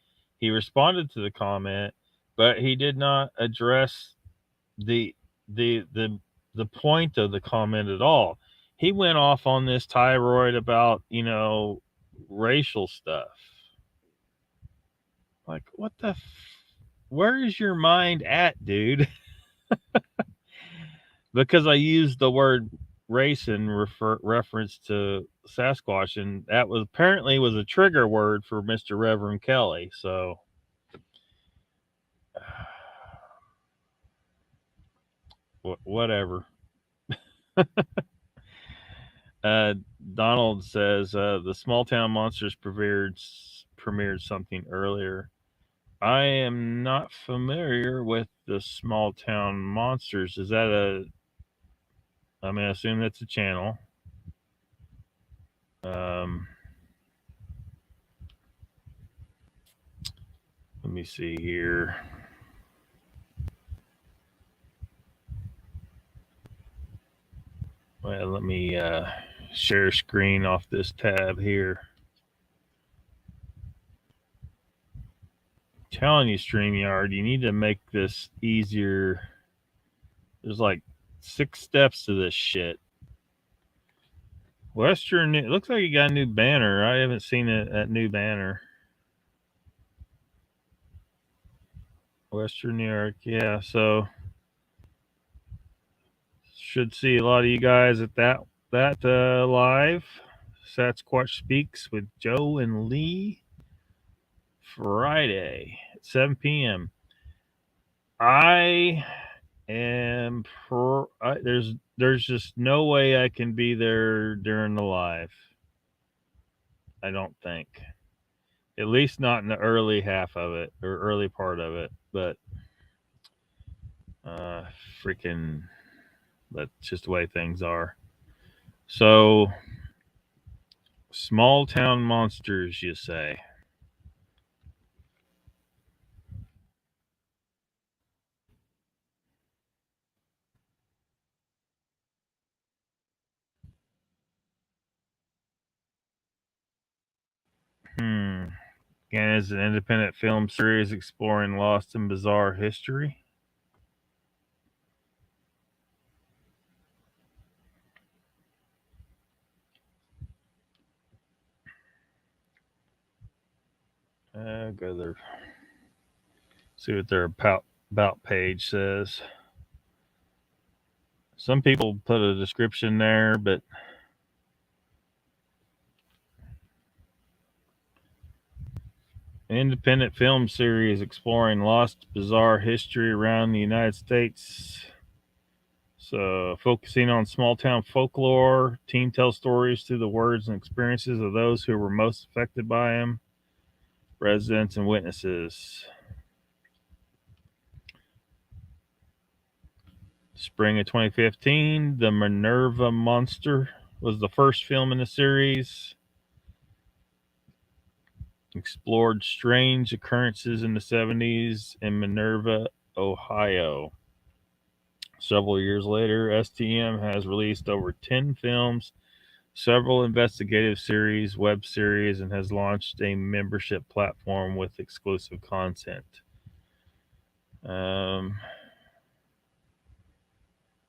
responded to the comment, but he did not address the the the the point of the comment at all. He went off on this tirade about, racial stuff. Like, what the where is your mind at, dude? Because I used the word race in reference to Sasquatch, and that was apparently was a trigger word for Mr. Reverend Kelly. So Whatever. Donald says the Small Town Monsters premiered something earlier. I am not familiar with the Small Town Monsters. Is that I mean, I assume that's a channel. Let me see here. Well, let me share screen off this tab here. I'm telling you, StreamYard, you need to make this easier. There's like 6 steps to this shit. Western, it looks like you got a new banner. I haven't seen that new banner. Western New York, yeah. So should see a lot of you guys at that live. Sasquatch Speaks with Joe and Lee, Friday at 7 p.m. I am there's just no way I can be there during the live. I don't think. At least not in the early half of it or early part of it, but freaking that's just the way things are. So Small Town Monsters, you say? Again, it's an independent film series exploring lost and bizarre history. Go there. See what their about page says. Some people put a description there, but an independent film series exploring lost, bizarre history around the United States. So, focusing on small town folklore, team tells stories through the words and experiences of those who were most affected by them, residents and witnesses. Spring of 2015, The Minerva Monster was the first film in the series. Explored strange occurrences in the 70s in Minerva, Ohio. Several years later, STM has released over 10 films, several investigative series, web series, and has launched a membership platform with exclusive content.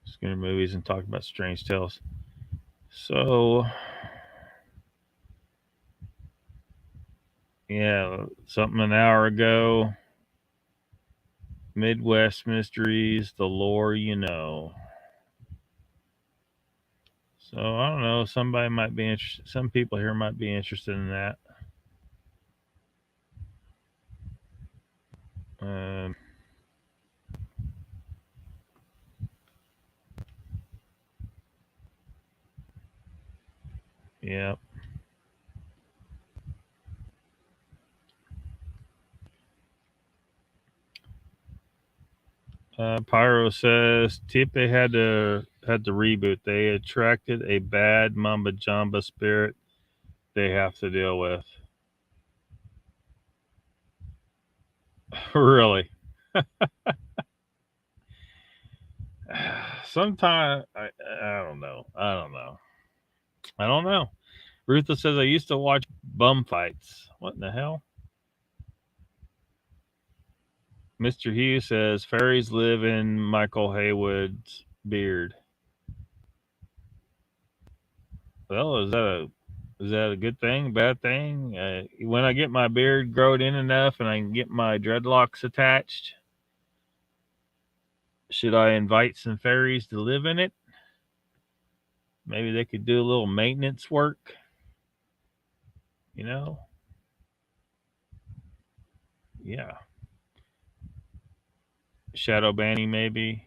Scooter movies and talk about strange tales. So, yeah, something an hour ago. Midwest Mysteries, the lore you know. So I don't know. Somebody might be interested. Some people here might be interested in that. Yeah. Pyro says Tipe had to reboot. They attracted a bad Mamba Jamba spirit they have to deal with. Really? Sometimes I don't know. I don't know. Ruthless says I used to watch bum fights. What in the hell? Mr. Hughes says fairies live in Michael Haywood's beard. Well, is that a good thing, bad thing? When I get my beard growed in enough and I can get my dreadlocks attached, should I invite some fairies to live in it? Maybe they could do a little maintenance work, you know? Yeah. Shadow banning, maybe.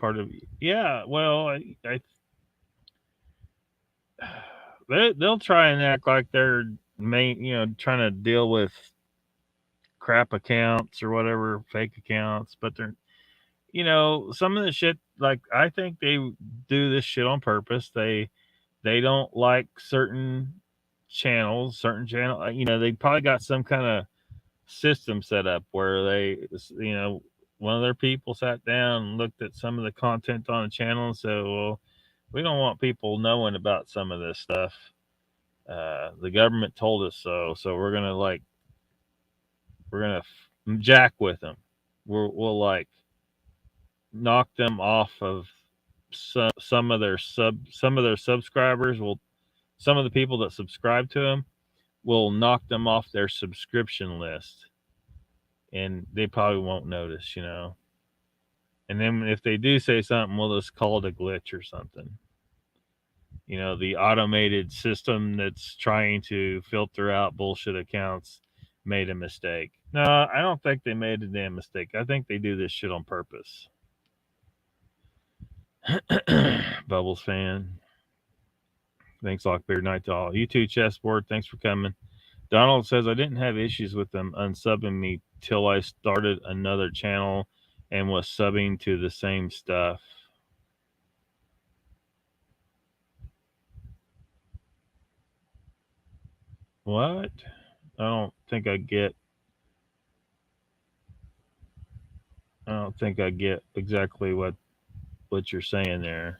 part of yeah. Well, they'll try and act like they're trying to deal with crap accounts or whatever, fake accounts, but they're some of the shit, like, I think they do this shit on purpose. They don't like certain channel, they probably got some kind of system set up where one of their people sat down and looked at some of the content on the channel and said, well, we don't want people knowing about some of this stuff. The government told us so we're gonna jack with them. We'll like knock them off of some of their subscribers. Some of the people that subscribe to them will knock them off their subscription list, and they probably won't notice, And then if they do say something, we'll just call it a glitch or something. The automated system that's trying to filter out bullshit accounts made a mistake. No, I don't think they made a damn mistake. I think they do this shit on purpose. Bubbles fan. Thanks, Lockbeard. Night to all. You too, Chessboard. Thanks for coming. Donald says, I didn't have issues with them unsubbing me till I started another channel and was subbing to the same stuff. What? I don't think I get exactly what you're saying there.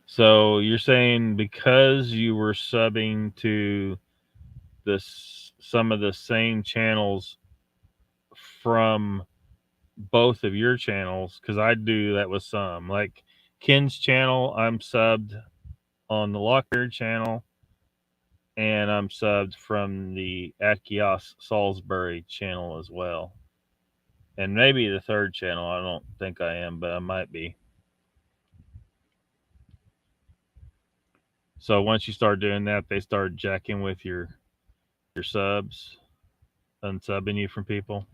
So you're saying because you were subbing to some of the same channels from both of your channels, because I do that with some, like Ken's channel, I'm subbed on the Lockbeard channel, and I'm subbed from the Achaeos Salisbury channel as well. And maybe the third channel, I don't think I am, but I might be. So once you start doing that, they start jacking with your subs, unsubbing you from people.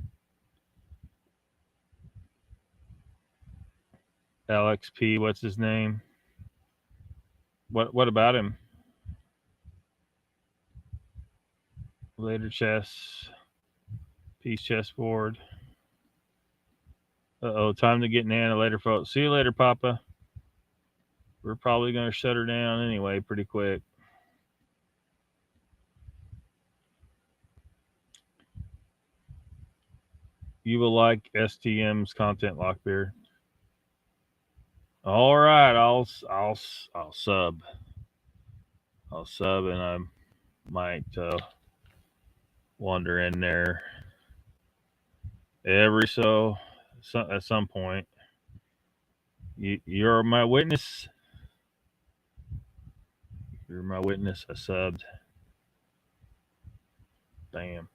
Alex P, what's his name? What about him? Later chess. Peace chessboard. Time to get Nana later, folks. See you later, Papa. We're probably going to shut her down anyway pretty quick. You will like STM's content, Lockbeard. All right, I'll sub. I'll sub, and I might wander in there at some point. You're my witness. You're my witness. I subbed. Bam.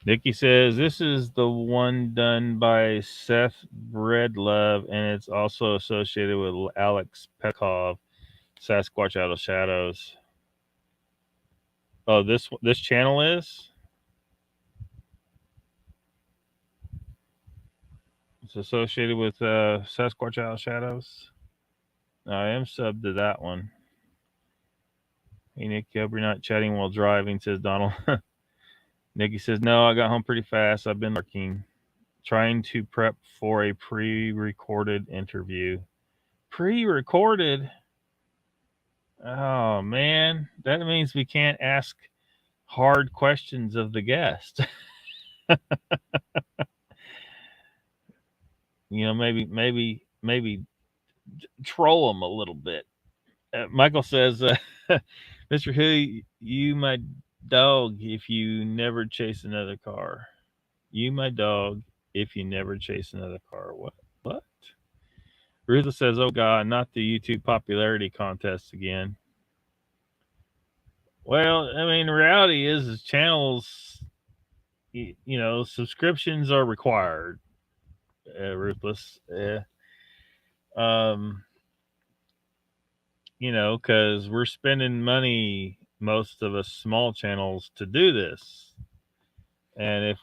Nikki says this is the one done by Seth Breadlove, and it's also associated with Alex Pekov, Sasquatch Out of Shadows. Oh, this channel is? It's associated with Sasquatch Out of Shadows. I am subbed to that one. Hey, Nikki, hope you're not chatting while driving, says Donald. Nikki says, no, I got home pretty fast. I've been working, trying to prep for a pre-recorded interview. Pre-recorded? Oh, man. That means we can't ask hard questions of the guest. Maybe troll them a little bit. Michael says, Mr. Who, you my dog if you never chase another car. You my dog if you never chase another car. What? Ruthless says, oh God, not the YouTube popularity contest again. Well, I mean, the reality is channels, subscriptions are required. Ruthless. Because we're spending money, most of us small channels, to do this. and if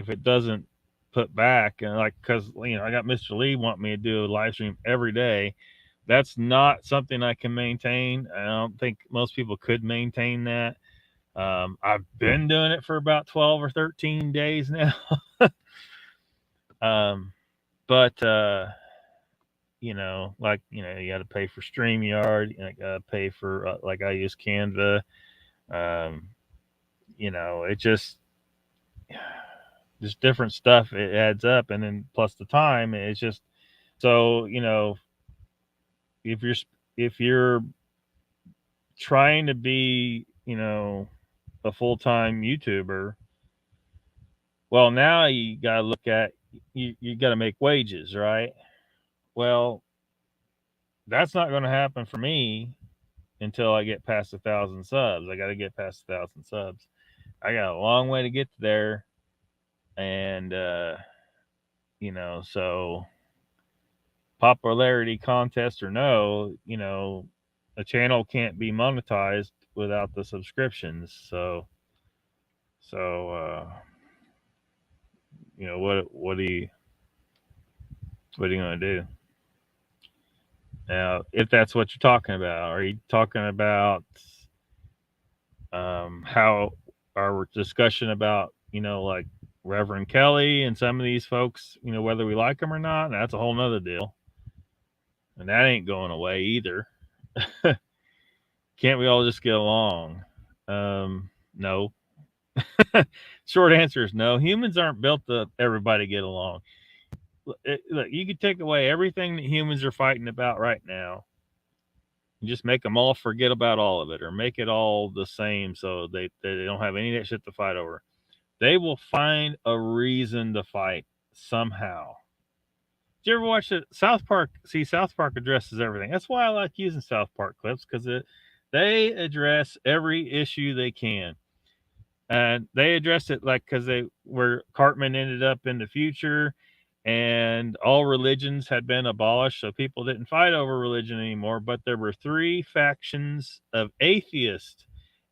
it doesn't put back, and like, because I got Mr. Lee wanting me to do a live stream every day. That's not something I can maintain. I don't think most people could maintain that. I've been doing it for about 12 or 13 days now. But you got to pay for StreamYard, you got to pay for like I use Canva. It just different stuff. It adds up, and then plus the time. It's just so if you're trying to be a full-time YouTuber, well, now you got to look at you got to make wages, right? Well, that's not going to happen for me until I get past 1,000 subs. I got to get past 1,000 subs. I got a long way to get there, and so popularity contest or no, a channel can't be monetized without the subscriptions. So what are you going to do? Now, if that's what you're talking about, are you talking about how our discussion about like Reverend Kelly and some of these folks, whether we like them or not? That's a whole nother deal, and that ain't going away either. Can't we all just get along? No. Short answer is no. Humans aren't built to everybody get along. Look, you could take away everything that humans are fighting about right now and just make them all forget about all of it, or make it all the same so they don't have any of that shit to fight over. They will find a reason to fight somehow. Did you ever watch it? South Park? See, South Park addresses everything. That's why I like using South Park clips, because they address every issue they can. And they addressed it like because they were Cartman ended up in the future, and all religions had been abolished, so people didn't fight over religion anymore. But there were 3 factions of atheists,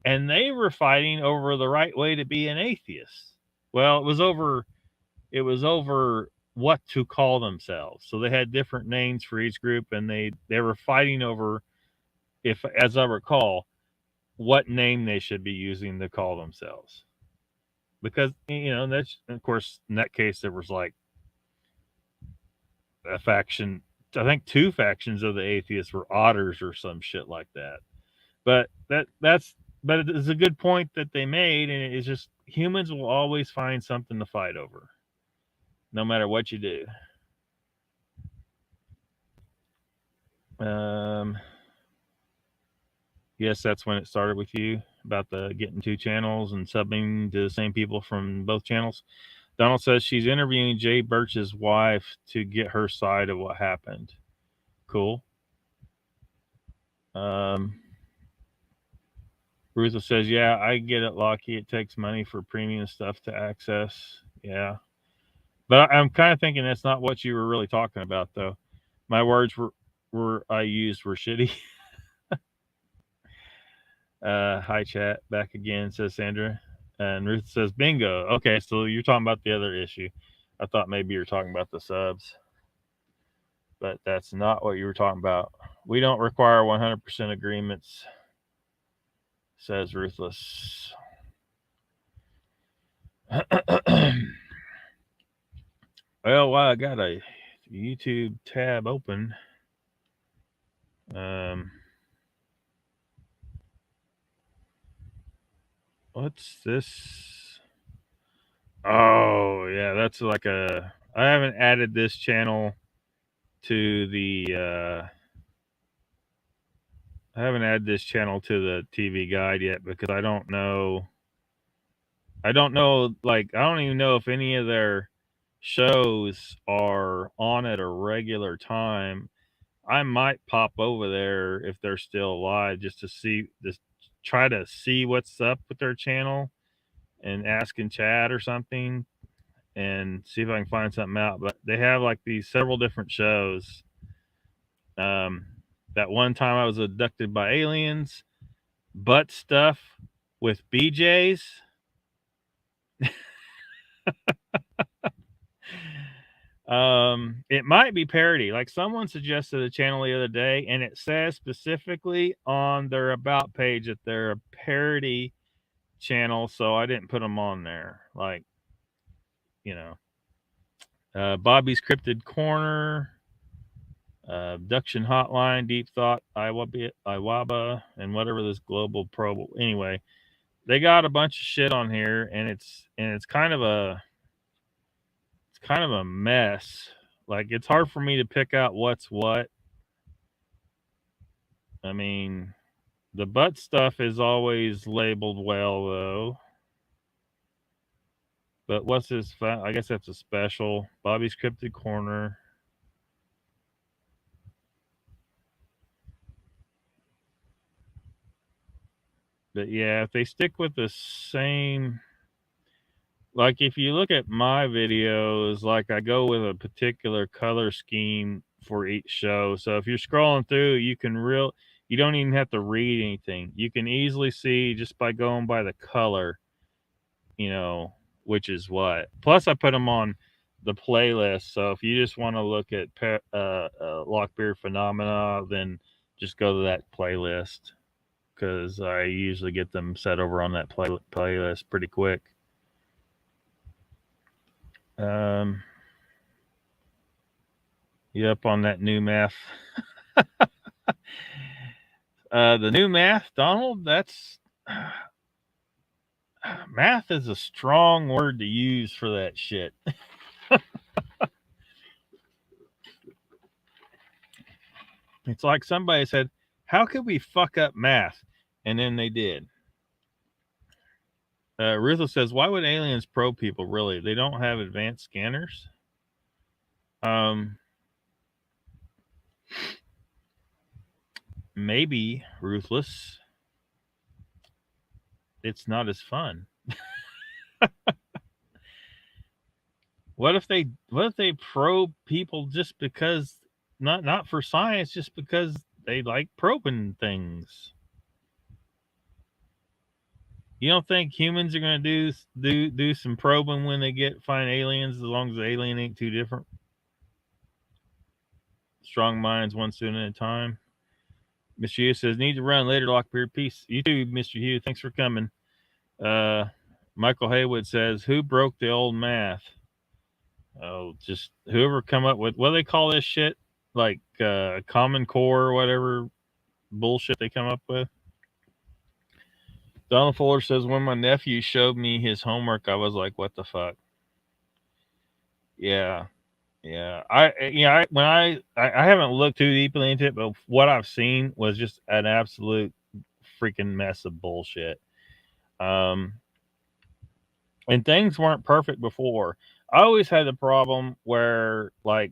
and they were fighting over the right way to be an atheist. Well, it was over what to call themselves. So they had different names for each group, and they were fighting over, if as I recall, what name they should be using to call themselves. Because that's, of course, in that case there was like a faction, I think 2 factions of the atheists were otters or some shit like that. But but it is a good point that they made, and it's just humans will always find something to fight over, no matter what you do. Yes, that's when it started with you about the getting 2 channels and subbing to the same people from both channels. Donald says she's interviewing Jay Birch's wife to get her side of what happened. Cool. Rutha says, yeah, I get it, Lockie. It takes money for premium stuff to access. Yeah. But I'm kind of thinking that's not what you were really talking about, though. My words I used were shitty. Hi, chat. Back again, says Sandra. And Ruth says, bingo. Okay, so you're talking about the other issue. I thought maybe you were talking about the subs. But that's not what you were talking about. We don't require 100% agreements, says Ruthless. Well, while I got a YouTube tab open, what's this? Oh, yeah, that's like I haven't added this channel to the TV guide yet, because I don't know, like, I don't even know if any of their shows are on at a regular time. I might pop over there if they're still live, just to try to see what's up with their channel and ask in chat or something, and see if I can find something out. But they have like these several different shows. That one time I was abducted by aliens, butt stuff with BJs. It might be parody. Like someone suggested a channel the other day, and it says specifically on their about page that they're a parody channel, so I didn't put them on there. Like, you know, Bobby's Cryptid Corner, Abduction Hotline, Deep Thought, Iwaba, and whatever this global probe. Anyway, they got a bunch of shit on here, and it's kind of a mess. Like, it's hard for me to pick out what's what. I mean, the butt stuff is always labeled well, though. But what's this? I guess that's a special. Bobby's Cryptid Corner. But yeah, if they stick with the same, like if you look at my videos, like I go with a particular color scheme for each show. So if you're scrolling through, you don't even have to read anything. You can easily see just by going by the color, you know, which is what. Plus I put them on the playlist. So if you just want to look at Lockbeard Phenomena, then just go to that playlist, because I usually get them set over on that playlist pretty quick. Yep, on that new math. The new math, Donald, that's math is a strong word to use for that shit. It's like somebody said, how could we fuck up math? And then they did. Ruthless says, why would aliens probe people? Really? They don't have advanced scanners? Maybe, Ruthless. It's not as fun. What if they probe people just because, not for science, just because they like probing things? You don't think humans are going to do some probing when they find aliens, as long as the alien ain't too different? Strong minds, one student at a time. Mr. Hugh says, need to run later, Lockbeard. Peace. You too, Mr. Hugh. Thanks for coming. Michael Haywood says, who broke the old math? Oh, just whoever come up with, what do they call this shit? Like Common Core or whatever bullshit they come up with. Donald Fuller says, when my nephew showed me his homework, I was like, what the fuck? Yeah. I haven't looked too deeply into it, but what I've seen was just an absolute freaking mess of bullshit. And things weren't perfect before. I always had the problem where, like,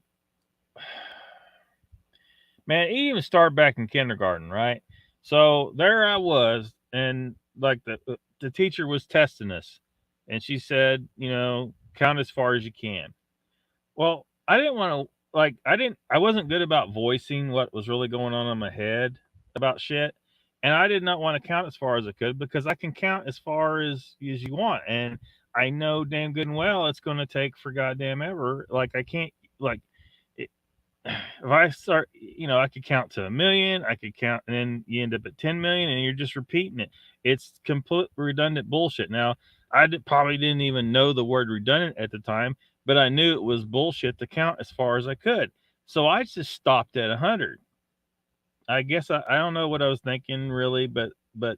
man, it even started back in kindergarten, right? So there I was, and like the teacher was testing us, and she said, count as far as you can. Well, I didn't want to, I wasn't good about voicing what was really going on in my head about shit. And I did not want to count as far as I could, because I can count as far as you want. And I know damn good and well it's going to take for goddamn ever. Like, I can't, like, if I start, I could count to 1 million, I could count, and then you end up at 10 million and you're just repeating it. It's complete redundant bullshit. Now, probably didn't even know the word redundant at the time, but I knew it was bullshit to count as far as I could. So I just stopped at 100. I guess I don't know what I was thinking really, but I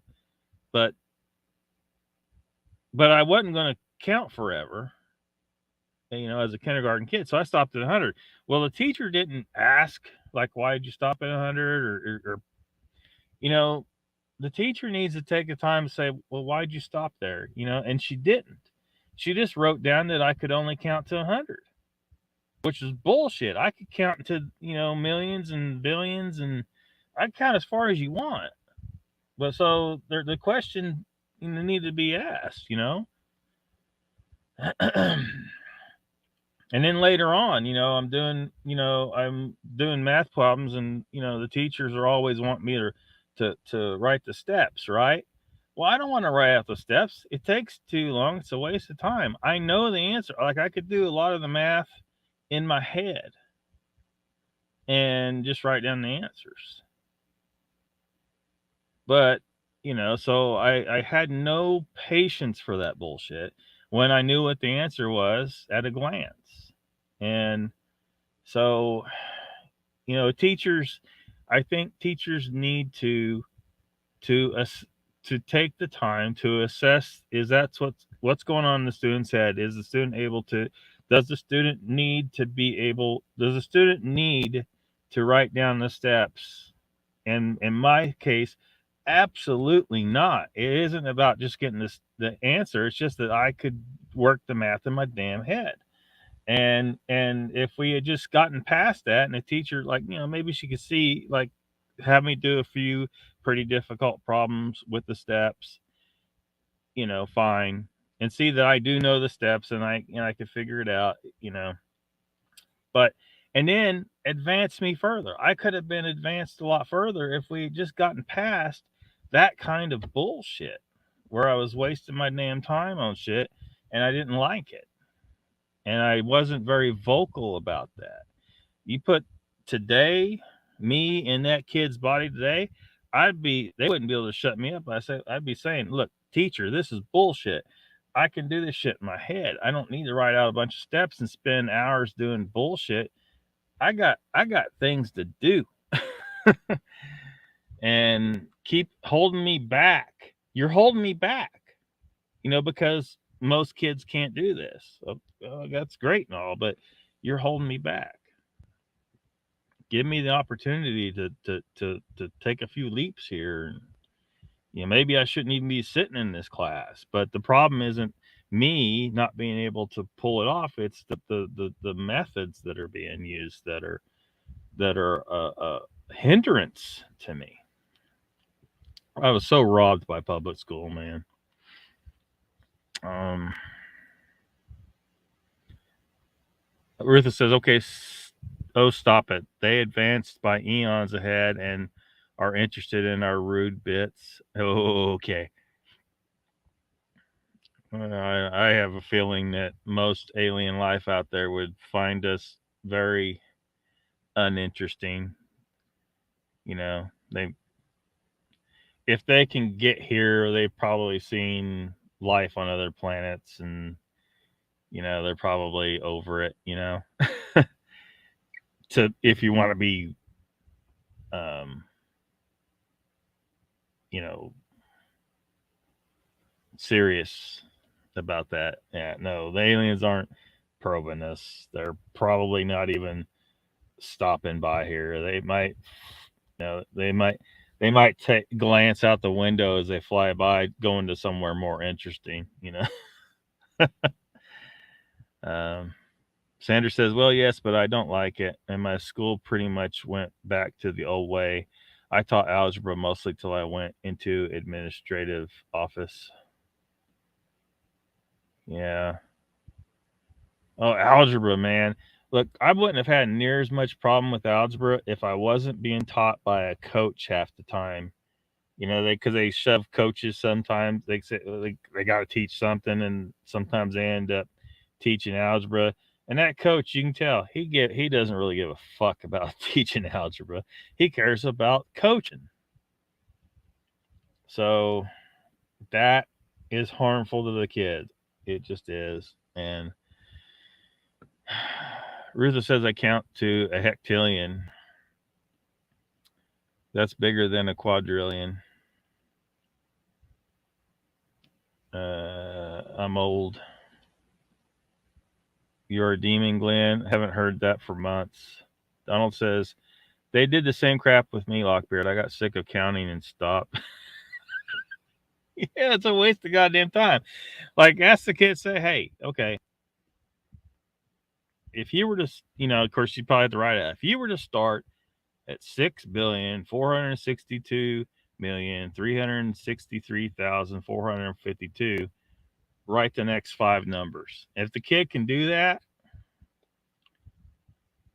wasn't going to count forever, as a kindergarten kid. So I stopped at 100. Well, the teacher didn't ask, like, why did you stop at 100? Or the teacher needs to take the time to say, well, why'd you stop there? And she didn't. She just wrote down that I could only count to 100, which is bullshit. I could count to, millions and billions, and I'd count as far as you want. But so the question needed to be asked, And then later on, I'm doing math problems, and the teachers are always wanting me to write the steps, right? Well, I don't want to write out the steps. It takes too long. It's a waste of time. I know the answer. Like, I could do a lot of the math in my head and just write down the answers. But, so I had no patience for that bullshit when I knew what the answer was at a glance. And so, teachers, I think teachers need to take the time to assess, is that's what's going on in the student's head. Is the student able to, does the student need to write down the steps? And in my case, absolutely not. It isn't about just getting the answer. It's just that I could work the math in my damn head. And if we had just gotten past that, and the teacher, like, maybe she could see, like, have me do a few pretty difficult problems with the steps, fine, and see that I do know the steps, and I could figure it out, but, and then advance me further. I could have been advanced a lot further if we had just gotten past that kind of bullshit where I was wasting my damn time on shit and I didn't like it. And I wasn't very vocal about that. You put today, me in that kid's body today, they wouldn't be able to shut me up. I'd be saying, look, teacher, this is bullshit. I can do this shit in my head. I don't need to write out a bunch of steps and spend hours doing bullshit. I got things to do. And keep holding me back. You're holding me back, because most kids can't do this. That's great and all, but you're holding me back. Give me the opportunity to take a few leaps here. Maybe I shouldn't even be sitting in this class, but the problem isn't me not being able to pull it off. It's the methods that are being used that are a hindrance to me. I was so robbed by public school, man. Rutha says, okay, stop it. They advanced by eons ahead and are interested in our rude bits. Oh, okay. I have a feeling that most alien life out there would find us very uninteresting. If they can get here, they've probably seen life on other planets, and they're probably over it. If you want to be, serious about that. Yeah, no, the aliens aren't probing us. They're probably not even stopping by here. They might, they might glance out the window as they fly by, going to somewhere more interesting. Sandra says, well, yes, but I don't like it. And my school pretty much went back to the old way. I taught algebra mostly till I went into administrative office. Yeah. Oh, algebra, man. Look, I wouldn't have had near as much problem with algebra if I wasn't being taught by a coach half the time. Because they shove coaches sometimes. They say they got to teach something, and sometimes they end up teaching algebra. And that coach, you can tell he doesn't really give a fuck about teaching algebra. He cares about coaching. So that is harmful to the kid. It just is. And Rutha says I count to a hectillion. That's bigger than a quadrillion. I'm old. You're a demon, Glenn. Haven't heard that for months. Donald says, they did the same crap with me, Lockbeard. I got sick of counting and stopped. Yeah, it's a waste of goddamn time. Like, ask the kid, say, hey, okay, if you were to, of course, you probably have to write it. If you were to start at 6,462,363,452, write the next 5 numbers. If the kid can do that,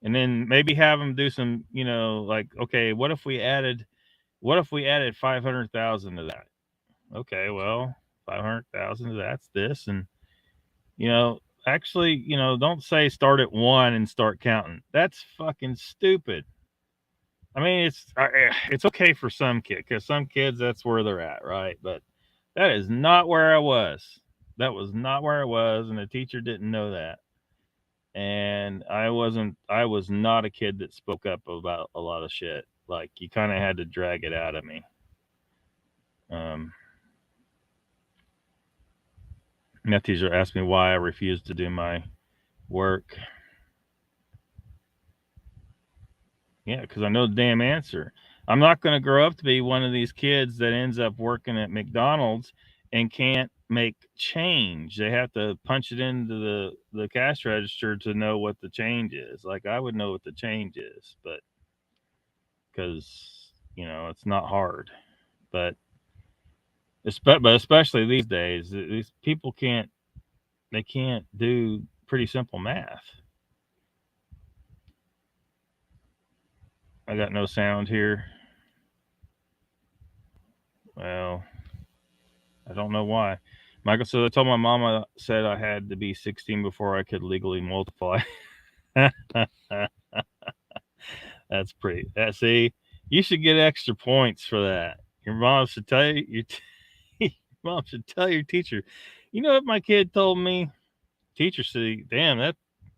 and then maybe have them do some, like, okay, what if we added 500,000 to that? Okay, well, 500,000, that's this. And, actually, don't say start at 1 and start counting. That's fucking stupid. I mean, it's okay for some kids, because some kids, that's where they're at, right? But that is not where I was. That was not where I was, and the teacher didn't know that. And I was not a kid that spoke up about a lot of shit. Like, you kind of had to drag it out of me. That teacher asked me why I refused to do my work. Yeah, because I know the damn answer. I'm not going to grow up to be one of these kids that ends up working at McDonald's and can't make change. They have to punch it into the cash register to know what the change is. Like, I would know what the change is, but because, it's not hard. But especially these days, these people can't do pretty simple math. I got no sound here. Well, I don't know why. Michael, so I told my mama said I had to be 16 before I could legally multiply. That's pretty. See, you should get extra points for that. Your mom should tell you. Your mom should tell your teacher. You know what my kid told me? Teacher said, "Damn,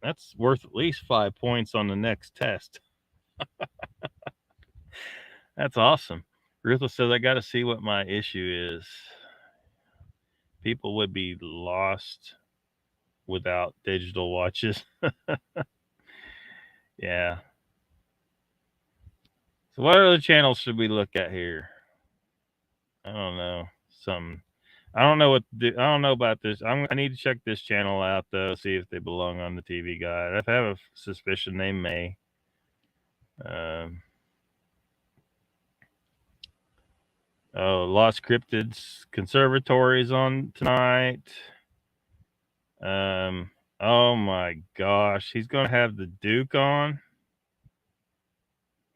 that's worth at least 5 points on the next test." That's awesome. Ruthless says, "I got to see what my issue is. People would be lost without digital watches." Yeah. So what other channels should we look at here? I don't know. I don't know what to do. I don't know about this. I need to check this channel out though, see if they belong on the TV Guide. I have a suspicion they may. Lost Cryptids Conservatories on tonight. Oh my gosh, he's gonna have the Duke on.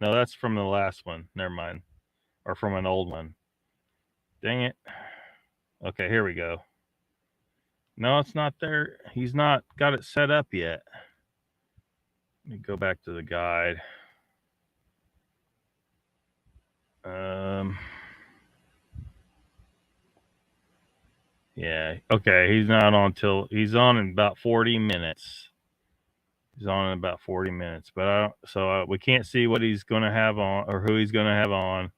No, that's from the last one. Never mind. Or from an old one. Dang it. Okay, here we go. No, it's not there. He's not got it set up yet. Let me go back to the guide. Yeah. Okay, he's not on till he's on in about 40 minutes. He's on in about 40 minutes, but we can't see what he's going to have on or who he's going to have on.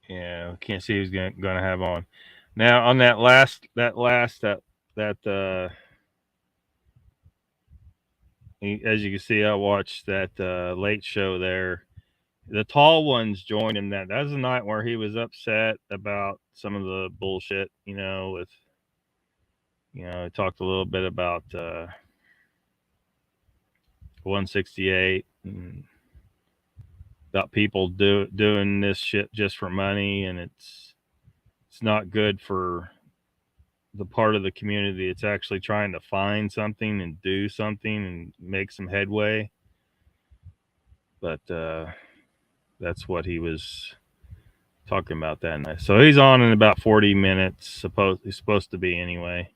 Yeah, we can't see who's going to have on. Now on that last as you can see, I watched that late show there. The tall ones joined him. That was the night where he was upset about some of the bullshit, with he talked a little bit about 168 and about people doing this shit just for money, and it's not good for the part of the community it's actually trying to find something and do something and make some headway. But that's what he was talking about that night. So he's on in about 40 minutes. He's supposed to be anyway.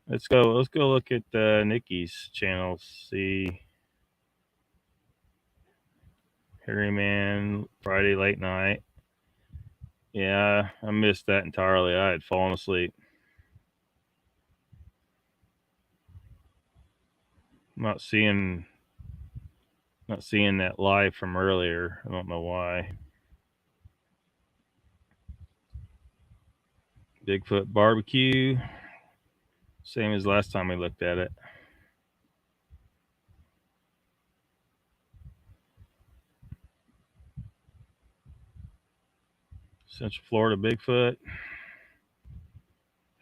Let's go look at Nikki's channel. See, Harry Man Friday late night. Yeah, I missed that entirely. I had fallen asleep. Not seeing that live from earlier. I don't know why. Bigfoot barbecue. Same as last time we looked at it. Central Florida Bigfoot.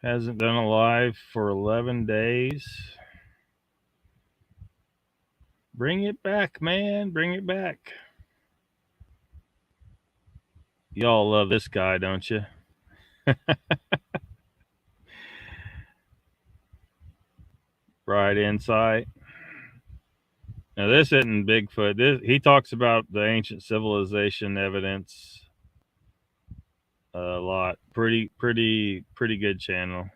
Hasn't done a live for 11 days. Bring it back, man. Bring it back. Y'all love this guy, don't you? Right insight. Now this isn't Bigfoot. He talks about the ancient civilization evidence a lot. Pretty good channel.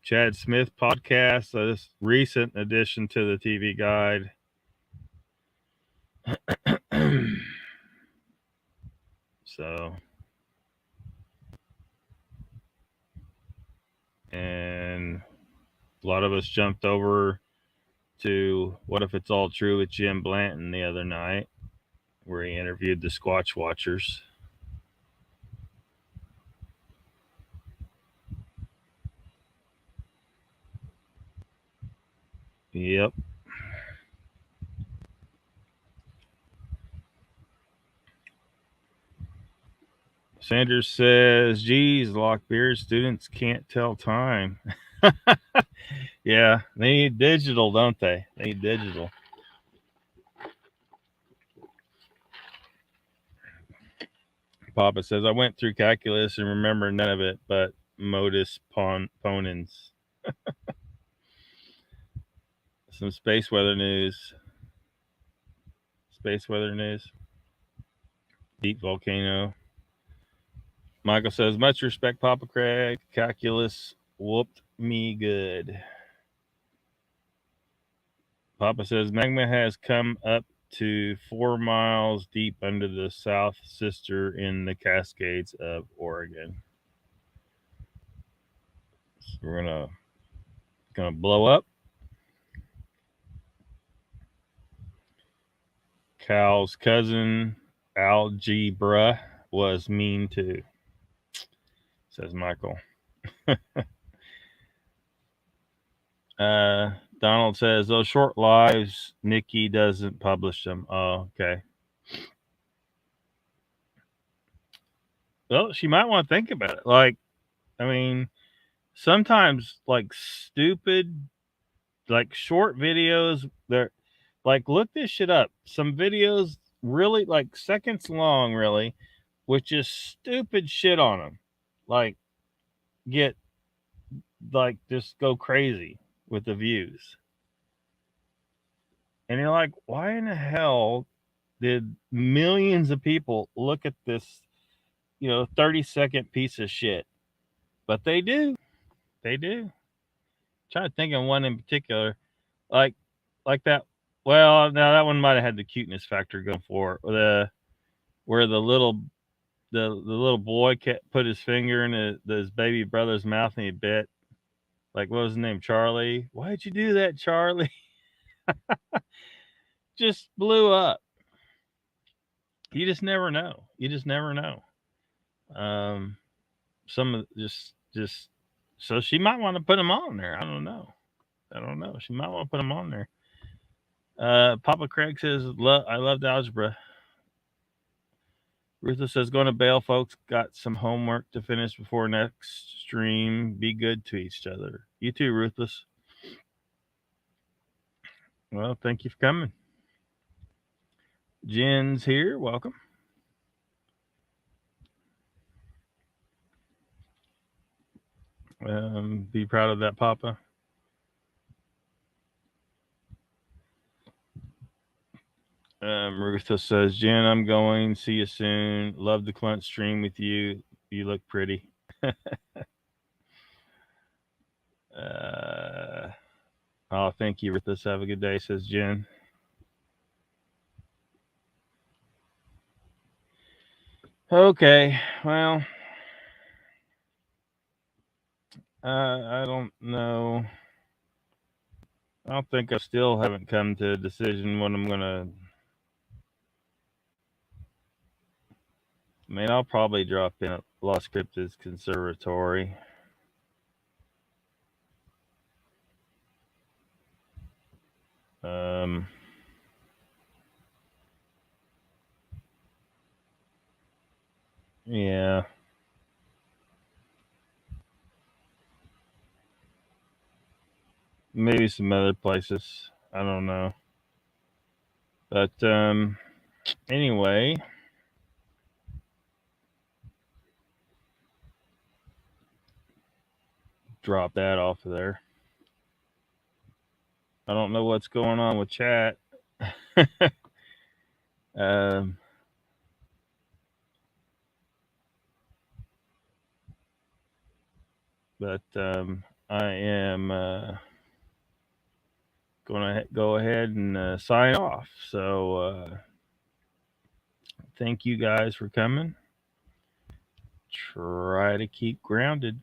Chad Smith podcast, this recent addition to the TV guide. So, and a lot of us jumped over to What If It's All True with Jim Blanton the other night, where he interviewed the Squatch Watchers. Yep. Sanders says, geez, Lockbeard students can't tell time. Yeah, they need digital, don't they? They need digital. Papa says, I went through calculus and remember none of it but modus ponens. Some space weather news. Deep volcano. Michael says, much respect, Papa Craig. Calculus whooped me good. Papa says, magma has come up to 4 miles deep under the South Sister in the Cascades of Oregon. So we're gonna blow up. Cal's cousin algebra was mean too, says Michael. Donald says, those short lives, Nikki doesn't publish them. Oh, okay. Well, she might want to think about it. Like, I mean, sometimes like stupid, like short videos, they're like, look this shit up. Some videos really like seconds long, really, with just stupid shit on them. Like, get like just go crazy with the views. And you're like, why in the hell did millions of people look at this, 30-second piece of shit? But they do. They do. I'm trying to think of one in particular. Like that. Well, now that one might have had the cuteness factor going for it. Where the little boy put his finger in his baby brother's mouth and he bit. Like, what was his name? Charlie. Why'd you do that, Charlie? Just blew up. You just never know. Some of just so she might want to put them on there. I don't know. She might want to put them on there. Papa Craig says, I loved algebra. Ruthless says, going to bail, folks. Got some homework to finish before next stream. Be good to each other. You too, Ruthless. Well, thank you for coming. Jen's here. Welcome. Be proud of that, Papa. Ruthless says, Jen, I'm going. See you soon. Love the Clunt stream with you. You look pretty. Oh, thank you, Ruthless. Have a good day, says Jen. Okay, well, I don't know. I don't think I still haven't come to a decision when I'm gonna. I mean, I'll probably drop in at Lost Cryptids Conservatory. Yeah. Maybe some other places. I don't know. But anyway. drop that off of there. I don't know what's going on with chat. But I am going to go ahead and sign off. So thank you guys for coming. Try to keep grounded.